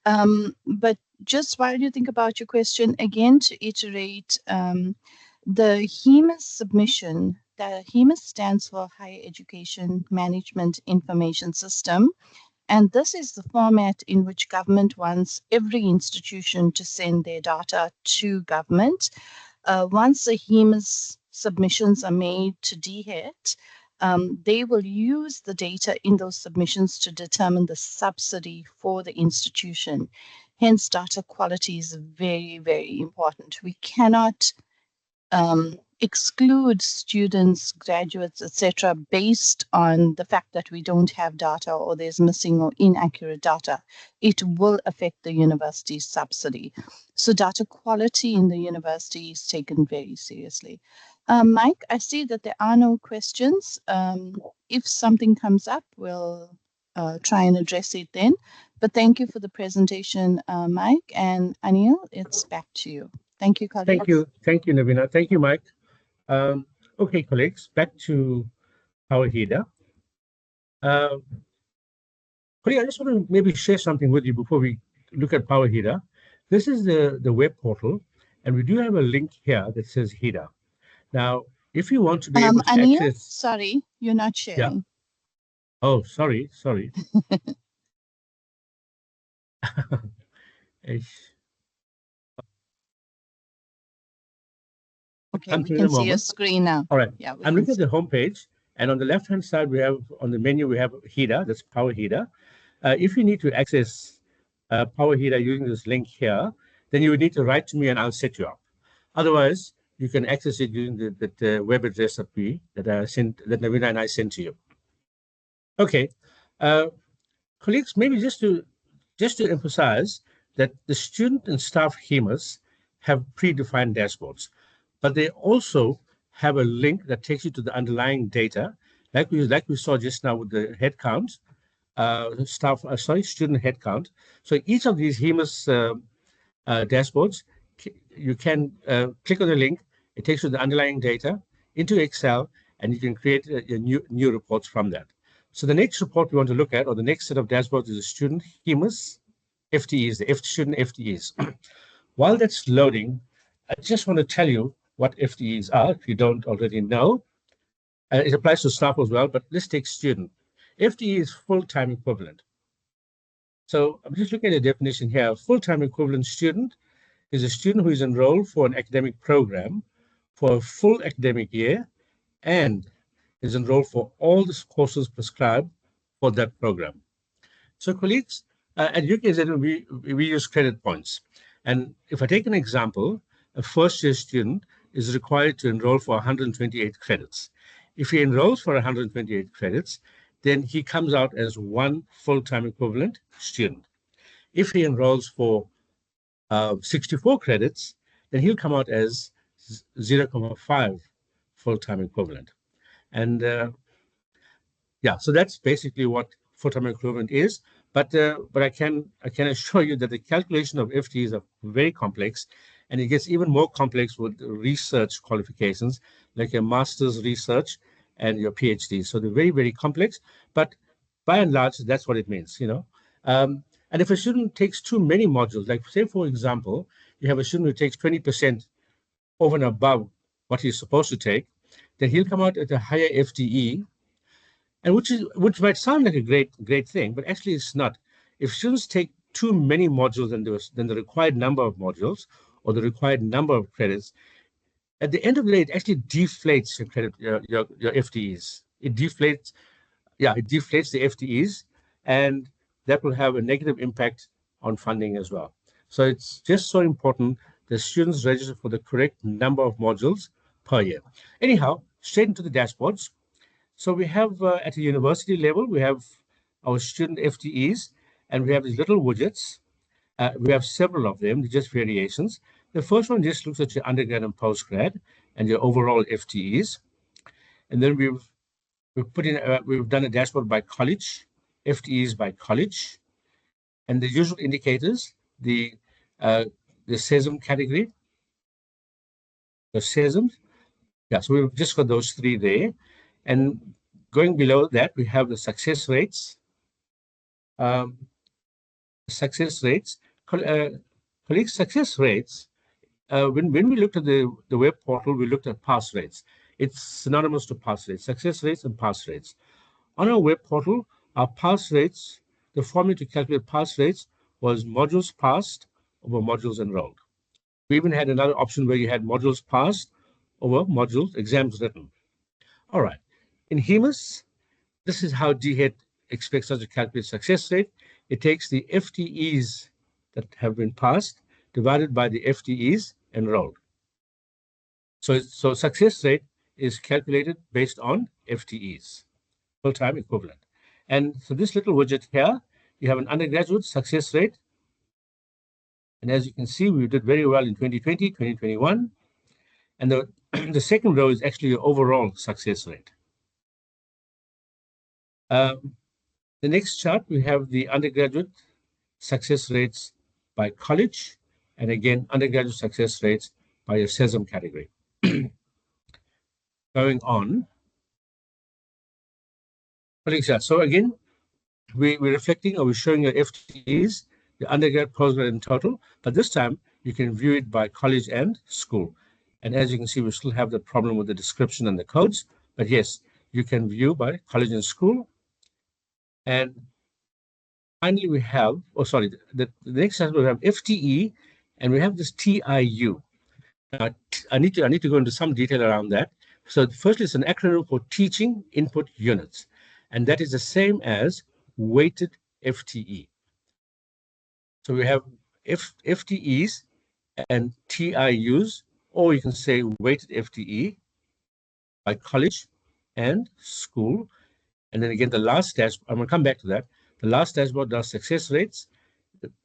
But just while you think about your question, again, to iterate, the HEMAS submission, the HEMAS stands for Higher Education Management Information System. And this is the format in which government wants every institution to send their data to government. Once the HEMAS submissions are made to DHET, they will use the data in those submissions to determine the subsidy for the institution. Hence, data quality is very, very important. We cannot exclude students, graduates, etc., based on the fact that we don't have data or there's missing or inaccurate data. It will affect the university's subsidy. So data quality in the university is taken very seriously. Mike, I see that there are no questions. If something comes up, we'll try and address it then. But thank you for the presentation, Mike. And Anil, it's back to you. Thank you, colleagues. Thank you, Navina. Thank you, Mike. Okay, colleagues, back to our header. Colleague, I just want to maybe share something with you before we look at Power Header. This is the web portal, and we do have a link here that says header. Now, if you want to be able to Anil, access... sorry, you're not sharing. Yeah. Oh, sorry. Okay, we can see your screen now. All right. Yeah, I'm looking at the home page, and on the left-hand side, we have on the menu we have header. That's Power Header. If you need to access Power Header using this link here, then you would need to write to me, and I'll set you up. Otherwise, you can access it using the web address that Navina and I sent to you. Okay, colleagues, maybe just to emphasize that the student and staff HEMAs have predefined dashboards, but they also have a link that takes you to the underlying data, like we saw just now with the head count, student head count. So each of these HEMAs dashboards, you can click on the link. It takes you to the underlying data into Excel, and you can create new reports from that. So the next report we want to look at, or the next set of dashboards, is the student HEMUS FTEs, the student FTEs. While that's loading, I just want to tell you what FTEs are, if you don't already know. It applies to staff as well, but let's take student. FTE is full-time equivalent. So I'm just looking at the definition here. Full-time equivalent student is a student who is enrolled for an academic program for a full academic year and is enrolled for all the courses prescribed for that program. So colleagues, at UKZN, we use credit points. And if I take an example, a first-year student is required to enroll for 128 credits. If he enrolls for 128 credits, then he comes out as one full-time equivalent student. If he enrolls for 64 credits, then he'll come out as 0.5 full-time equivalent. And yeah, so that's basically what full-time equivalent is. But I can assure you that the calculation of FTEs are very complex, and it gets even more complex with research qualifications, like your master's research and your PhD. So they're very, very complex. But by and large, that's what it means, you know. And if a student takes too many modules, like say, for example, you have a student who takes 20% over and above what he's supposed to take, then he'll come out at a higher FTE, and which might sound like a great thing, but actually it's not. If students take too many modules than the required number of modules or the required number of credits, at the end of the day, it actually deflates your credit, your FTEs. It deflates the FTEs, and that will have a negative impact on funding as well. So it's just so important that students register for the correct number of modules per year. Anyhow, straight into the dashboards. So we have at a university level, we have our student FTEs, and we have these little widgets. We have several of them, just variations. The first one just looks at your undergrad and postgrad and your overall FTEs. And then we've done a dashboard by college, FTEs by college, and the usual indicators, the SESM category, the SESM. Yeah, so we've just got those three there. And going below that, we have the success rates. Colleagues, success rates. When we looked at the web portal, we looked at pass rates. It's synonymous to pass rates, success rates and pass rates. On our web portal, our pass rates, the formula to calculate pass rates was modules passed over modules enrolled. We even had another option where you had modules passed over modules, exams written. All right. In HEMUS, this is how DHEAD expects us to calculate success rate. It takes the FTEs that have been passed divided by the FTEs enrolled. So success rate is calculated based on FTEs, full-time equivalent. And so this little widget here, you have an undergraduate success rate. And as you can see, we did very well in 2020, 2021. And the second row is actually your overall success rate. The next chart, we have the undergraduate success rates by college, and again, undergraduate success rates by your SESM category. Going on. So again, we're reflecting, or we're showing your FTEs, the undergrad, postgrad in total, but this time you can view it by college and school. And as you can see, we still have the problem with the description and the codes, but yes, you can view by college and school. And finally, we have, the next slide, we have FTE, and we have this TIU. I need to go into some detail around that. So firstly, it's an acronym for Teaching Input Units, and that is the same as weighted FTE. So we have FTEs and TIUs, or you can say weighted FTE by college and school. And then again, the last dashboard, I'm going to come back to that. The last dashboard does success rates.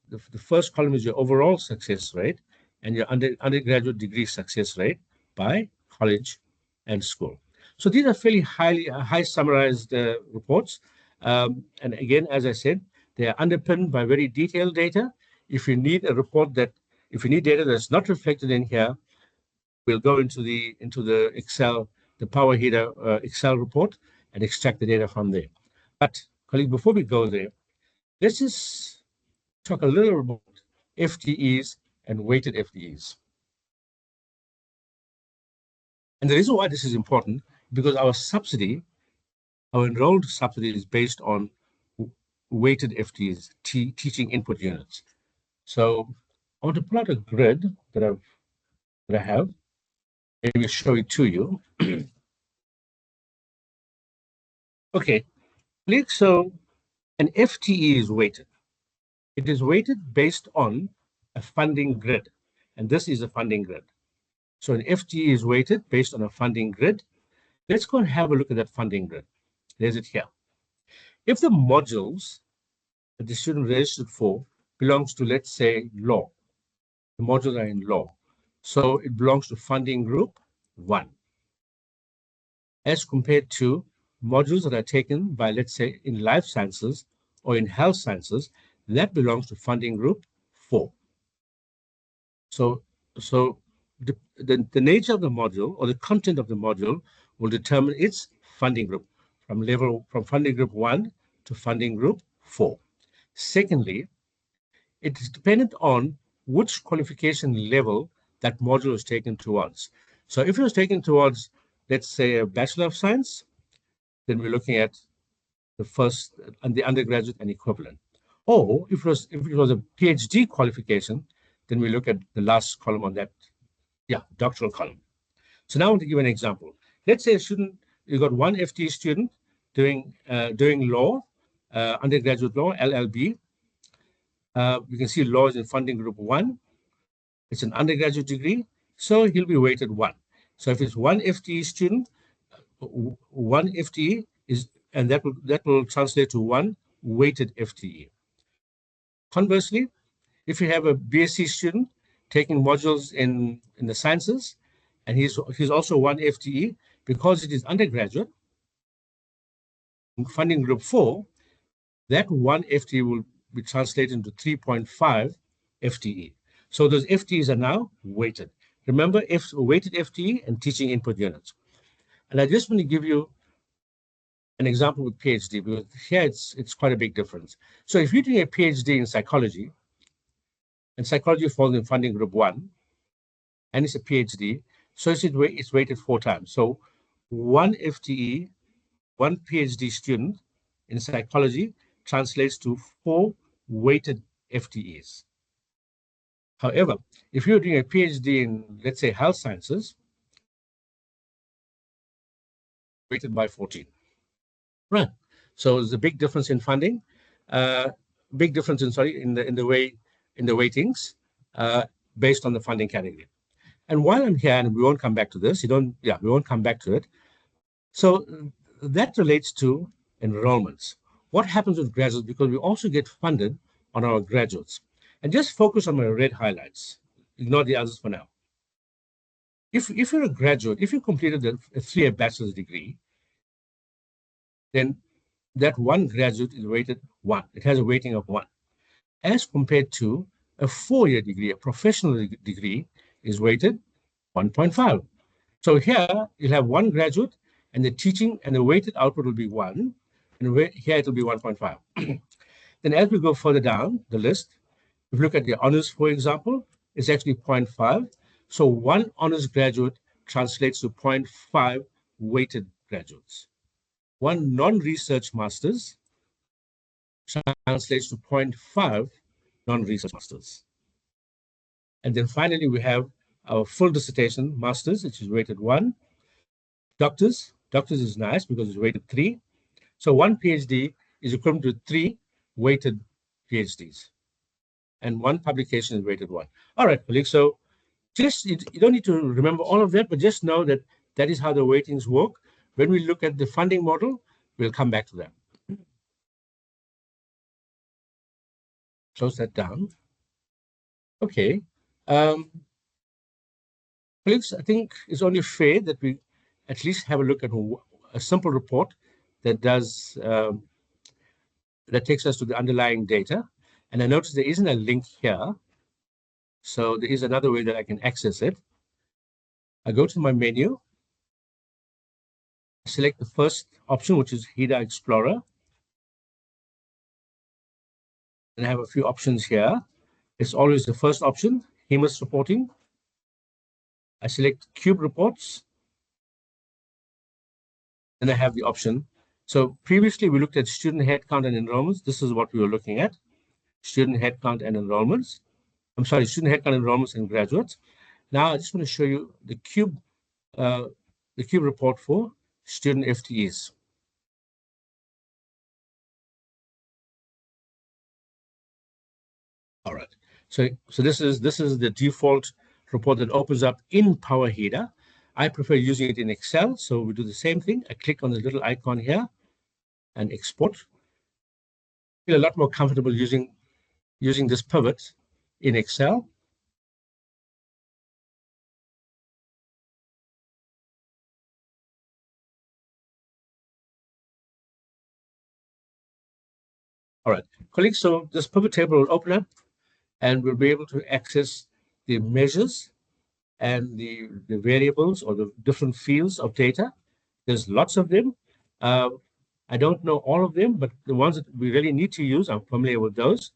The first column is your overall success rate and your undergraduate degree success rate by college and school. So these are fairly high summarized reports. And again, as I said, they are underpinned by very detailed data. If you need a report if you need data that's not reflected in here, we'll go into the Excel the Power Header Excel report and extract the data from there. But, colleagues, before we go there, let's just talk a little about FTEs and weighted FTEs. And the reason why this is important, because our subsidy, our enrolled subsidy is based on weighted FTEs, teaching input units. So I want to plot a grid that I have. Maybe show it to you. Okay, so an FTE is weighted. It is weighted based on a funding grid, and this is a funding grid. So an FTE is weighted based on a funding grid. Let's go and have a look at that funding grid. There's it here. If the modules that the student registered for belongs to, let's say, law, the modules are in law, so it belongs to funding group 1, as compared to modules that are taken by, let's say, in life sciences or in health sciences, that belongs to funding group 4. So the nature of the module or the content of the module will determine its funding group from funding group 1 to funding group 4. Secondly, it is dependent on which qualification level that module is taken towards. So if it was taken towards, let's say, a Bachelor of Science, then we're looking at the first and the undergraduate and equivalent. Or if it was a PhD qualification, then we look at the last column on that, doctoral column. So now I want to give an example. Let's say a student, you've got one FTE student doing law, undergraduate law, LLB. You can see law is in funding group 1. It's an undergraduate degree, so he'll be weighted 1. So if it's one FTE student, one FTE is, and that will translate to one weighted FTE. Conversely, if you have a BSc student taking modules in the sciences, and he's also one FTE, because it is undergraduate, funding group 4, that one FTE will be translated into 3.5 FTE. So those FTEs are now weighted. Remember, weighted FTE and teaching input units. And I just want to give you an example with PhD, because here it's quite a big difference. So if you're doing a PhD in psychology, and psychology falls in funding group 1, and it's a PhD, so it's weighted 4 times. So one FTE, one PhD student in psychology translates to 4 weighted FTEs. However, if you're doing a PhD in, let's say, health sciences, weighted by 14. Right. So there's a big difference in funding, big difference in the weightings based on the funding category. And while I'm here, and we won't come back to this, we won't come back to it. So that relates to enrollments. What happens with graduates? Because we also get funded on our graduates. And just focus on my red highlights. Ignore the others for now. If you're a graduate, if you completed a 3-year bachelor's degree, then that one graduate is weighted 1. It has a weighting of 1. As compared to a 4-year degree, a professional degree is weighted 1.5. So here you'll have one graduate, and the teaching and the weighted output will be 1, and here it will be 1.5. Then as we go further down the list, if you look at the honors, for example, it's actually 0.5. So one honors graduate translates to 0.5 weighted graduates. One non-research master's translates to 0.5 non-research masters. And then finally, we have our full dissertation masters, which is weighted 1. Doctors is nice because it's weighted 3. So one PhD is equivalent to 3 weighted PhDs. And one publication is weighted 1. All right, colleagues. So just, you don't need to remember all of that, but just know that that is how the weightings work. When we look at the funding model, we'll come back to that. Close that down. Okay. Colleagues, I think it's only fair that we at least have a look at a simple report that does that takes us to the underlying data. And I notice there isn't a link here. So there is another way that I can access it. I go to my menu. Select the first option, which is HEDA Explorer. And I have a few options here. It's always the first option, HEMIS reporting. I select Cube reports. And I have the option. So previously we looked at student headcount and enrollments. This is what we were looking at. Student headcount and enrollments. I'm sorry, student headcount, enrollments, and graduates. Now I just want to show you the Cube report for student FTEs. All right. So this is the default report that opens up in Power HEDA. I prefer using it in Excel, so we do the same thing. I click on the little icon here and export. I feel a lot more comfortable using this pivot in Excel. All right, colleagues, so this pivot table will open up and we'll be able to access the measures and the variables or the different fields of data. There's lots of them. I don't know all of them, but the ones that we really need to use, I'm familiar with those.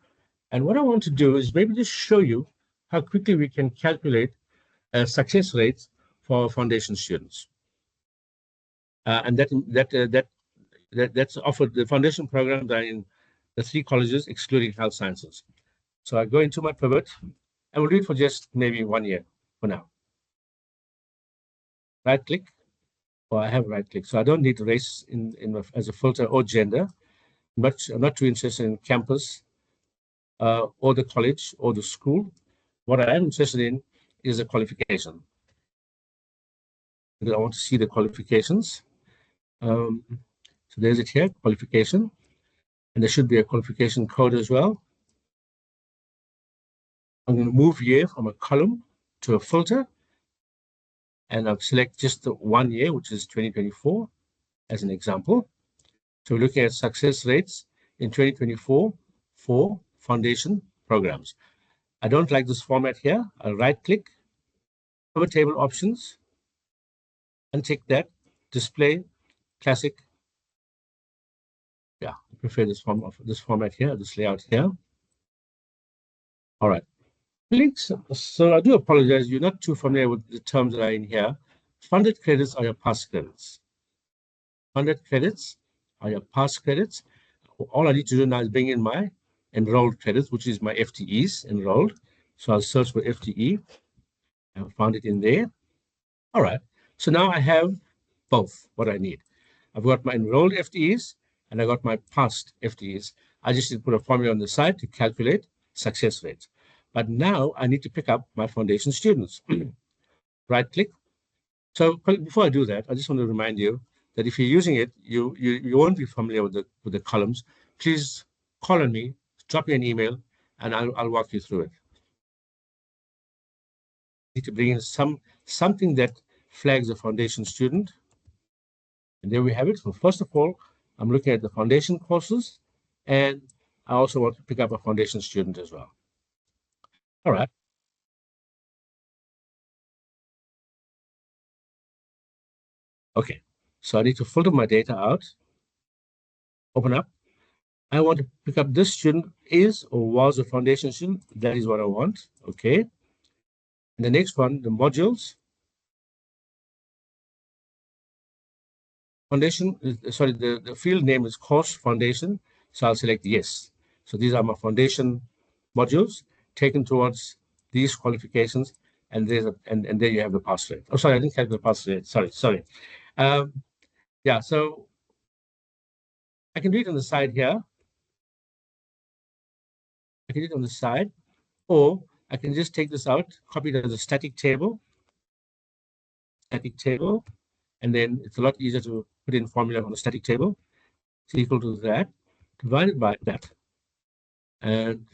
And what I want to do is maybe just show you how quickly we can calculate success rates for our foundation students. And that's offered, the foundation programs are in the 3 colleges, excluding health sciences. So I go into my pivot, and we'll do it for just maybe 1 year for now. Right click, or I have right click. So I don't need race as a filter or gender. I'm not too interested in campus or the college or the school. What I am interested in is the qualification. Because I want to see the qualifications. So there's it here, qualification. And there should be a qualification code as well. I'm going to move year from a column to a filter. And I'll select just the 1 year, which is 2024, as an example. So we're looking at success rates in 2024 for foundation programs. I don't like this format here. I'll right-click, pivot table options, untick that, display, classic. Yeah, I prefer this format here, this layout here. All right. Links. So I do apologize. You're not too familiar with the terms that are in here. Funded credits are your past credits. Funded credits are your past credits. All I need to do now is bring in my enrolled credits, which is my FTEs enrolled. So I'll search for FTE. I found it in there. All right. So now I have both what I need. I've got my enrolled FTEs and I got my past FTEs. I just need to put a formula on the side to calculate success rates. But now I need to pick up my foundation students. Right click. So before I do that, I just want to remind you that if you're using it, you won't be familiar with the columns. Please call on me, drop me an email, and I'll walk you through it. I need to bring in something that flags a foundation student. And there we have it. So first of all, I'm looking at the foundation courses, and I also want to pick up a foundation student as well. All right. Okay, so I need to filter my data out, open up. I want to pick up this student is or was a foundation student. That is what I want. Okay. And the next one, the modules. Foundation, sorry, the field name is course foundation. So I'll select yes. So these are my foundation modules taken towards these qualifications. And and there you have the pass rate. Oh, sorry, I didn't have the pass rate. Sorry. Yeah, so I can do it on the side here. I can do it on the side, or I can just take this out, copy it as a static table, and then it's a lot easier to put in formula on a static table. It's equal to that, divided by that, and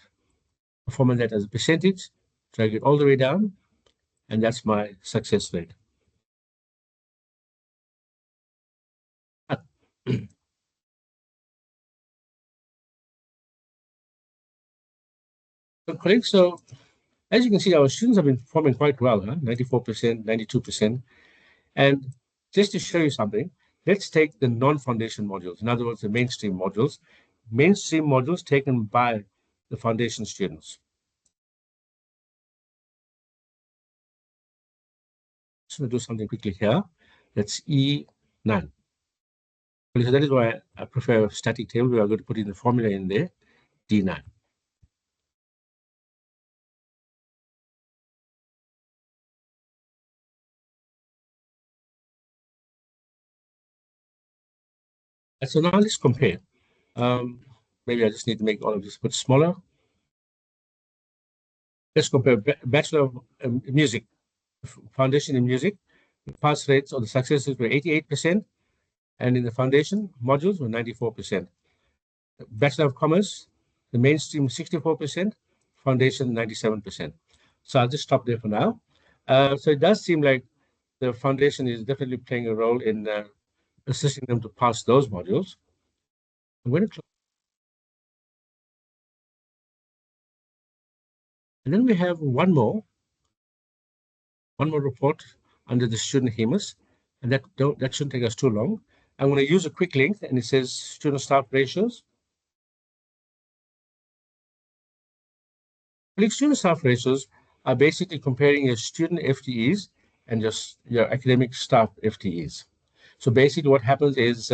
format that as a percentage, drag it all the way down, and that's my success rate. So, colleagues, so as you can see, our students have been performing quite well, 94%, 92%. And just to show you something, let's take the non-foundation modules. In other words, the mainstream modules. Mainstream modules taken by the foundation students. Just going to do something quickly here. That's E9. So that is why I prefer a static table. We are going to put in the formula in there, D9. And so now let's compare. Maybe I just need to make all of this bit smaller. Let's compare Bachelor of Music, Foundation in Music. The pass rates or the successes were 88%, and in the foundation modules were 94%. Bachelor of Commerce, the mainstream 64%, foundation 97%. So I'll just stop there for now. So it does seem like the foundation is definitely playing a role in assisting them to pass those modules. I'm going to close. And then we have one more report under the student HEMAS, and that shouldn't take us too long. I'm going to use a quick link, and it says student staff ratios. Student staff ratios are basically comparing your student FTEs and just your academic staff FTEs. So basically what happens is,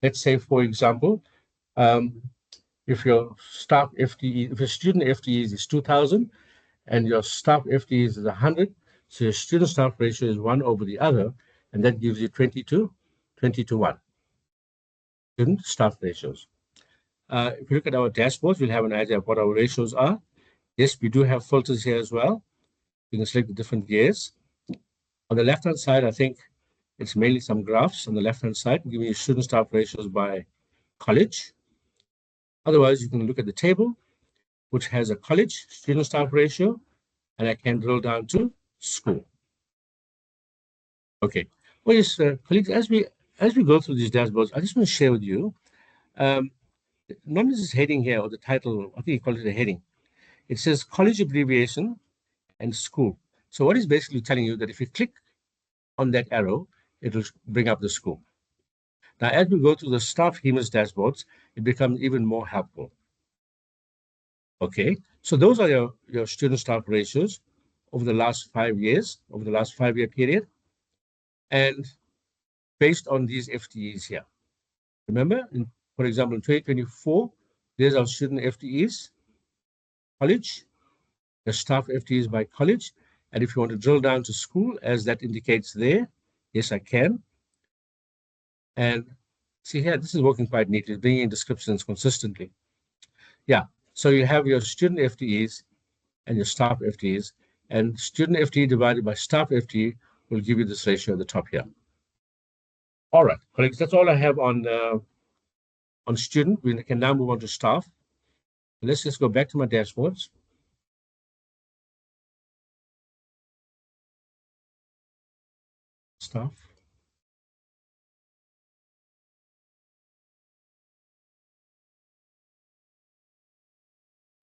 let's say, for example, if your staff FTE, if your student FTEs is 2,000 and your staff FTEs is 100, so your student staff ratio is 1 over the other, and that gives you 20 to 1. Student staff ratios. If you look at our dashboards, we'll have an idea of what our ratios are. Yes, we do have filters here as well. You can select the different years. On the left-hand side, I think it's mainly some graphs on the left-hand side, giving you student staff ratios by college. Otherwise, you can look at the table, which has a college student staff ratio, and I can drill down to school. Okay. Well, yes, colleagues, as we go through these dashboards, I just want to share with you, normally this heading here, or the title, I think you call it a heading. It says college abbreviation and school. So what is basically telling you that if you click on that arrow, it will bring up the school. Now, as we go through the staff HEMAS dashboards, it becomes even more helpful. Okay, so those are your student staff ratios over the last 5 years, over the last 5-year period, and based on these FTEs here. Remember, for example, in 2024, there's our student FTEs, college, the staff FTEs by college, and if you want to drill down to school, as that indicates there, yes, I can. And see here, this is working quite neatly, bringing in descriptions consistently. Yeah, so you have your student FTEs and your staff FTEs, and student FTE divided by staff FTE will give you this ratio at the top here. All right, colleagues, that's all I have on student. We can now move on to staff. Let's just go back to my dashboards. Staff.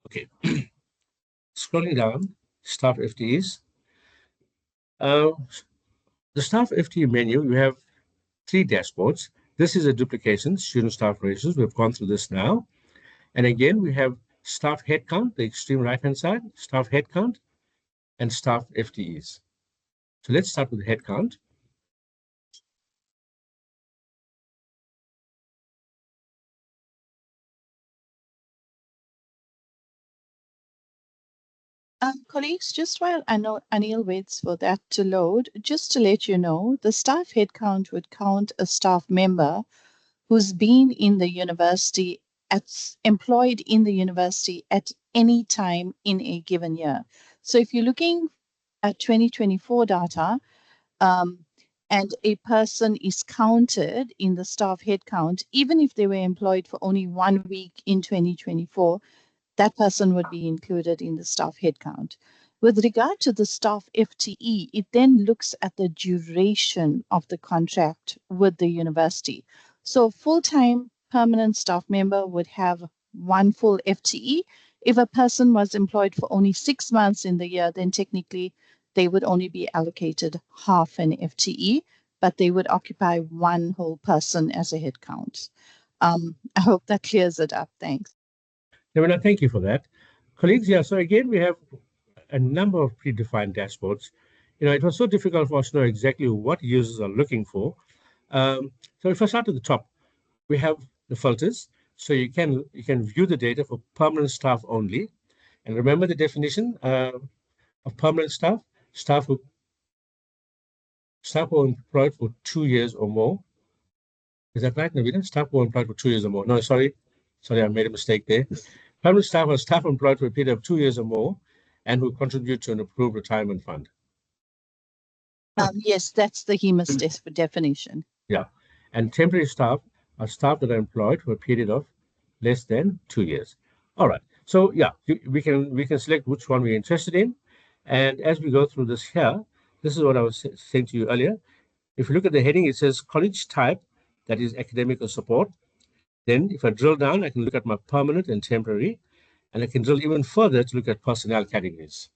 Okay. Scrolling down, staff FTEs. The staff FTE menu, you have 3 dashboards. This is a duplication, student staff ratios. We've gone through this now. And again, we have staff headcount, the extreme right-hand side, staff headcount, and staff FTEs. So let's start with headcount. Colleagues, just while Anil waits for that to load, just to let you know, the staff headcount would count a staff member who's been in the university, employed in the university at any time in a given year. So if you're looking at 2024 data, and a person is counted in the staff headcount, even if they were employed for only 1 week in 2024, that person would be included in the staff headcount. With regard to the staff FTE, it then looks at the duration of the contract with the university. So full-time permanent staff member would have 1 full FTE. If a person was employed for only 6 months in the year, then technically they would only be allocated half an FTE. but they would occupy one whole person as a head count. I hope that clears it up. Thanks. Navina, thank you for that. Colleagues, yeah, so again, we have a number of predefined dashboards. It was so difficult for us to know exactly what users are looking for. So if I start at the top, we have the filters. So you can view the data for permanent staff only. And remember the definition of permanent staff: staff who are employed for 2 years or more. Is that right, Navina? Staff who are employed for 2 years or more. No, sorry, I made a mistake there. Permanent staff are staff employed for a period of 2 years or more and who contribute to an approved retirement fund. Yes, that's the HEMAS definition. Yeah. And temporary staff are staff that are employed for a period of less than 2 years. All right. So yeah, we can select which one we're interested in. And as we go through this here, this is what I was saying to you earlier. If you look at the heading, it says college type, that is academic or support. Then if I drill down, I can look at my permanent and temporary, and I can drill even further to look at personnel categories.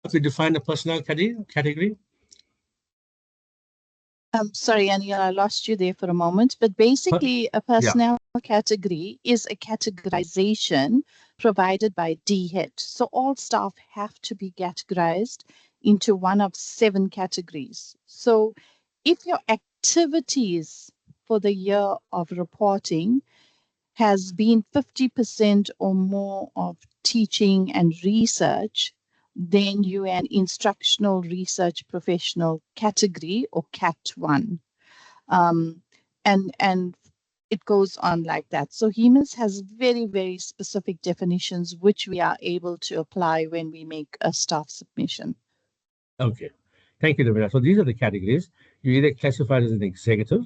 If we define a personnel category. Sorry, Anil, I lost you there for a moment. But basically, a personnel category is a categorization provided by DHET. So all staff have to be categorized into one of 7 categories. So if your activities for the year of reporting has been 50% or more of teaching and research, then you're an instructional research professional category or CAT 1. And it goes on like that. So HEMAS has very, very specific definitions which we are able to apply when we make a staff submission. Okay. Thank you, Navina. So these are the categories. You're either classified as an executive,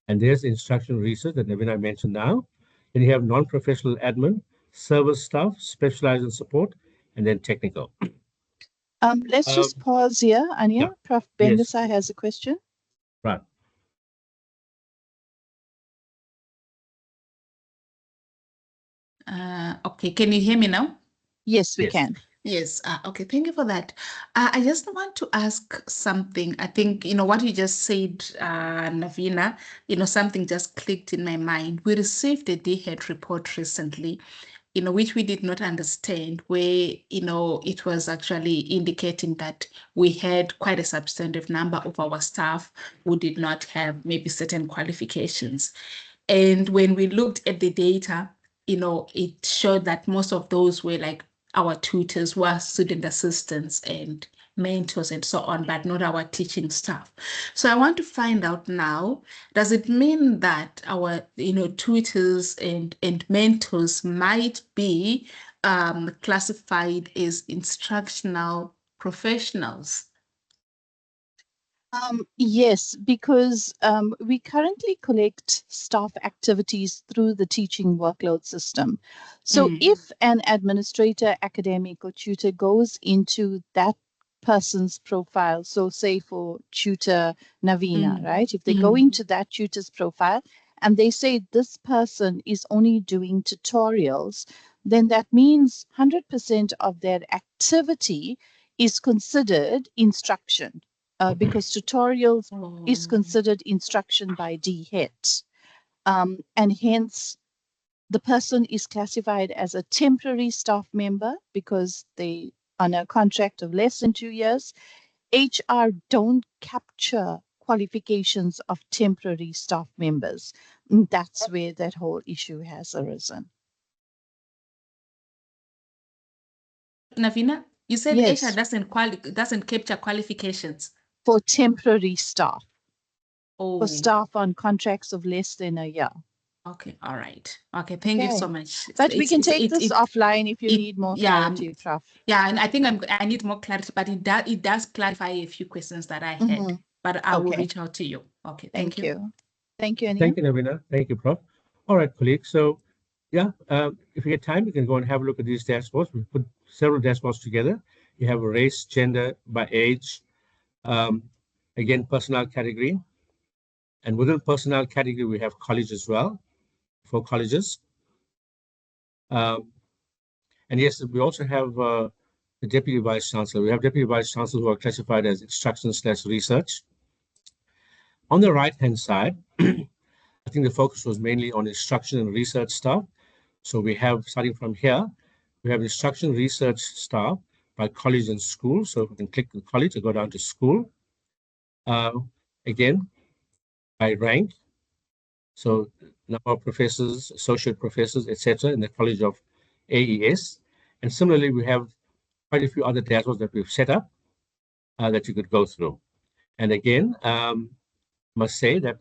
and there's instructional research that Navina mentioned now. Then you have non-professional admin, service staff, specialized in support, and then technical. Let's just pause here, Anil. Yeah. Prof. Bengasai has a question. Right. Okay, can you hear me now? Yes, we can. Yes. Okay. Thank you for that. I just want to ask something. I think, what you just said, Navina, something just clicked in my mind. We received a DHET report recently, which we did not understand, where, it was actually indicating that we had quite a substantive number of our staff who did not have maybe certain qualifications. And when we looked at the data, it showed that most of those were like our tutors, were student assistants and mentors and so on, but not our teaching staff. So I want to find out now, does it mean that our, tutors and mentors might be classified as instructional professionals? Yes, because we currently collect staff activities through the teaching workload system. So if an administrator, academic, or tutor goes into that person's profile, so say for tutor Navina, right? If they go into that tutor's profile and they say this person is only doing tutorials, then that means 100% of their activity is considered instruction. Because tutorials is considered instruction by DHET. And hence, the person is classified as a temporary staff member because they on a contract of less than 2 years. HR don't capture qualifications of temporary staff members. And that's where that whole issue has arisen. Navina, you said Yes. HR doesn't capture qualifications for temporary staff. Oh, For staff on contracts of less than a year. Okay, all right. Okay, thank you so much. But we can take this offline if you need more clarity, Prof. Yeah, and I think I need more clarity, but it does clarify a few questions that I had. But I will reach out to you. Okay, thank you. Thank you, Anil. Thank you, Navina. Thank you, Prof. All right, colleagues. So, yeah, if you get time, you can go and have a look at these dashboards. We put several dashboards together. You have race, gender, by age, again, personnel category. And within personnel category, we have college as well, for colleges. And yes, we also have the Deputy Vice Chancellor. We have Deputy Vice Chancellors who are classified as instruction/research. On the right-hand side, I think the focus was mainly on instruction and research staff. So we have, starting from here, we have instruction research staff by college and school. So if we can click the college and go down to school. Again, by rank. So number of professors, associate professors, etc., in the College of AES. And similarly, we have quite a few other dashboards that we've set up that you could go through. And again, must say that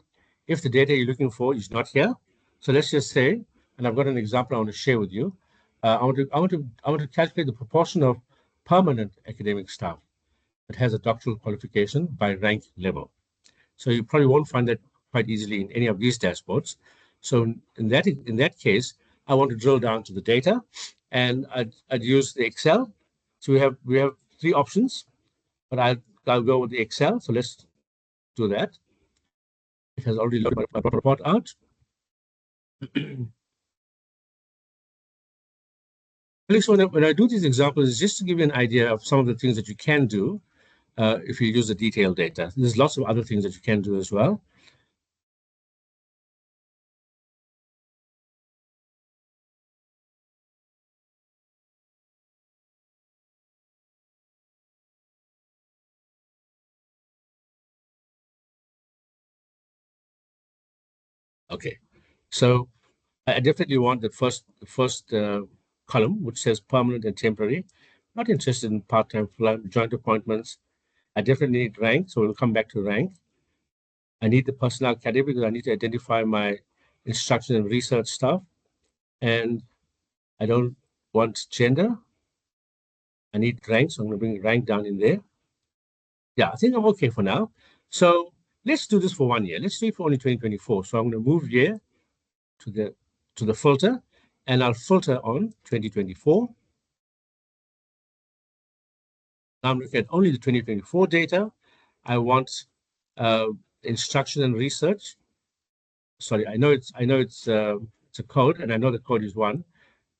if the data you're looking for is not here, so let's just say, and I've got an example I want to share with you. I want to calculate the proportion of permanent academic staff that has a doctoral qualification by rank level. So you probably won't find that quite easily in any of these dashboards. So in that case, I want to drill down to the data, and I'd use the Excel. So we have three options, but I'll go with the Excel. So let's do that. It has already loaded my report out. So when I do these examples, it's just to give you an idea of some of the things that you can do if you use the detailed data. There's lots of other things that you can do as well. Okay, so I definitely want the first column, which says permanent and temporary. Not interested in part-time, joint appointments. I definitely need rank, so we'll come back to rank. I need the personnel category because I need to identify my instruction and research staff. And I don't want gender. I need rank, so I'm going to bring rank down in there. Yeah, I think I'm okay for now. So let's do this for 1 year. Let's do it for only 2024. So I'm going to move here to the filter, and I'll filter on 2024. Now I'm looking at only the 2024 data. I want instruction and research. Sorry, I know it's a code, and I know the code is 1,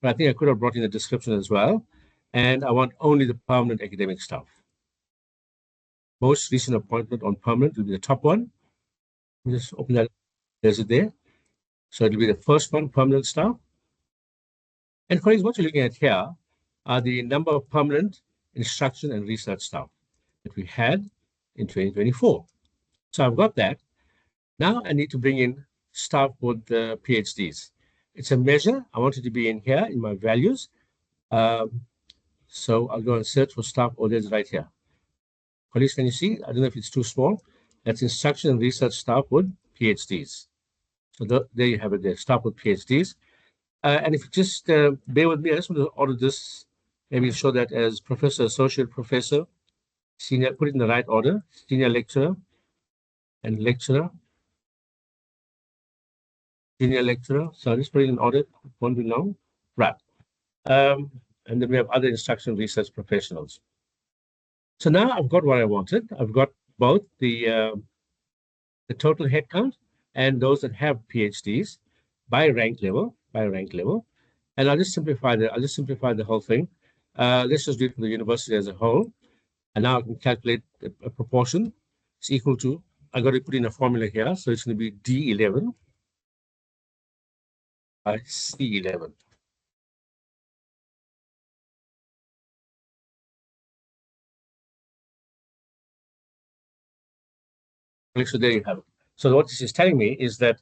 but I think I could have brought in the description as well. And I want only the permanent academic staff. Most recent appointment on permanent will be the top one. Just open that. There's it there. So it'll be the first one, permanent staff. And colleagues, what you're looking at here are the number of permanent instruction and research staff that we had in 2024. So I've got that. Now I need to bring in staff with the PhDs. It's a measure. I want it to be in here in my values. So I'll go and search for staff. Oh, there's right here. Colleagues, can you see? I don't know if it's too small. That's instruction and research staff with PhDs. So there you have it there, staff with PhDs. And if you just bear with me, I just want to order this, maybe show that as professor, associate professor, senior, put it in the right order, senior lecturer and lecturer, senior lecturer. So I'll just put it in order, won't be long. Right. And then we have other instruction research professionals. So now I've got what I wanted. I've got both the total headcount and those that have PhDs by rank level, And I'll just simplify the whole thing. Let's just do it for the university as a whole. And now I can calculate a proportion. It's equal to, I got to put in a formula here. So it's going to be D11 by C11. So there you have it. So what this is telling me is that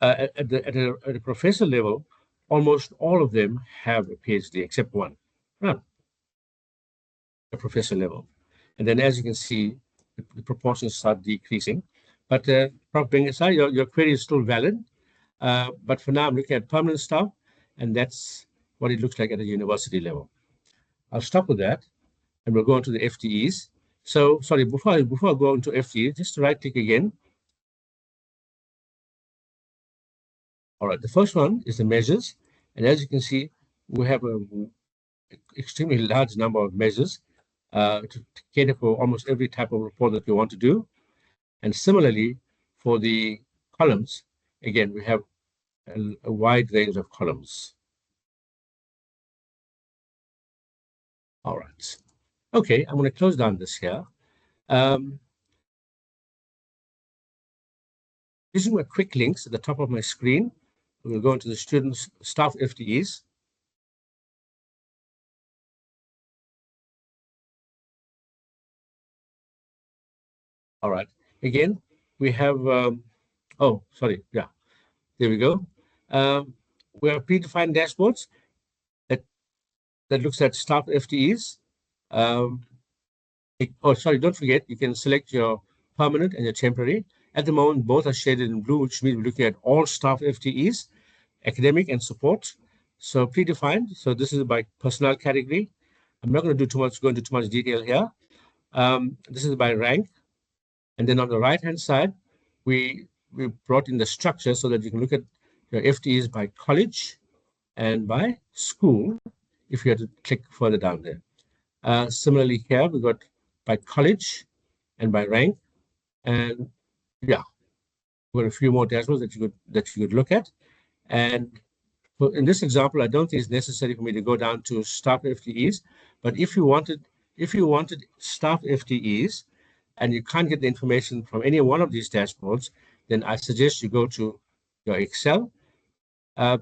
at a professor level, almost all of them have a PhD except one, a professor level. And then as you can see, the proportions start decreasing. But Prof. Bengasai, your query is still valid. But for now, I'm looking at permanent staff, and that's what it looks like at a university level. I'll stop with that, and we'll go on to the FTEs. So, sorry, before I go into FTEs, just to right-click again. All right, the first one is the measures. And as you can see, we have an extremely large number of measures to cater for almost every type of report that we want to do. And similarly, for the columns, again, we have a wide range of columns. All right. Okay, I'm going to close down this here. Using my quick links at the top of my screen, we'll go into the students' staff FTEs. All right. Again, we have, oh, sorry. Yeah, there we go. We have predefined dashboards that looks at staff FTEs. Oh, sorry, don't forget, you can select your permanent and your temporary. At the moment, both are shaded in blue, which means we're looking at all staff FTEs, academic and support. So predefined, so this is by personnel category. I'm not going to go into too much detail here. This is by rank. And then on the right-hand side, we brought in the structure so that you can look at your FTEs by college and by school, if you had to click further down there. Similarly here, we got by college and by rank. And yeah, we've got a few more dashboards that you could look at. And in this example, I don't think it's necessary for me to go down to staff FTEs, but if you wanted staff FTEs and you can't get the information from any one of these dashboards, then I suggest you go to your Excel. I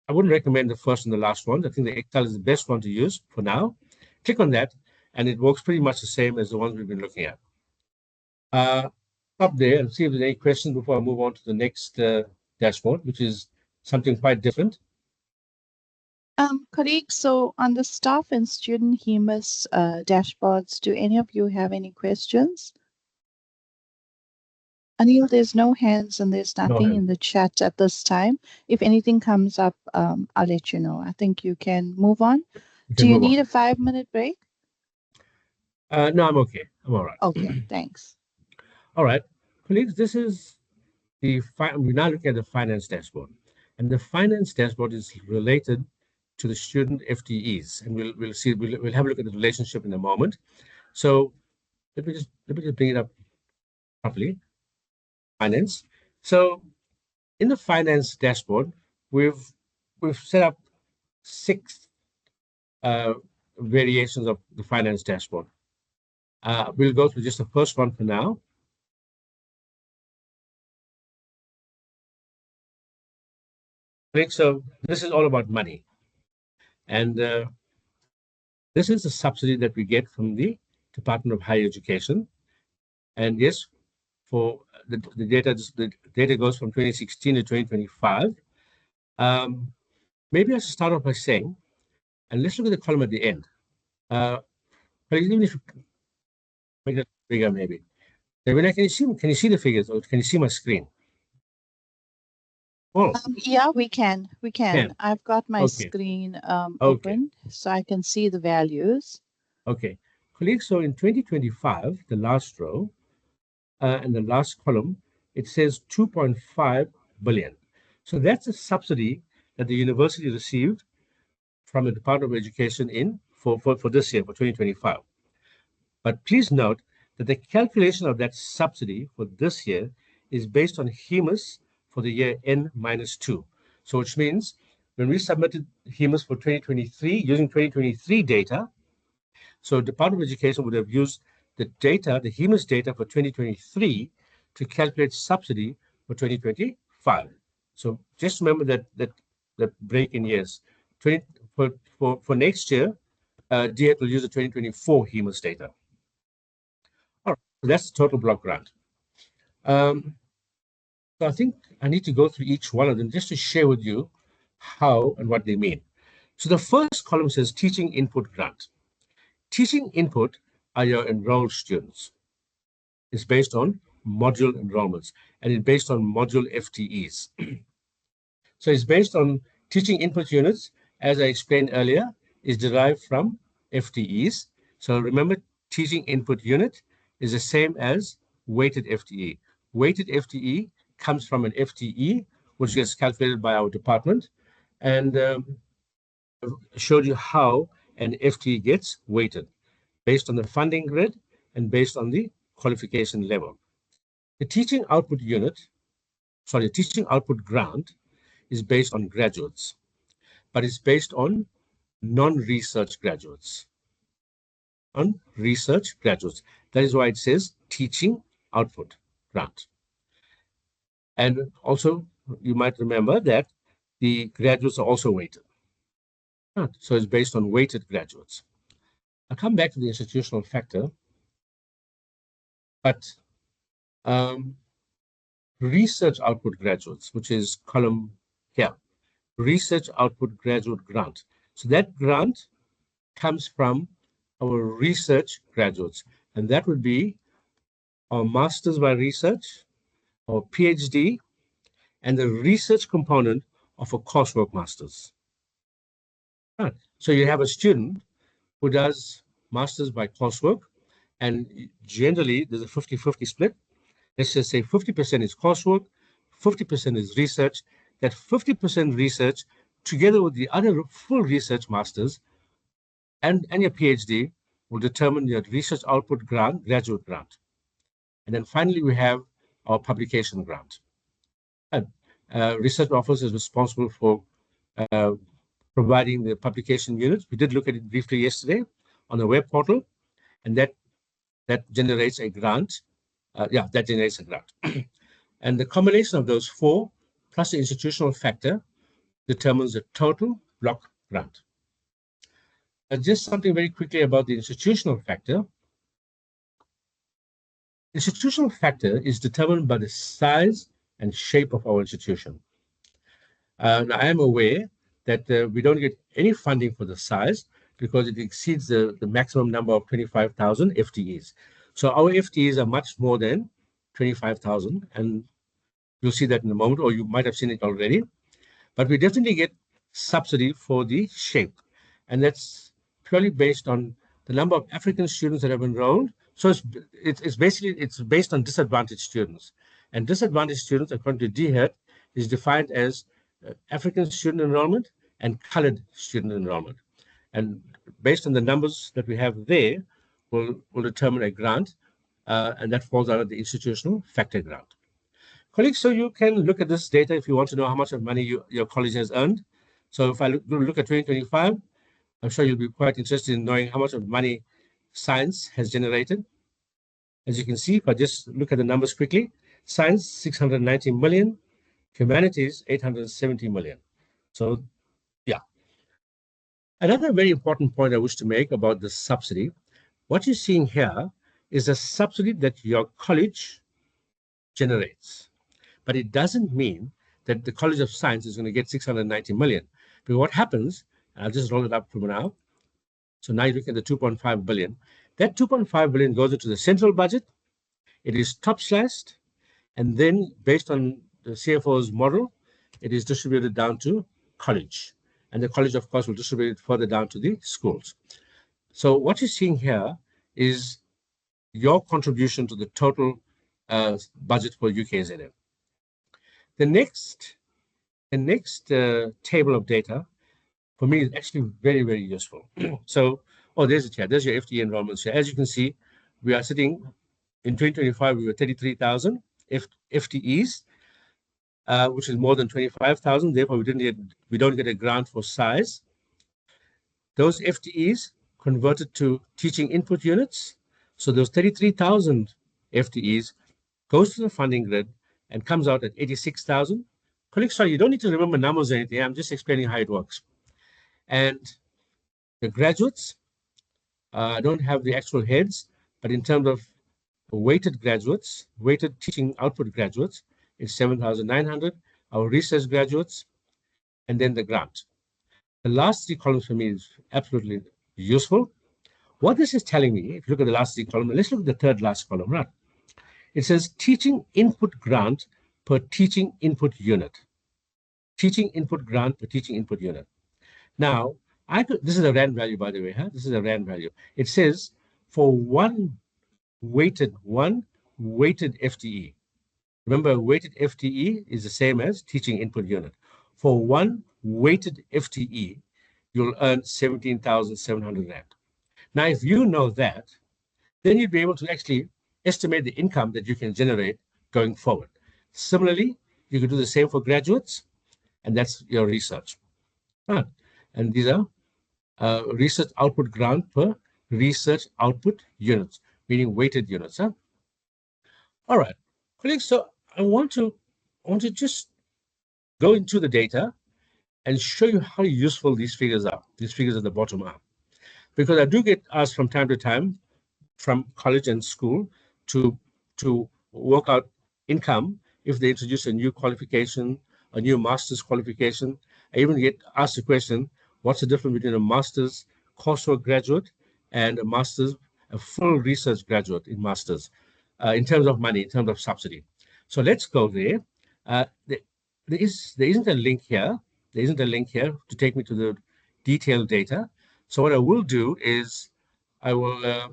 wouldn't recommend the first and the last one. I think the Excel is the best one to use for now. Click on that, and it works pretty much the same as the ones we've been looking at. Up there and see if there's any questions before I move on to the next dashboard, which is something quite different. Colleagues, so on the staff and student HEMAS dashboards, do any of you have any questions? Anil, there's no hands and there's nothing in the chat at this time. If anything comes up, I'll let you know. I think you can move on. Do you need a 5-minute break? No, I'm okay. I'm all right. Okay, thanks. All right, colleagues, this is we're now looking at the finance dashboard. And the finance dashboard is related to the student FTEs. And we'll have a look at the relationship in a moment. So let me just bring it up properly. Finance. So in the finance dashboard, we've set up 6 variations of the finance dashboard. We'll go through just the first one for now. So this is all about money. And this is the subsidy that we get from the Department of Higher Education. And yes, for the data goes from 2016 to 2025. Maybe I should start off by saying, and let's look at the column at the end. Even if you make it bigger, maybe. Can you see the figures, or can you see my screen? Oh. Yeah, we can. I've got my screen open, so I can see the values. Okay. Colleagues, so in 2025, the last row and the last column, it says 2.5 billion. So that's a subsidy that the university received from the Department of Education for this year, for 2025. But please note that the calculation of that subsidy for this year is based on HEMAS for the year N-2. So which means when we submitted HEMAS for 2023, using 2023 data, so Department of Education would have used the HEMAS data for 2023 to calculate subsidy for 2025. So just remember that break in years. For next year, DHET will use the 2024 HEMAS data. All right, so that's the total block grant. So I think I need to go through each one of them just to share with you how and what they mean. So the first column says teaching input grant. Teaching input are your enrolled students. It's based on module enrollments, and it's based on module FTEs. So it's based on teaching input units, as I explained earlier, is derived from FTEs. So remember, teaching input unit is the same as weighted FTE. Weighted FTE comes from an FTE, which gets calculated by our department, and showed you how an FTE gets weighted based on the funding grid and based on the qualification level. The teaching output grant is based on graduates, but it's based on non-research graduates. on research graduates. That is why it says teaching output grant. And also, you might remember that the graduates are also weighted. So it's based on weighted graduates. I'll come back to the institutional factor, but research output graduates, which is column here, research output graduate grant. So that grant comes from our research graduates, and that would be our master's by research, or PhD, and the research component of a coursework master's. Right. So you have a student who does master's by coursework, and generally there's a 50-50 split. Let's just say 50% is coursework, 50% is research. That 50% research, together with the other full research masters and your PhD, will determine your research output grant, graduate grant. And then finally, we have our publication grant. Research office is responsible for providing the publication units. We did look at it briefly yesterday on the web portal, and that generates a grant. That generates a grant. And the combination of those four plus the institutional factor determines the total block grant. Just something very quickly about the institutional factor. Institutional factor is determined by the size and shape of our institution. Now, I am aware that we don't get any funding for the size because it exceeds the maximum number of 25,000 FTEs. So our FTEs are much more than 25,000, and you'll see that in a moment, or you might have seen it already. But we definitely get subsidy for the shape, and that's purely based on the number of African students that have enrolled. So it's based on disadvantaged students, and disadvantaged students, according to DHET, is defined as African student enrollment and colored student enrollment. And based on the numbers that we have there, will determine a grant, and that falls under the institutional factor grant. Colleagues, so you can look at this data if you want to know how much of money your college has earned. So if I look at 2025, I'm sure you'll be quite interested in knowing how much of money science has generated. As you can see, if I just look at the numbers quickly, science, 690 million, humanities, 870 million. So, yeah. Another very important point I wish to make about the subsidy, what you're seeing here is a subsidy that your college generates. But it doesn't mean that the College of Science is going to get 690 million. Because what happens, and I'll just roll it up for now. So now you look at the 2.5 billion. That 2.5 billion goes into the central budget. It is top sliced. And then based on the CFO's model, it is distributed down to college. And the college, of course, will distribute it further down to the schools. So what you're seeing here is your contribution to the total budget for UKZN. The next table of data for me is actually very, very useful. So, there's it here. There's your FTE enrollments here. As you can see, we are sitting in 2025, we were 33,000 FTEs, which is more than 25,000. Therefore, we don't get a grant for size. Those FTEs converted to teaching input units. So those 33,000 FTEs goes to the funding grid and comes out at 86,000. Colleagues, sorry, you don't need to remember numbers or anything. I'm just explaining how it works. And the graduates, I don't have the actual heads, but in terms of weighted graduates, weighted teaching output graduates, it's 7,900. Our research graduates, and then the grant. The last three columns for me is absolutely useful. What this is telling me, if you look at the last three columns, let's look at the third last column, right? It says teaching input grant per teaching input unit. Teaching input grant per teaching input unit. Now, this is a RAND value, by the way. This is a RAND value. It says for one weighted FTE. Remember, weighted FTE is the same as teaching input unit. For one weighted FTE, you'll earn 17,700 Rand. Now, if you know that, then you'd be able to actually estimate the income that you can generate going forward. Similarly, you could do the same for graduates, and that's your research. And these are research output grant per research output units, meaning weighted units. Huh? All right, colleagues, so I want to just go into the data and show you how useful these figures are. These figures at the bottom are. Because I do get asked from time to time from college and school to work out income if they introduce a new qualification, a new master's qualification. I even get asked the question, what's the difference between a master's coursework graduate and a full research graduate in master's, in terms of money, in terms of subsidy. So let's go there. There isn't a link here. There isn't a link here to take me to the detailed data. So what I will do is I will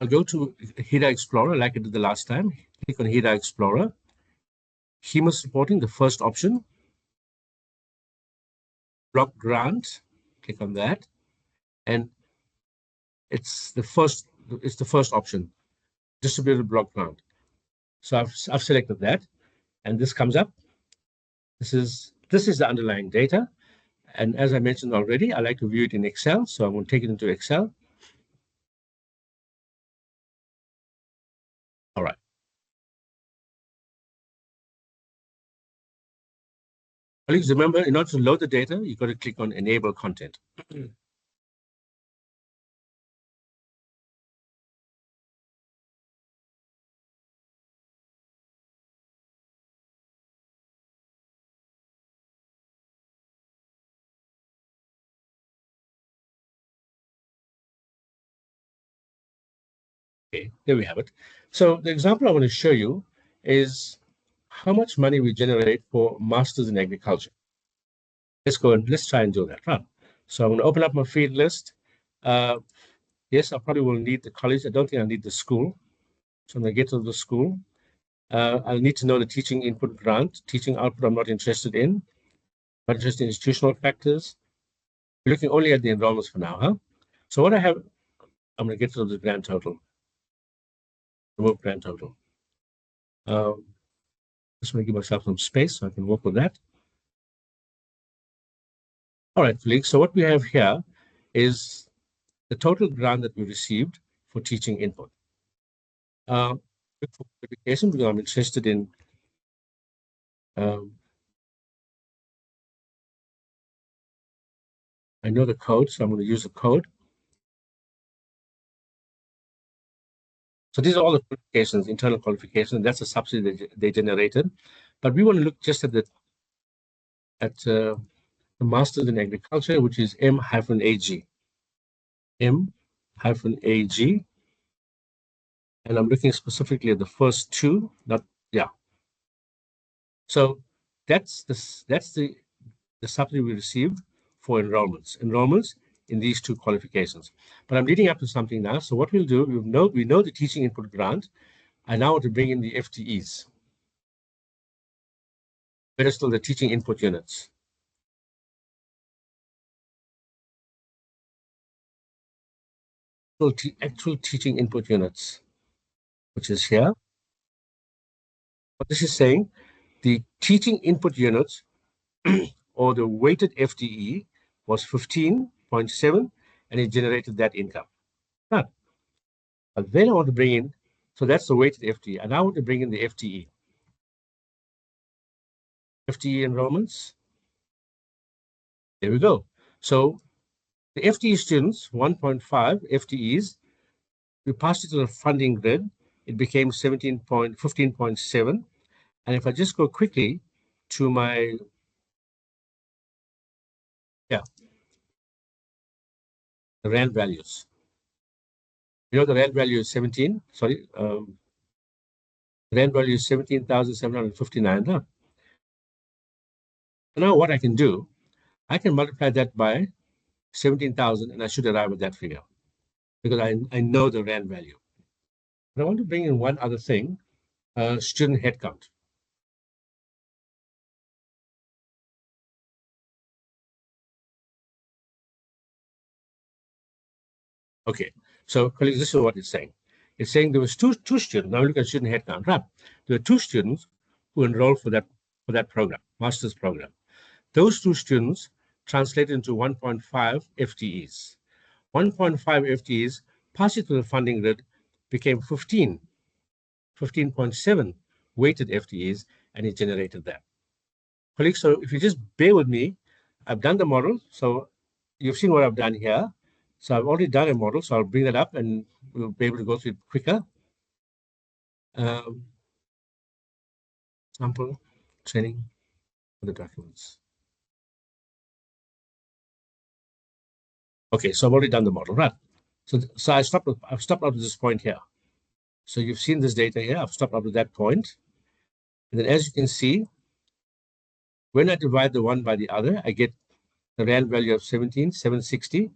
I'll go to HEDA Explorer like I did the last time. Click on HEDA Explorer. HEMAS reporting, the first option. Block grant, click on that. And it's the first option, distributed block grant. So I've selected that, and this comes up. This is the underlying data. And as I mentioned already, I like to view it in Excel. So I'm going to take it into Excel. All right. Colleagues, remember, in order to load the data, you've got to click on Enable Content. Okay, there we have it. So the example I want to show you is how much money we generate for masters in agriculture. Let's try and do that. Huh? So I'm going to open up my field list. Yes, I probably will need the college. I don't think I need the school. So I'm going to get to the school. I'll need to know the teaching input grant. Teaching output I'm not interested in. Not interested in institutional factors. We're looking only at the enrollments for now. Huh? So what I have, I'm going to get to the grand total. Remove grand total. Just want to give myself some space so I can work with that. All right, colleagues. So what we have here is the total grant that we received for teaching input. For clarification, because I'm interested in I know the code, so I'm going to use the code. So these are all the qualifications, internal qualifications. That's a subsidy that they generated. But we want to look just at the Masters in Agriculture, which is M-AG. M-AG. And I'm looking specifically at the first two, So that's the subsidy we received for enrollments in these two qualifications. But I'm leading up to something now. So what we'll do, we know the teaching input grant. I now want to bring in the FTEs. Better still, the teaching input units. Actual teaching input units, which is here. What this is saying, the teaching input units or the weighted FTE was 15.7, and it generated that income. But then I want to bring in, so that's the weighted FTE. And I want to bring in the FTE. FTE enrollments. There we go. So the FTE students, 1.5 FTEs, we passed it to the funding grid. It became 15.7. And if I just go quickly to my, the RAND values. You know, the RAND value is 17, sorry. The RAND value is 17,759. Huh? So now what I can do, I can multiply that by 17,000 and I should arrive at that figure because I know the RAND value. But I want to bring in one other thing, student headcount. Okay, so colleagues, this is what it's saying. It's saying there was two students. Now look at student headcount. Right? There were two students who enrolled for that program, master's program. those 2 students translated into 1.5 FTEs. 1.5 FTEs passing through the funding grid became 15.7 weighted FTEs, and it generated that. Colleagues, so if you just bear with me, I've done the model. So you've seen what I've done here. So I've already done a model, so I'll bring that up and we'll be able to go through it quicker. Sample training for the documents. Okay, so I've already done the model, right? So I've stopped up to this point here. So you've seen this data here. I've stopped up to that point. And then as you can see, when I divide the one by the other, I get the RAND value of 17,760.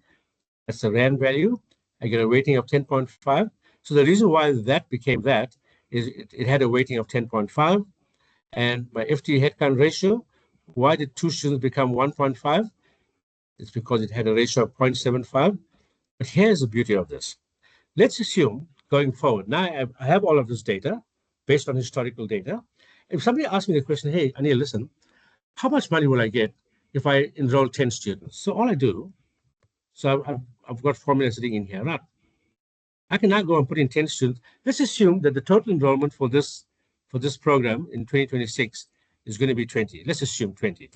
That's the RAND value. I get a weighting of 10.5. So the reason why that became that is it had a weighting of 10.5. And my FTE headcount ratio, why did 2 students become 1.5? It's because it had a ratio of 0.75. But here's the beauty of this. Let's assume going forward, now I have all of this data based on historical data. If somebody asks me the question, hey, Anil, listen, how much money will I get if I enroll 10 students? So all I do, so I've got formula sitting in here, right? I can now go and put in 10 students. Let's assume that the total enrollment for this program in 2026 is going to be 20. Let's assume 20.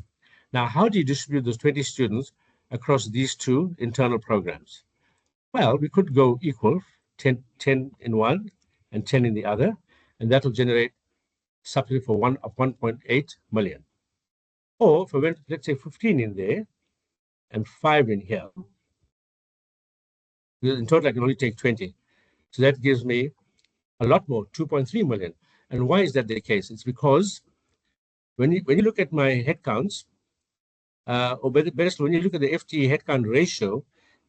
Now, how do you distribute those 20 students across these 2 internal programs? Well, we could go equal, 10 in one and 10 in the other, and that will generate subsidy for 1.8 million. Or if I went, let's say 15 in there and 5 in here, in total I can only take 20. So that gives me a lot more, 2.3 million. And why is that the case? It's because when you look at my headcounts, or better still, when you look at the FTE headcount ratio,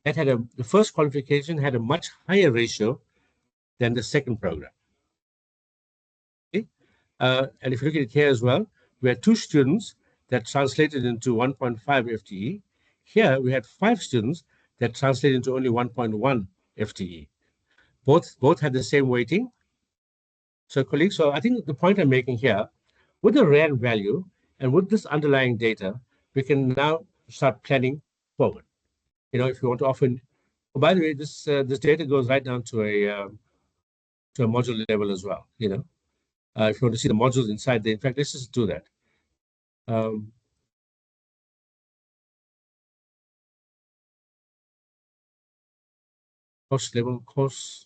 that had the first qualification had a much higher ratio than the second program. Okay? And if you look at it here as well, we had 2 students that translated into 1.5 FTE. Here we had 5 students that translated into only 1.1 FTE. Both had the same weighting. So colleagues, so I think the point I'm making here, with the RAND value and with this underlying data, we can now start planning forward. You know, if you want to offer, oh, by the way, this data goes right down to a module level as well. You know, if you want to see the modules inside there, in fact, let's just do that. Course level, course.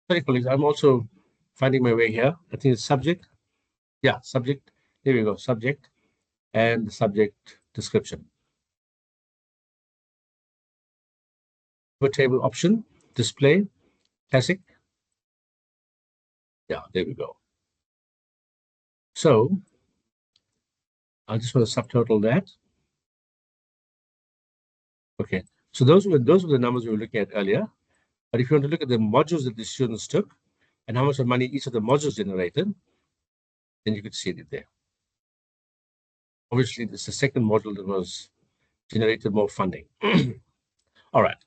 Sorry, colleagues, I'm also finding my way here. I think it's subject. Yeah, subject. There we go, subject and the subject description. Table option, display, classic. Yeah, there we go. So I just want to subtotal that. Okay, so those were the numbers we were looking at earlier. But if you want to look at the modules that the students took and how much of money each of the modules generated, then you could see it there. Obviously, this is the second module that was generated more funding. All right,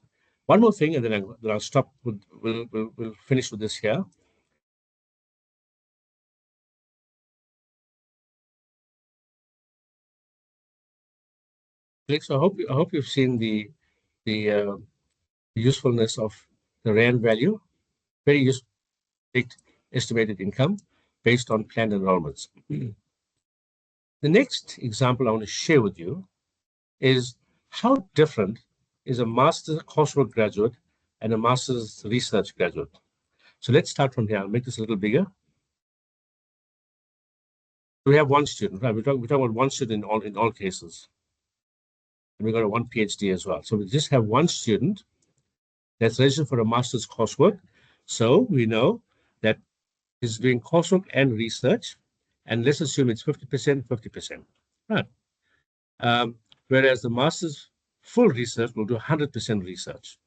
one more thing, and then I'll stop. We'll finish with this here. So I hope you've seen the usefulness of the RAND value. Very useful, estimated income based on planned enrollments. The next example I want to share with you is how different is a master's coursework graduate and a master's research graduate. So let's start from here. I'll make this a little bigger. We have one student, right? We're talking about one student in all cases. And we got a one PhD as well. So we just have one student that's registered for a master's coursework. So we know that he's doing coursework and research. And let's assume it's 50%, 50%. Right. Whereas the master's full research will do 100% research.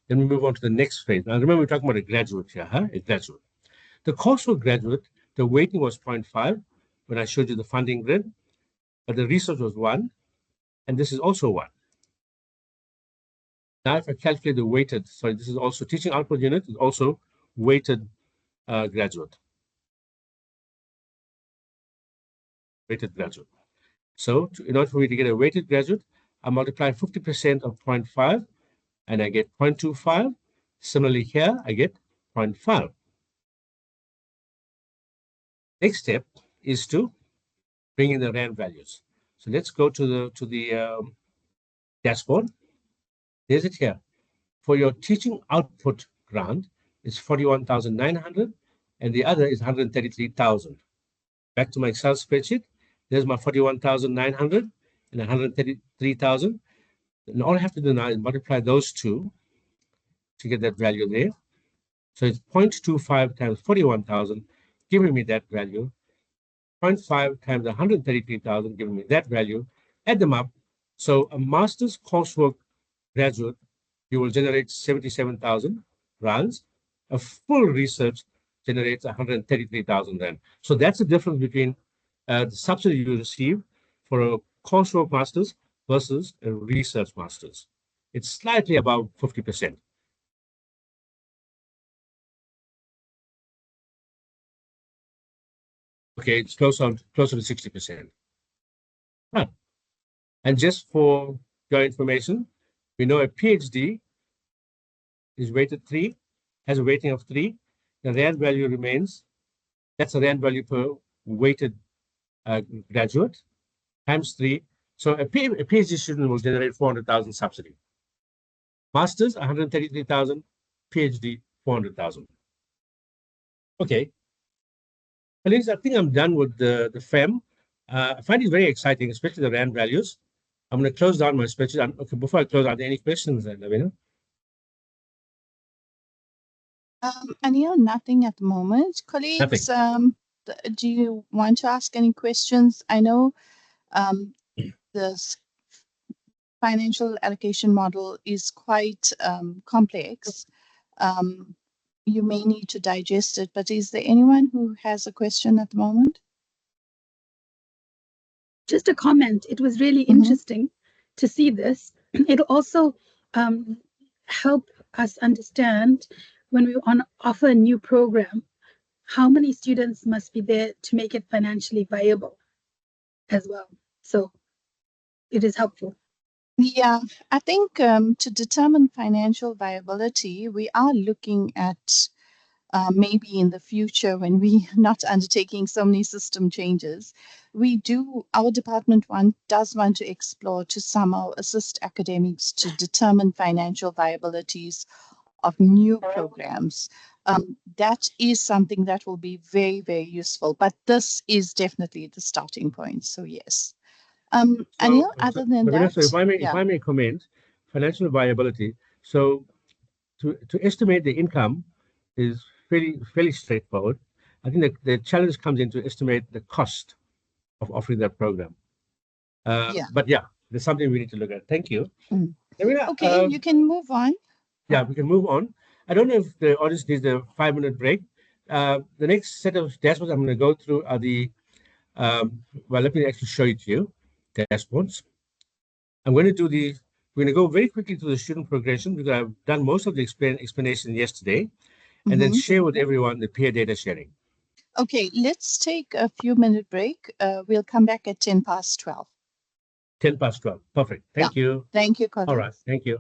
Then we move on to the next phase. Now, remember, we're talking about a graduate here, a graduate. The coursework graduate, the weighting was 0.5 when I showed you the funding grid, but the research was 1, and this is also 1. Now, if I calculate the weighted, sorry, this is also teaching output unit, is also weighted graduate. weighted graduate. So in order for me to get a weighted graduate, I multiply 50% of 0.5 and I get 0.25. Similarly here, I get 0.5. Next step is to bring in the RAND values. So let's go to the dashboard. There's it here. For your teaching output grant, it's 41,900 and the other is 133,000. Back to my Excel spreadsheet. There's my 41,900 and 133,000. And all I have to do now is multiply those two to get that value there. So it's 0.25 times 41,000, giving me that value. 0.5 times 133,000, giving me that value. Add them up. So a master's coursework graduate, you will generate 77,000 rands. A full research generates 133,000 rand. So that's the difference between the subsidy you receive for a coursework master's versus a research master's. It's slightly above 50%. Okay, it's closer to 60%. Huh. And just for your information, we know a PhD is weighted 3, has a weighting of 3. The RAND value remains, that's the RAND value per weighted graduate, times 3. So a PhD student will generate 400,000 subsidy. Masters, 133,000, PhD, 400,000. Okay. Colleagues, I think I'm done with the FEM. I find it very exciting, especially the RAND values. I'm going to close down my spreadsheet. Okay, before I close, are there any questions, Lavina? Anil, nothing at the moment. Colleagues, do you want to ask any questions? I know the financial allocation model is quite complex. You may need to digest it, but is there anyone who has a question at the moment? Just a comment. It was really interesting to see this. It'll also help us understand when we offer a new program, how many students must be there to make it financially viable as well. So it is helpful. Yeah, I think to determine financial viability, we are looking at maybe in the future when we are not undertaking so many system changes, our department does want to explore to somehow assist academics to determine financial viabilities of new programs. That is something that will be very, very useful, but this is definitely the starting point. So yes. Anil, other than that, so if I may comment, financial viability. So to estimate the income is fairly straightforward. I think the challenge comes in to estimate the cost of offering that program. But yeah, there's something we need to look at. Thank you. Okay, you can move on. Yeah, we can move on. I don't know if the audience needs a 5-minute break. The next set of dashboards I'm going to go through are the, well, let me actually show it to you, dashboards. I'm going to do we're going to go very quickly through the student progression because I've done most of the explanation yesterday, and then share with everyone the peer data sharing. Okay, let's take a few-minute break. We'll come back at 10 past 12. 10 past 12. Perfect. Thank you. Thank you, colleagues. All right. Thank you.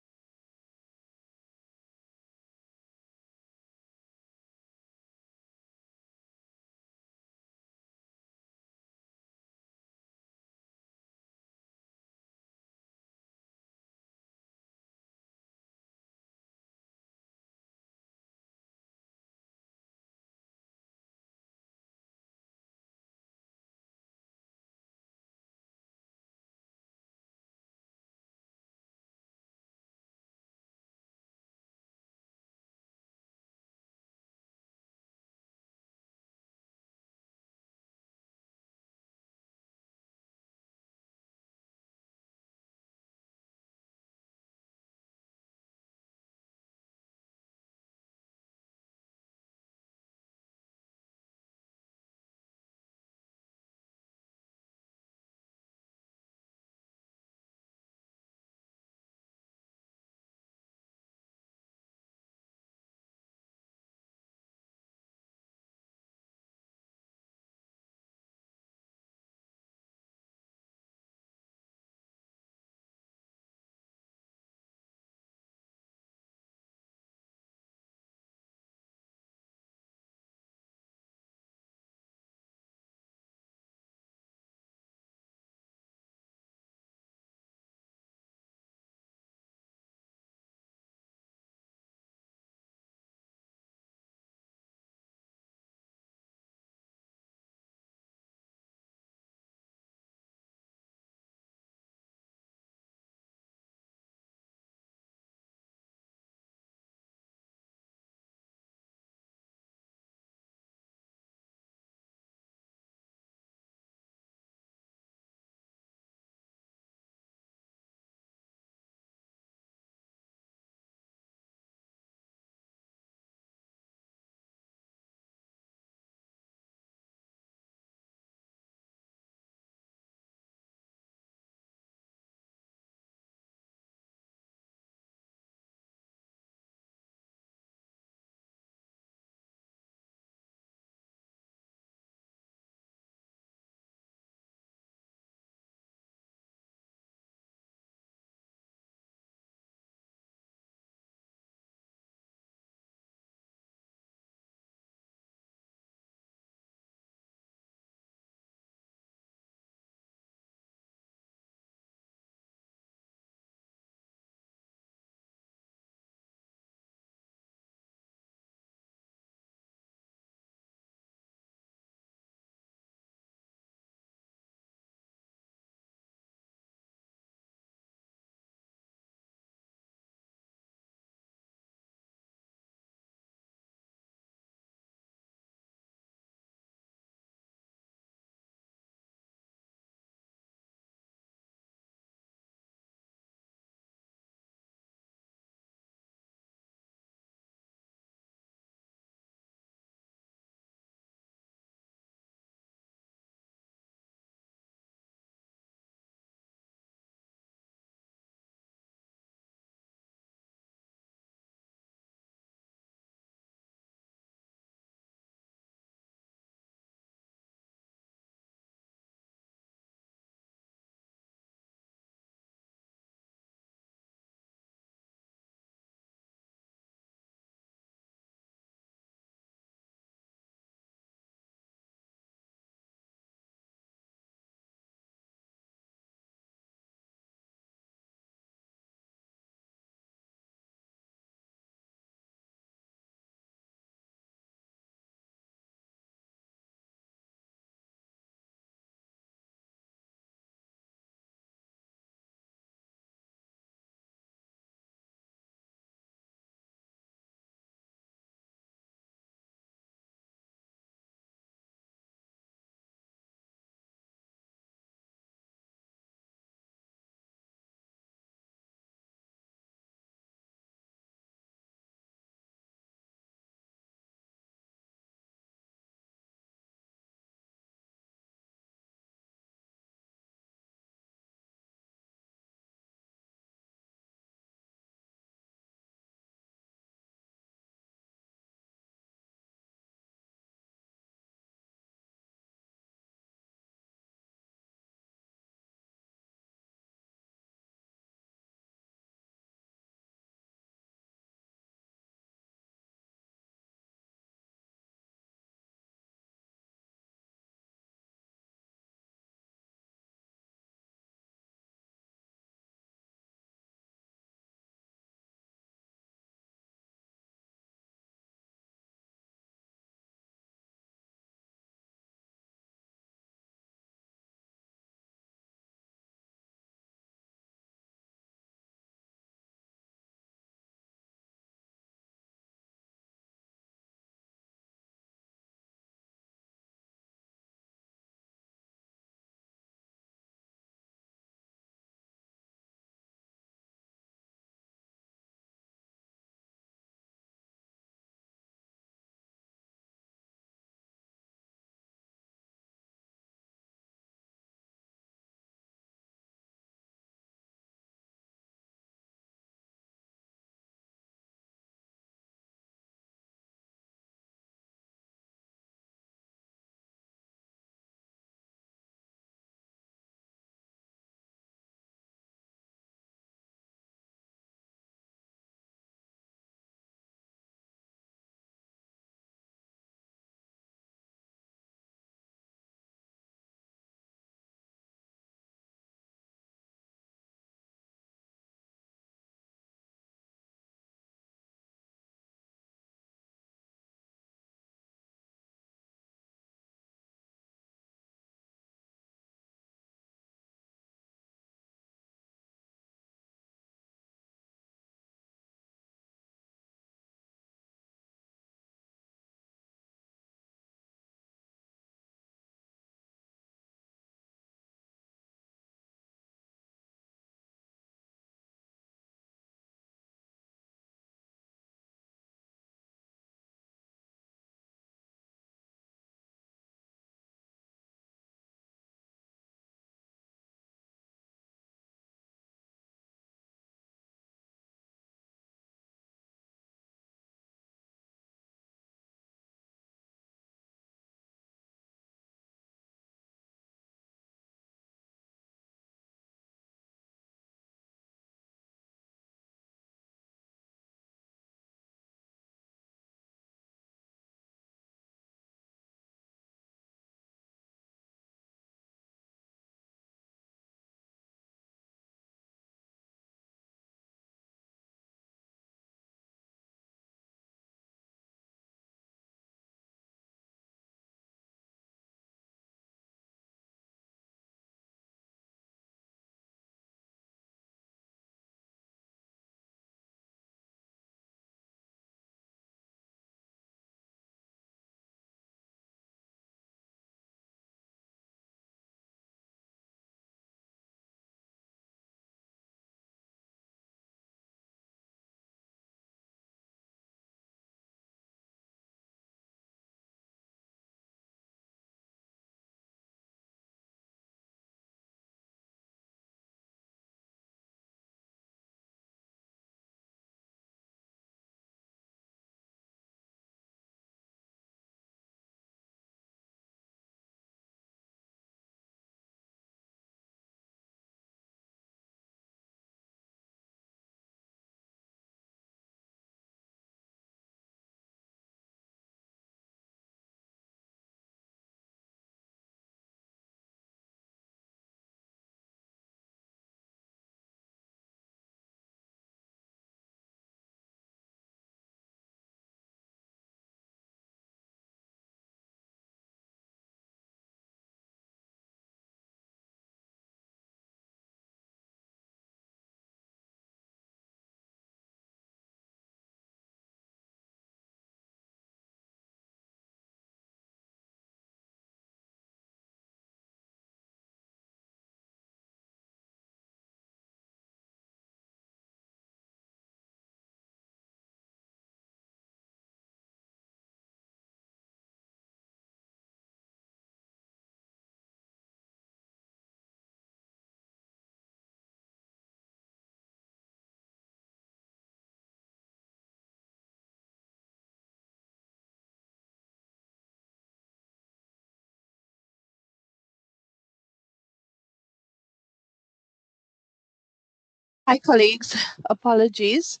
Hi, colleagues. Apologies.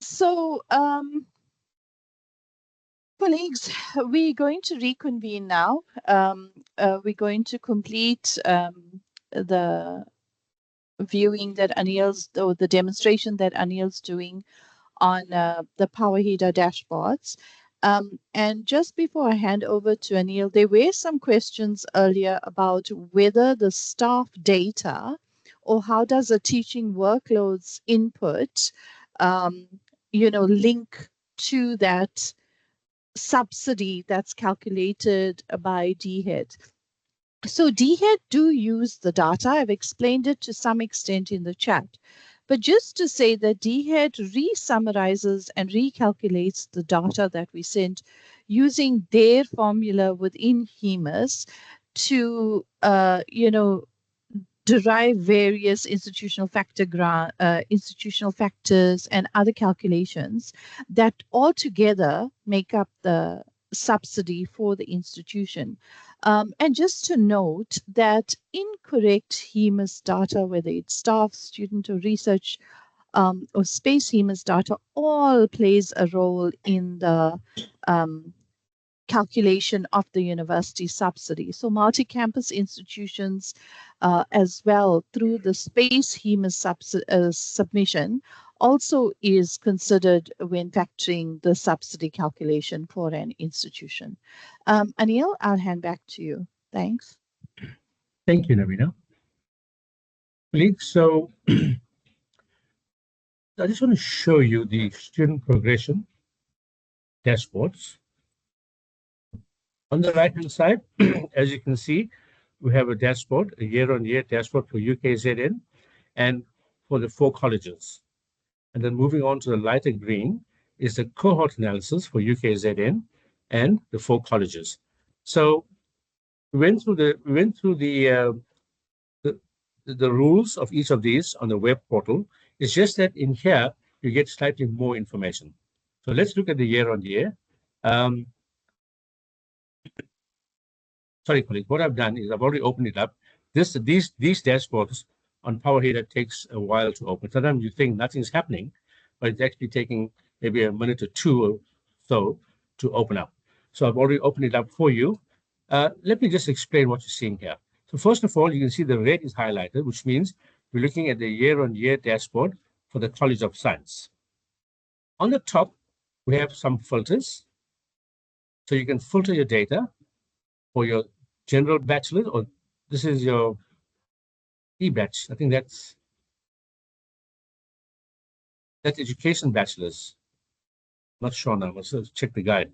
So, colleagues, we're going to reconvene now. We're going to complete the viewing that Anil's, or the demonstration that Anil's doing on the power heater dashboards. And just before I hand over to Anil, there were some questions earlier about whether the staff data or how does a teaching workloads input, link to that subsidy that's calculated by DHEAD. So DHEAD do use the data. I've explained it to some extent in the chat. But just to say that DHEAD re-summarizes and recalculates the data that we sent using their formula within HEMAS to, derive various institutional factors and other calculations that altogether make up the subsidy for the institution. And just to note that incorrect HEMAS data, whether it's staff, student, or research, or space HEMAS data, all plays a role in the calculation of the university subsidy. So multi-campus institutions as well through the space HEMAS submission also is considered when factoring the subsidy calculation for an institution. Anil, I'll hand back to you. Thanks. Thank you, Navina. Colleagues, so I just want to show you the student progression dashboards. On the right-hand side, as you can see, we have a dashboard, a year-on-year dashboard for UKZN and for the 4 colleges. And then moving on to the lighter green is the cohort analysis for UKZN and the 4 colleges. So we went through the rules of each of these on the web portal. It's just that in here you get slightly more information. So let's look at the year-on-year. Sorry, colleague. What I've done is I've already opened it up. These dashboards on Power Heater takes a while to open. Sometimes you think nothing's happening, but it's actually taking maybe a minute or 2 or so to open up. So I've already opened it up for you. Let me just explain what you're seeing here. So first of all, you can see the red is highlighted, which means we're looking at the year-on-year dashboard for the College of Science. On the top, we have some filters. So you can filter your data for your general bachelor's, or this is your e-batch. I think that's education bachelor's. Not sure now, let's check the guide.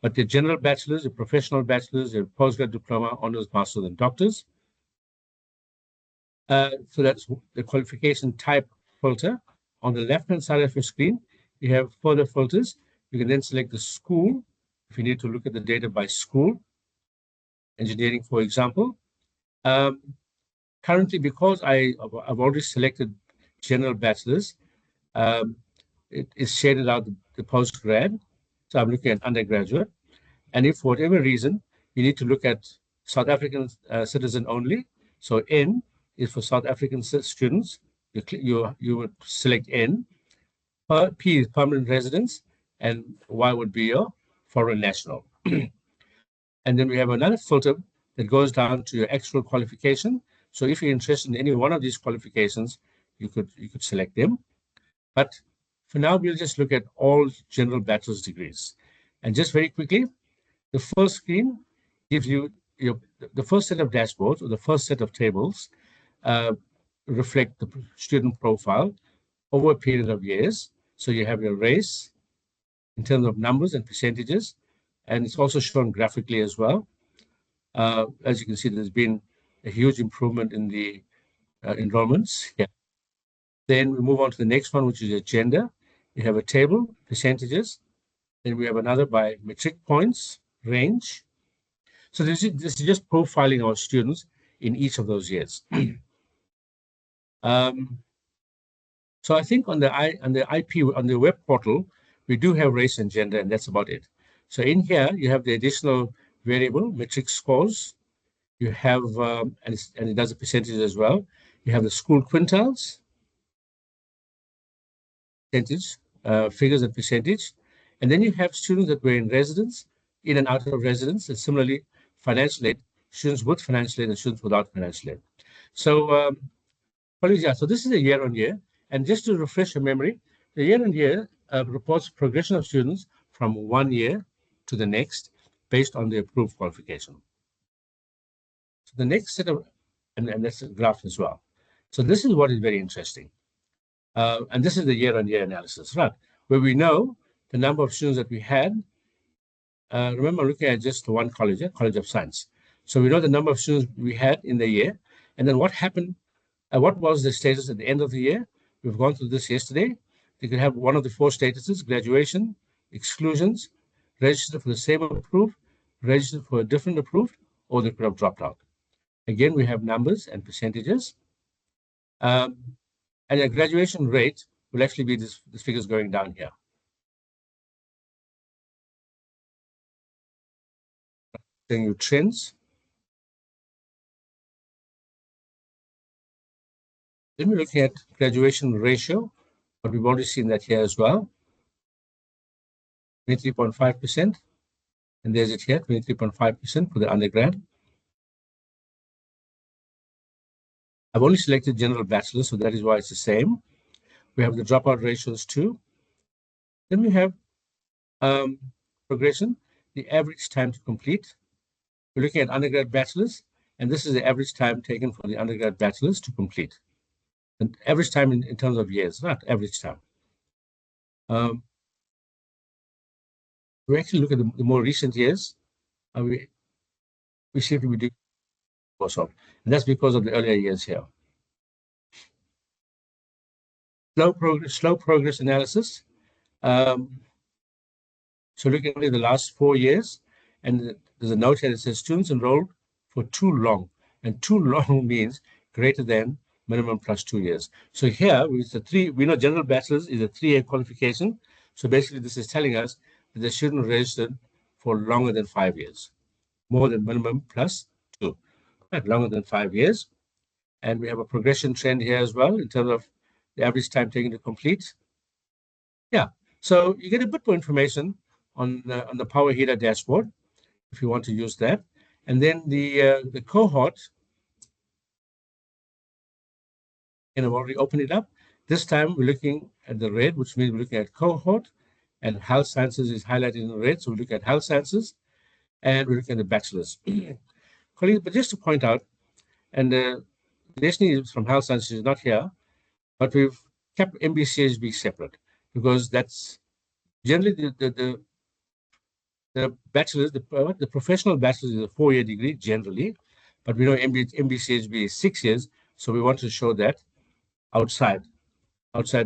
But the general bachelor's, the professional bachelor's, the postgrad diploma, honors, masters, and doctors. So that's the qualification type filter. On the left-hand side of your screen, you have further filters. You can then select the school, if you need to look at the data by school. Engineering, for example. Currently, because I've already selected general bachelor's, it is shaded out the postgrad. So I'm looking at undergraduate. And if for whatever reason, you need to look at South African citizen only. So N is for South African students. You would select N. P is permanent residence, and Y would be your foreign national. And then we have another filter that goes down to your actual qualification. So if you're interested in any one of these qualifications, you could select them. But for now, we'll just look at all general bachelor's degrees. And just very quickly, the first screen gives you the first set of dashboards, or the first set of tables reflect the student profile over a period of years. So you have your race in terms of numbers and percentages, and it's also shown graphically as well. As you can see, there's been a huge improvement in the enrollments. Yeah. Then we move on to the next one, which is your gender. You have a table, percentages. Then we have another by metric points, range. So this is just profiling our students in each of those years. So I think on the web portal, we do have race and gender, and that's about it. So in here, you have the additional variable, metric scores. You have, and it does the percentage as well. You have the school quintiles, percentage, figures and percentage. And then you have students that were in residence, in and out of residence, and similarly, financial aid, students with financial aid and students without financial aid. So, so this is a year on year. And just to refresh your memory, the year on year reports progression of students from 1 year to the next based on the approved qualification. So the next set of, and that's a graph as well. So this is what is very interesting. And this is the year-on-year analysis, right? Where we know the number of students that we had. Remember, looking at just one college, College of Science. So we know the number of students we had in the year, and then what happened, what was the status at the end of the year? We've gone through this yesterday. They could have one of the 4 statuses: graduation, exclusions, registered for the same approved, registered for a different approved, or they could have dropped out. Again, we have numbers and percentages. And a graduation rate will actually be this figures going down here. Showing you trends. Then we're looking at graduation ratio, but we've already seen that here as well. 23.5%. And there's it here, 23.5% for the undergrad. I've only selected general bachelor, so that is why it's the same. We have the dropout ratios too. Then we have progression, the average time to complete. We're looking at undergrad bachelors, and this is the average time taken for the undergrad bachelors to complete. And average time in terms of years, not average time. We actually look at the more recent years. We see if we do also, and that's because of the earlier years here. Slow progress analysis. So looking at the last 4 years, and there's a note here that says students enrolled for too long, and too long means greater than minimum plus 2 years. So here it's a 3. We know general bachelor's is a 3-year qualification. So basically, this is telling us that the student registered for longer than 5 years, more than minimum plus 2, right? Longer than 5 years. And we have a progression trend here as well in terms of the average time taken to complete. Yeah, so you get a bit more information on the Power Heater dashboard if you want to use that. And then the cohort, and I've already opened it up. This time we're looking at the red, which means we're looking at cohort, and health sciences is highlighted in red. So we look at health sciences, and we're looking at the bachelor's. Colleagues, but just to point out, and Deshni from health sciences is not here, but we've kept MBCHB separate because that's generally the bachelor's, the professional bachelor's is a 4-year degree generally, but we know MBCHB is 6 years, so we want to show that outside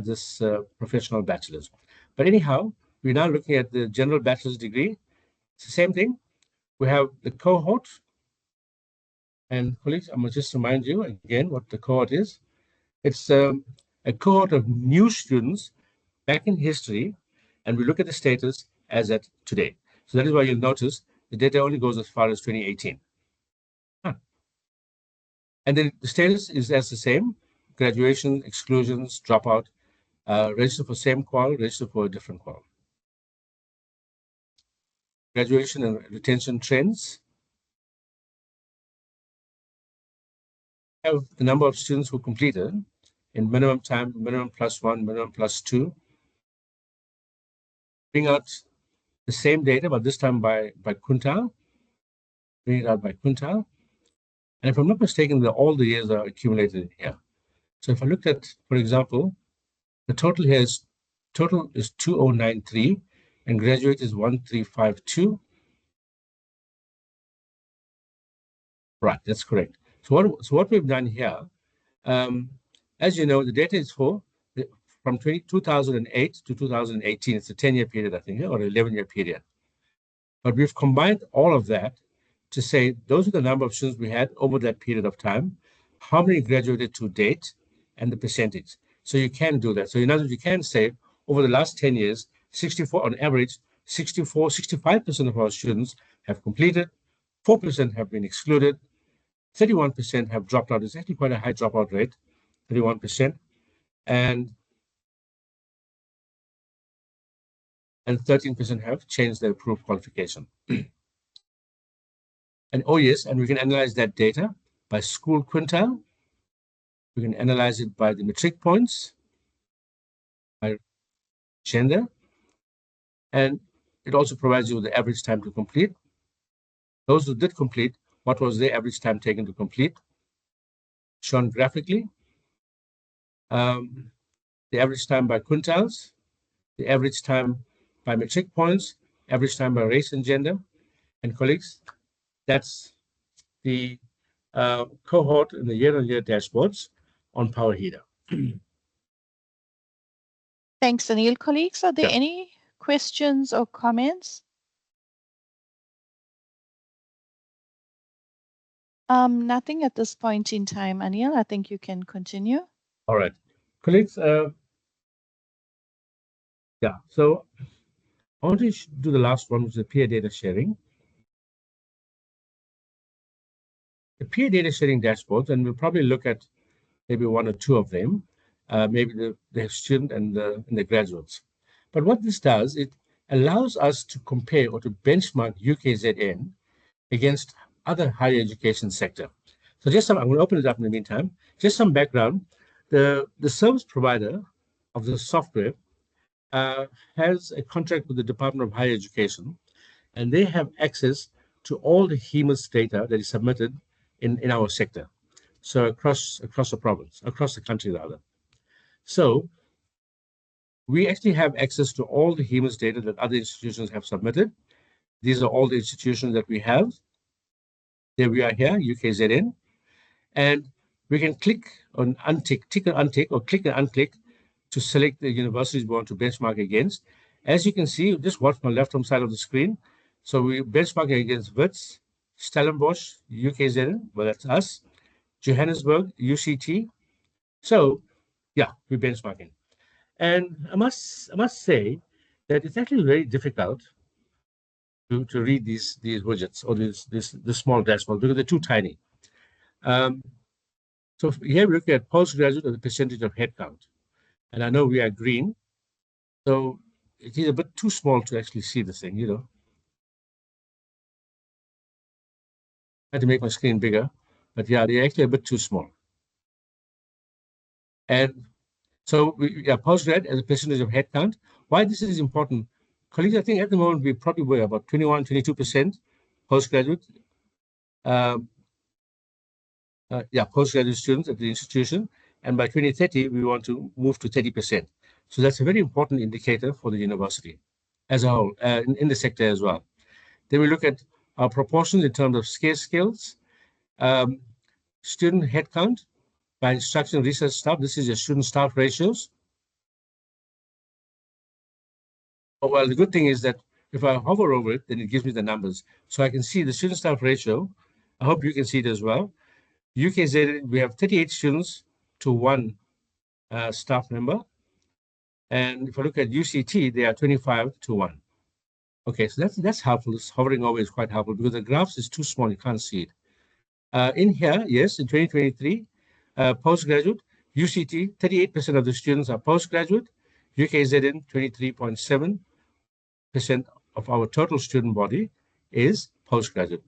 this professional bachelor's. But anyhow, we're now looking at the general bachelor's degree. It's the same thing. We have the cohort, and colleagues, I'm going to just remind you again what the cohort is. It's a cohort of new students back in history, and we look at the status as at today. So that is why you'll notice the data only goes as far as 2018. And then the status is as the same: graduation, exclusions, dropout, register for same qual, register for a different qual. Graduation and retention trends. Have the number of students who completed in minimum time, minimum +1, minimum +2. Bring out the same data, but this time by quintile. Bring it out by quintile. And if I'm not mistaken, all the years are accumulated in here. So if I looked at, for example, the total here is 2093, and graduate is 1352. Right, that's correct. So what we've done here, as you know, the data is from 2008 to 2018. It's a 10-year period, I think, or 11-year period. But we've combined all of that to say those are the number of students we had over that period of time, how many graduated to date, and the percentage. So you can do that. So in other words, you can say over the last 10 years, 64 on average, 65% of our students have completed, 4% have been excluded, 31% have dropped out. It's actually quite a high dropout rate. 31%, and 13% have changed their approved qualification. And oh yes, and we can analyze that data by school quintile. We can analyze it by the matric points, by gender, and it also provides you with the average time to complete. Those who did complete, what was their average time taken to complete, shown graphically. The average time by quintiles, the average time by matric points, average time by race and gender. And colleagues, that's the cohort in the year-on-year dashboards on Power Heater. Thanks, Anil. Colleagues, are there Yeah. any questions or comments? Nothing at this point in time, Anil. I think you can continue. All right. Colleagues, yeah, so I want to do the last one, which is the peer data sharing. The peer data sharing dashboards, and we'll probably look at maybe one or two of them, maybe the student and the graduates. But what this does, it allows us to compare or to benchmark UKZN against other higher education sector. So just some, I'm going to open it up in the meantime. Just some background. The service provider of the software has a contract with the Department of Higher Education, and they have access to all the HEMAS data that is submitted in our sector. So across the province, across the country rather. So we actually have access to all the HEMAS data that other institutions have submitted. These are all the institutions that we have. There we are here, UKZN. And we can click on untick, tick and untick, or click and unclick to select the universities we want to benchmark against. As you can see, just watch my left-hand side of the screen. So we're benchmarking against WITS, Stellenbosch, UKZN, well, that's us, Johannesburg, UCT. So, yeah, we're benchmarking. And I must say that it's actually very difficult to read these widgets or this small dashboard because they're too tiny. So here we look at postgraduate as a percentage of headcount. And I know we are green, so it is a bit too small to actually see the thing, you know. I had to make my screen bigger, but yeah, they're actually a bit too small. And so postgrad as a percentage of headcount. Why this is important? Colleagues, I think at the moment we probably were about 21, 22% postgraduate. Postgraduate students at the institution. And by 2030, we want to move to 30%. So that's a very important indicator for the university as a whole, in the sector as well. Then we look at our proportions in terms of scarce skills, student headcount by instruction and research staff. This is your student staff ratios. Oh, well, the good thing is that if I hover over it, then it gives me the numbers. So I can see the student staff ratio. I hope you can see it as well. UKZN, we have 38 students to 1 staff member. And if I look at UCT, they are 25 to 1. Okay, so that's helpful. This hovering over is quite helpful because the graphs is too small, you can't see it. In here, yes, in 2023, postgraduate, UCT, 38% of the students are postgraduate, UKZN, 23.7% of our total student body is postgraduate.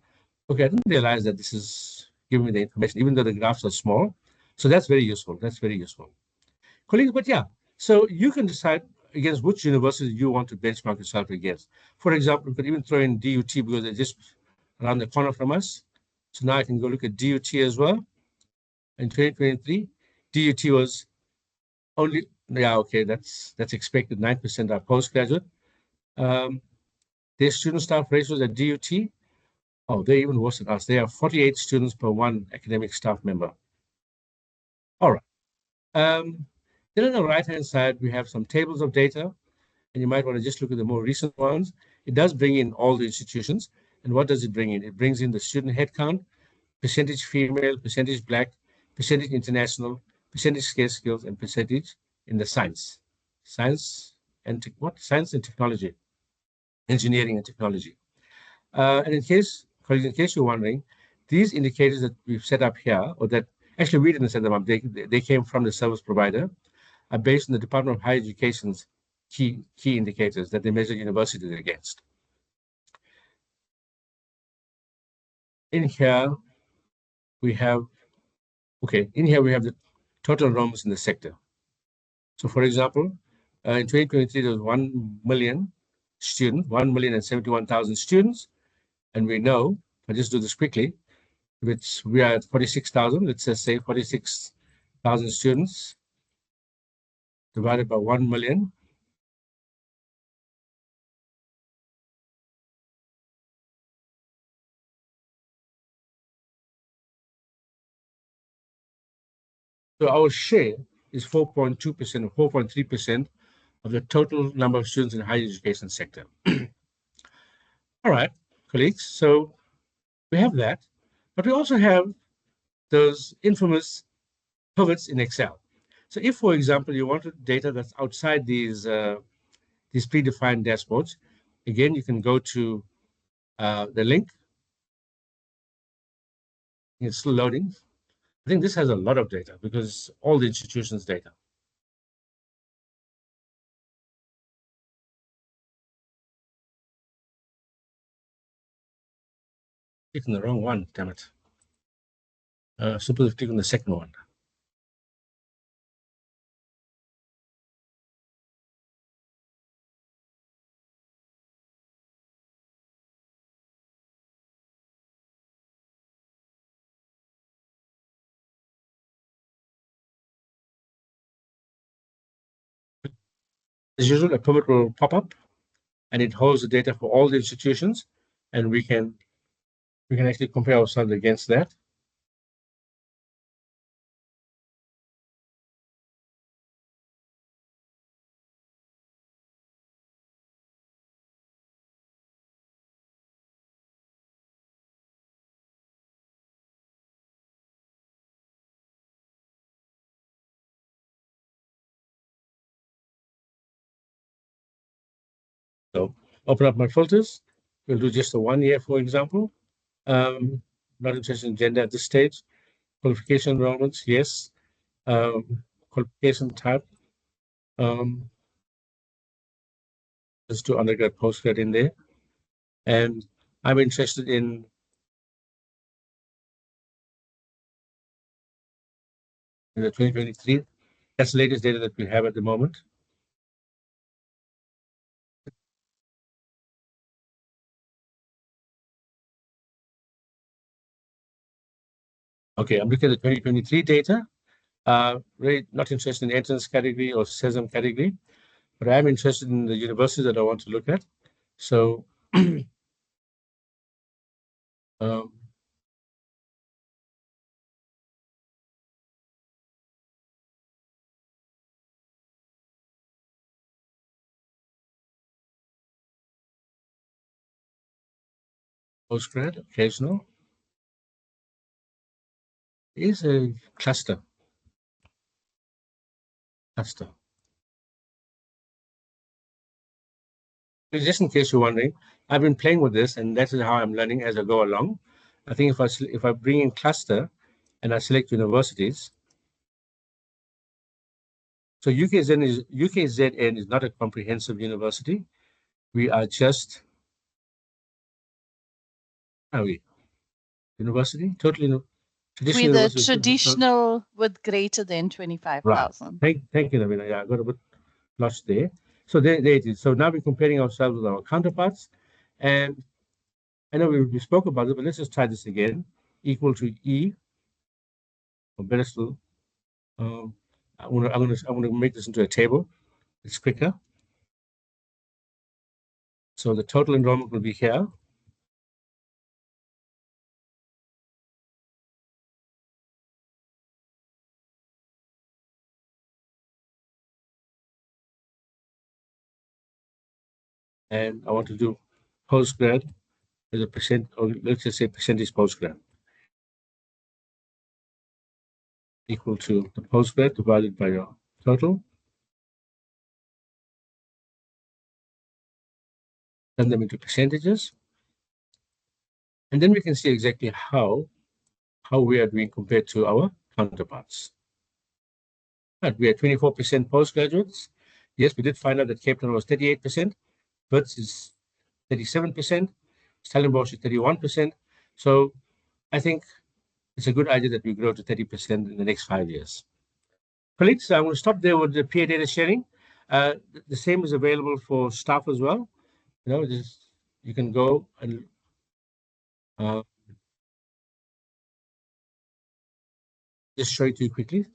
Okay, I didn't realize that this is giving me the information, even though the graphs are small. So that's very useful. That's very useful. Colleagues, but yeah, so you can decide against which university you want to benchmark yourself against. For example, we could even throw in DUT because they're just around the corner from us. So now I can go look at DUT as well. In 2023, DUT was only, yeah, okay, that's expected. 9% are postgraduate. Their student staff ratios at DUT, oh, they're even worse than us. They have 48 students per 1 academic staff member. All right. Then on the right-hand side, we have some tables of data, and you might want to just look at the more recent ones. It does bring in all the institutions. And what does it bring in? It brings in the student headcount, percentage female, percentage Black, percentage international, percentage scarce skills, and percentage in the science and technology, engineering and technology. And in case you're wondering, these indicators that we've set up here, or that Actually, we didn't set them up. They came from the service provider, are based on the Department of Higher Education's key indicators that they measure universities against. In here, we have the total enrollments in the sector. So, for example, in 2023, there was 1 million students, 1,071,000 students. And we know, I'll just do this quickly, which we are at 46,000, let's just say 46,000 students divided by 1 million. So our share is 4.2% or 4.3% of the total number of students in the higher education sector. All right, colleagues, so we have that, but we also have those infamous pivots in Excel. So if, for example, you wanted data that's outside these predefined dashboards, again, you can go to the link. It's still loading. I think this has a lot of data because all the institutions' data. Click on the wrong one, damn it. Suppose click on the second one. As usual, a pivot will pop up and it holds the data for all the institutions, and we can actually compare ourselves against that. So open up my filters. We'll do just the 1 year, for example. Not interested in gender at this stage. Qualification enrollments, yes. Qualification type. Let's do undergrad, postgrad in there. And I'm interested in the 2023. That's the latest data that we have at the moment. Okay, I'm looking at the 2023 data. Really not interested in the entrance category or SESM category, but I'm interested in the universities that I want to look at. So postgrad, occasional, is a cluster. Just in case you're wondering, I've been playing with this, and that is how I'm learning as I go along. I think if I bring in cluster and I select universities, so UKZN is not a comprehensive university. We are just university, totally traditional. We're the traditional with greater than 25,000. Right. Thank you, Navina. Yeah, I got a bit lost there. So there it is. So now we're comparing ourselves with our counterparts, and I know we spoke about it, but let's just try this again. Equal to E, or better still, I'm gonna make this into a table. It's quicker. So the total enrollment will be here. And I want to do postgrad as a percent, or let's just say percentage postgrad, equal to the postgrad divided by your total. Turn them into percentages. And then we can see exactly how we are doing compared to our counterparts. But we had 24% postgraduates. Yes, we did find out that Cape Town was 38%, Wits is 37%, Stellenbosch is 31%. So I think it's a good idea that we grow to 30% in the next 5 years. Colleagues, I'm going to stop there with the peer data sharing. The same is available for staff as well. You can go and just show it to you quickly.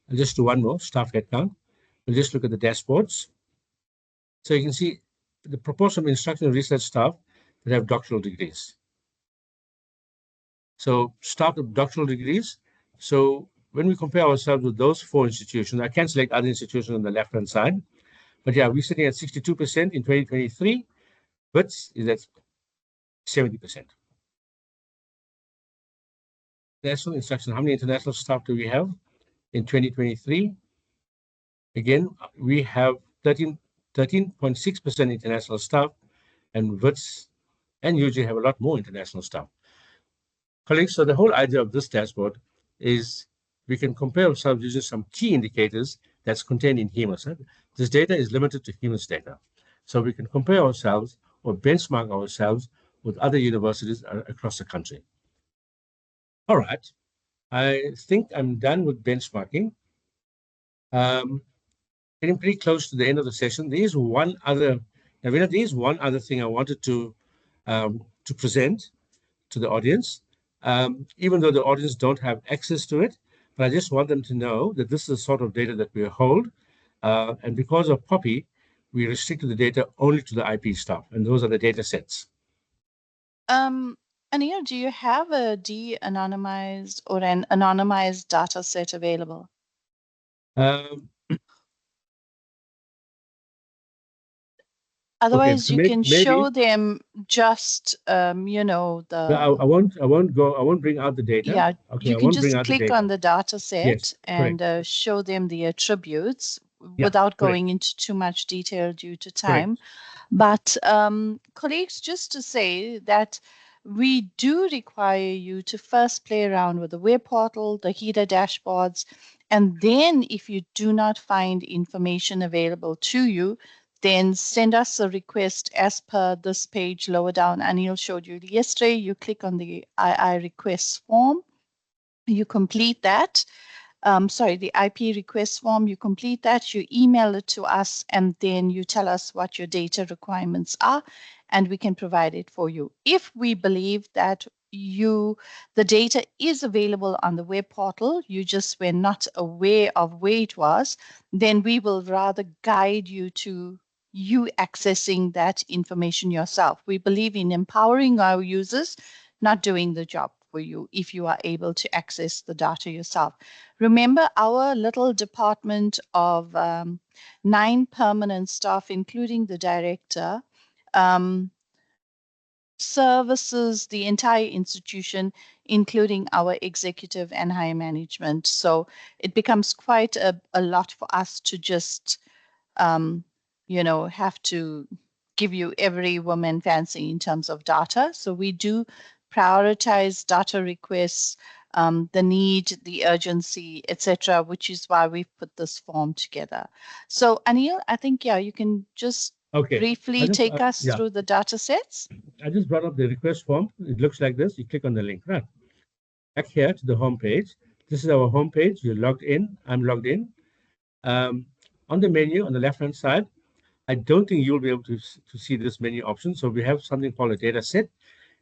I'll just do one more, staff headcount. We'll just look at the dashboards. So you can see the proportion of instructional research staff that have doctoral degrees. So staff with doctoral degrees. So when we compare ourselves with those 4 institutions, I can select other institutions on the left-hand side. But yeah, we're sitting at 62% in 2023. Wits is at 70%. National instruction, how many international staff do we have in 2023? Again, we have 13.6% international staff, and Wits and UG have a lot more international staff. Colleagues, so the whole idea of this dashboard is we can compare ourselves using some key indicators that's contained in HEMAS. This data is limited to HEMAS data. So we can compare ourselves or benchmark ourselves with other universities across the country. All right, I think I'm done with benchmarking. Getting pretty close to the end of the session. There is one other, Navina, there is one other thing I wanted to present to the audience, even though the audience don't have access to it, but I just want them to know that this is the sort of data that we hold. And because of POPI, we restricted the data only to the IP staff, and those are the data sets. Anil, do you have a de-anonymized or an anonymized data set available? Otherwise, okay, so you can show them just, you know, the. No, I won't bring out the data. Yeah, okay, you can just click on the data set yes, and show them the attributes yeah, without correct. going into too much detail due to time. Correct. But colleagues, just to say that we do require you to first play around with the web portal, the HEDA dashboards, and then if you do not find information available to you, then send us a request as per this page lower down. Anil showed you yesterday. You click on the II request form. You complete that. The IP request form, you complete that, you email it to us, and then you tell us what your data requirements are, and we can provide it for you. If we believe that the data is available on the web portal, you just were not aware of where it was, then we will rather guide you to you accessing that information yourself. We believe in empowering our users, not doing the job for you if you are able to access the data yourself. Remember, our little department of 9 permanent staff, including the director, services the entire institution, including our executive and higher management. So it becomes quite a lot for us to just, have to give you every woman fancy in terms of data. So we do prioritize data requests, the need, the urgency, etc., which is why we've put this form together. So Anil, I think, you can just briefly take us through the data sets. I just brought up the request form. It looks like this. You click on the link, right? Back here to the home page. This is our home page. You're logged in. I'm logged in. On the menu on the left-hand side, I don't think you'll be able to see this menu option. So we have something called a data set.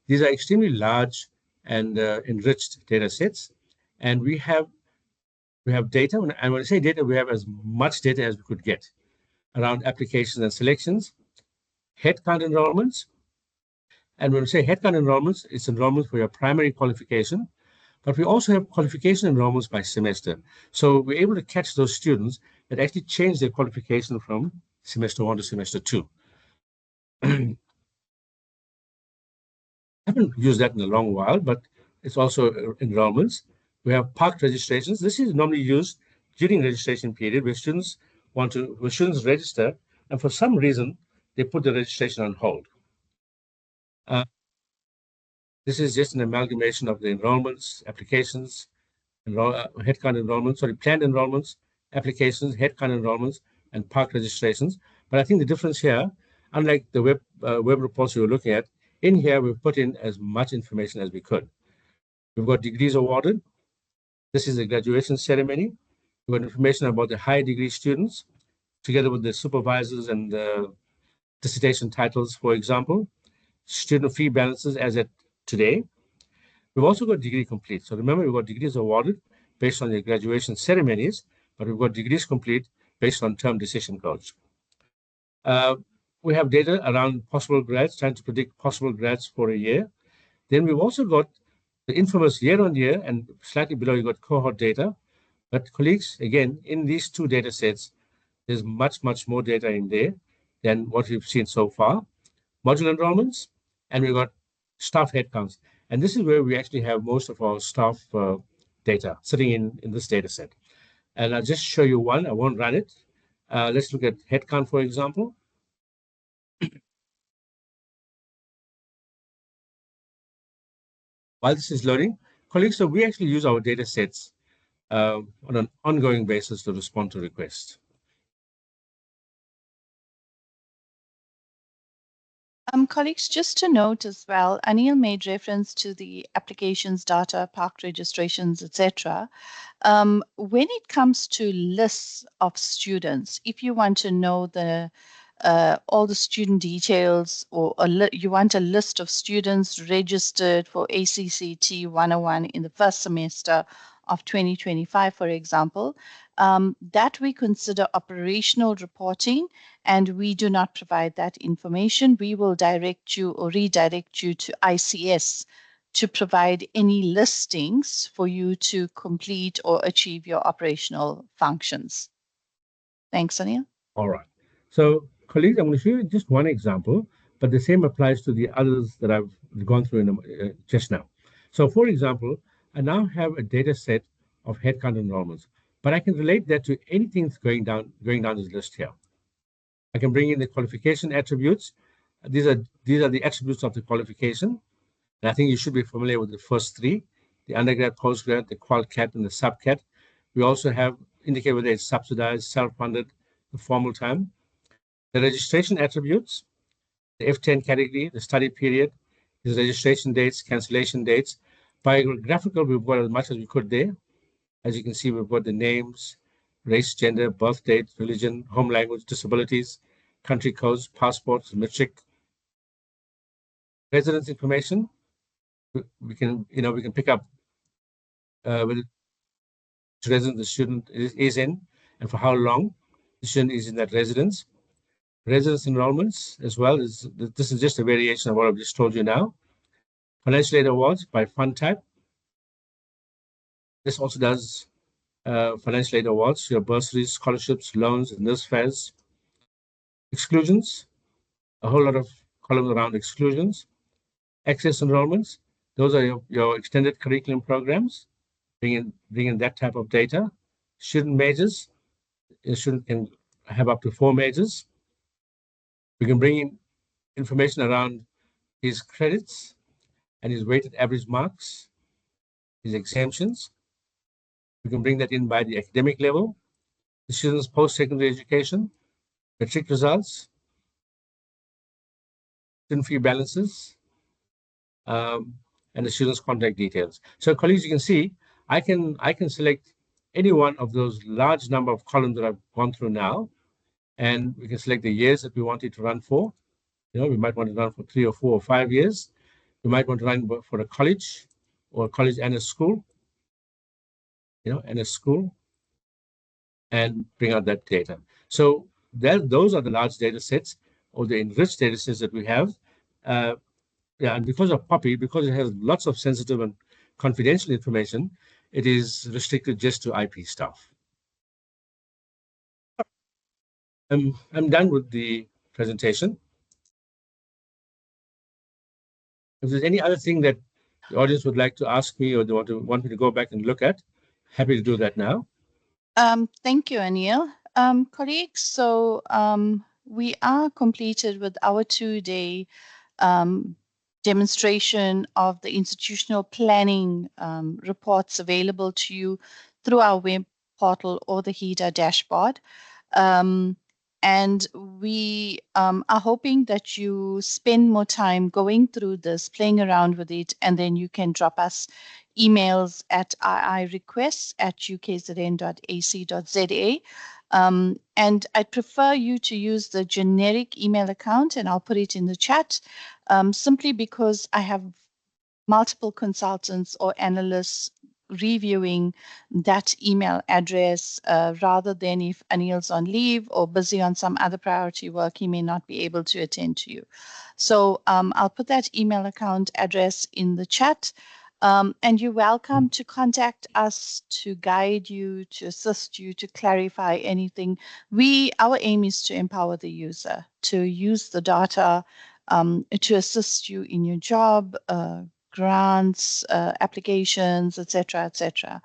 These are extremely large and enriched data sets. And we have data. And when I say data, we have as much data as we could get around applications and selections, headcount enrollments. And when we say headcount enrollments, it's enrollments for your primary qualification. But we also have qualification enrollments by semester. So we're able to catch those students that actually change their qualification from semester 1 to semester 2. I haven't used that in a long while, but it's also enrollments. We have parked registrations. This is normally used during registration period where students register, and for some reason, they put the registration on hold. This is just an amalgamation of the enrollments, applications, headcount enrollments, planned enrollments, applications, headcount enrollments, and park registrations. But I think the difference here, unlike the web reports you were looking at, in here we've put in as much information as we could. We've got degrees awarded. This is the graduation ceremony. We've got information about the higher degree students, together with the supervisors and the dissertation titles, for example, student fee balances as at today. We've also got degree complete. So remember, we've got degrees awarded based on your graduation ceremonies, but we've got degrees complete based on term decision codes. We have data around possible grads, trying to predict possible grads for a year. Then we've also got the infamous year-on-year, and slightly below, you've got cohort data. But colleagues, again, in these two data sets, there's much, much more data in there than what we've seen so far. Module enrollments, and we've got staff headcounts. And this is where we actually have most of our staff data sitting in this data set. And I'll just show you one. I won't run it. Let's look at headcount, for example. While this is loading, colleagues, so we actually use our data sets on an ongoing basis to respond to requests. Colleagues, just to note as well, Anil made reference to the applications, data, park registrations, etc. When it comes to lists of students, if you want to know all the student details, or you want a list of students registered for ACCT 101 in the first semester of 2025, for example, that we consider operational reporting, and we do not provide that information. We will direct you or redirect you to ICS to provide any listings for you to complete or achieve your operational functions. Thanks, Anil. All right. So, colleagues, I'm going to show you just one example, but the same applies to the others that I've gone through just now. So, for example, I now have a data set of headcount enrollments, but I can relate that to anything that's going down this list here. I can bring in the qualification attributes. These are the attributes of the qualification. And I think you should be familiar with the first three: the undergrad, postgrad, the qual-cat, and the sub-cat. We also have indicate whether it's subsidized, self-funded, the formal time. The registration attributes, the F10 category, the study period, the registration dates, cancellation dates. Biographical, we've got as much as we could there. As you can see, we've got the names, race, gender, birth date, religion, home language, disabilities, country codes, passports, metric. Residence information, we can pick up whether residence the student is in and for how long the student is in that residence. Residence enrollments as well. This is just a variation of what I've just told you now. Financial aid awards by fund type. This also does financial aid awards, your bursaries, scholarships, loans, and nurse fares. Exclusions, a whole lot of columns around exclusions. Access enrollments, those are your extended curriculum programs. Bring in that type of data. Student majors, a student can have up to 4 majors. We can bring in information around his credits and his weighted average marks, his exemptions. We can bring that in by the academic level, the student's post-secondary education, matric results, student fee balances, and the student's contact details. So, colleagues, you can see I can select any one of those large number of columns that I've gone through now, and we can select the years that we want it to run for. We might want to run for 3 or 4 or 5 years. We might want to run for a college or a college and a school, and a school, and bring out that data. So those are the large data sets or the enriched data sets that we have. And because of POPI, because it has lots of sensitive and confidential information, it is restricted just to IP stuff. I'm done with the presentation. If there's any other thing that the audience would like to ask me or they want me to go back and look at, happy to do that now. Thank you, Anil. Colleagues, so we are completed with our 2-day demonstration of the institutional planning reports available to you through our web portal or the HEDA dashboard. And we are hoping that you spend more time going through this, playing around with it, and then you can drop us emails at iirequests@ukzn.ac.za. And I'd prefer you to use the generic email account, and I'll put it in the chat, simply because I have multiple consultants or analysts reviewing that email address, rather than if Anil's on leave or busy on some other priority work, he may not be able to attend to you. So I'll put that email account address in the chat. And you're welcome to contact us to guide you, to assist you, to clarify anything. Our aim is to empower the user to use the data to assist you in your job, grants, applications, etc., etc.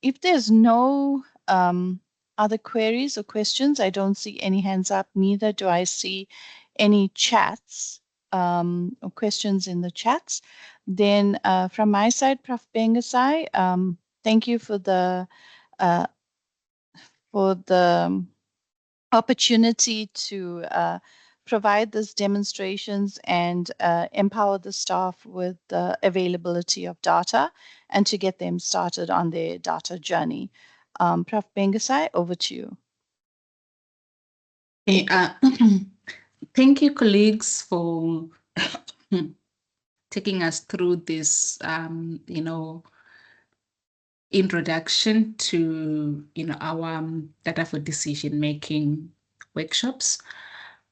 If there's no other queries or questions, I don't see any hands up. Neither do I see any chats or questions in the chats. Then from my side, Prof. Bengasai, thank you for the opportunity to provide these demonstrations and empower the staff with the availability of data and to get them started on their data journey. Prof. Bengasai, over to you. Okay, thank you, colleagues, for taking us through this, introduction to, our data for decision-making workshops.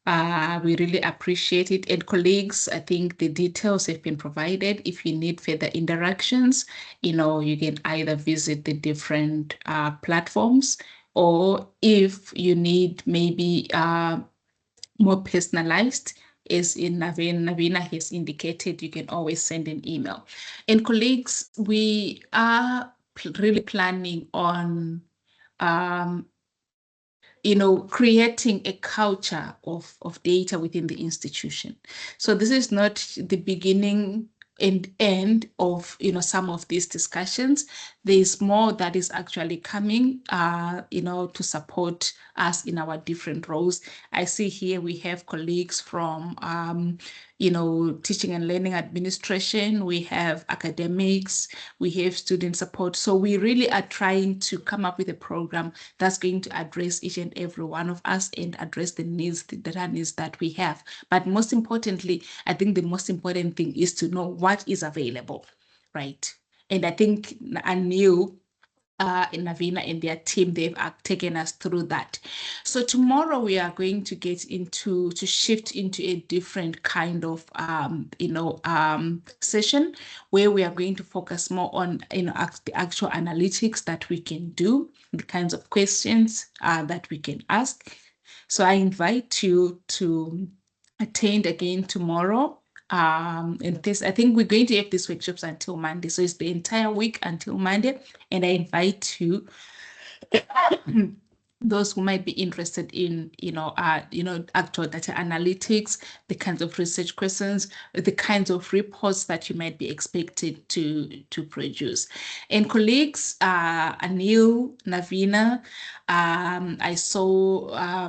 We really appreciate it. And colleagues, I think the details have been provided. If you need further interactions, you can either visit the different platforms, or if you need maybe more personalized, as in Navina has indicated, you can always send an email. And colleagues, we are really planning on creating a culture of data within the institution. So this is not the beginning and end of some of these discussions. There's more that is actually coming to support us in our different roles. I see here we have colleagues from teaching and learning administration, we have academics, we have student support. So we really are trying to come up with a program that's going to address each and every one of us and address the needs, the data needs that we have. But most importantly, I think the most important thing is to know what is available, right? And I think Anil, Navina and their team, they've taken us through that. So tomorrow we are going to get to shift into a different kind of session, where we are going to focus more on the actual analytics that we can do, the kinds of questions that we can ask. So I invite you to attend again tomorrow. And this, I think we're going to have these workshops until Monday. So it's the entire week until Monday. And I invite you, those who might be interested in, actual data analytics, the kinds of research questions, the kinds of reports that you might be expected to produce. And colleagues, Anil, Navina, I saw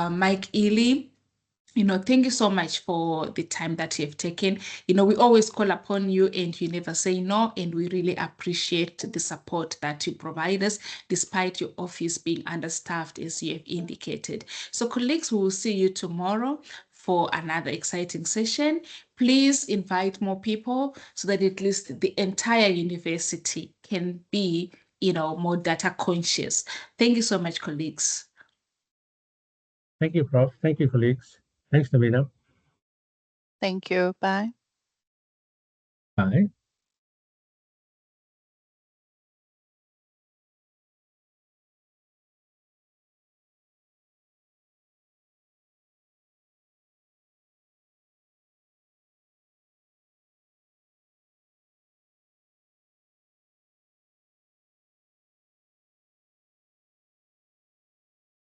Mike Ely. Thank you so much for the time that you've taken. We always call upon you and you never say no, and we really appreciate the support that you provide us, despite your office being understaffed, as you have indicated. So colleagues, we will see you tomorrow for another exciting session. Please invite more people so that at least the entire university can be, more data conscious. Thank you so much, colleagues. Thank you, Prof. Thank you, colleagues. Thanks, Navina. Thank you. Bye. Bye.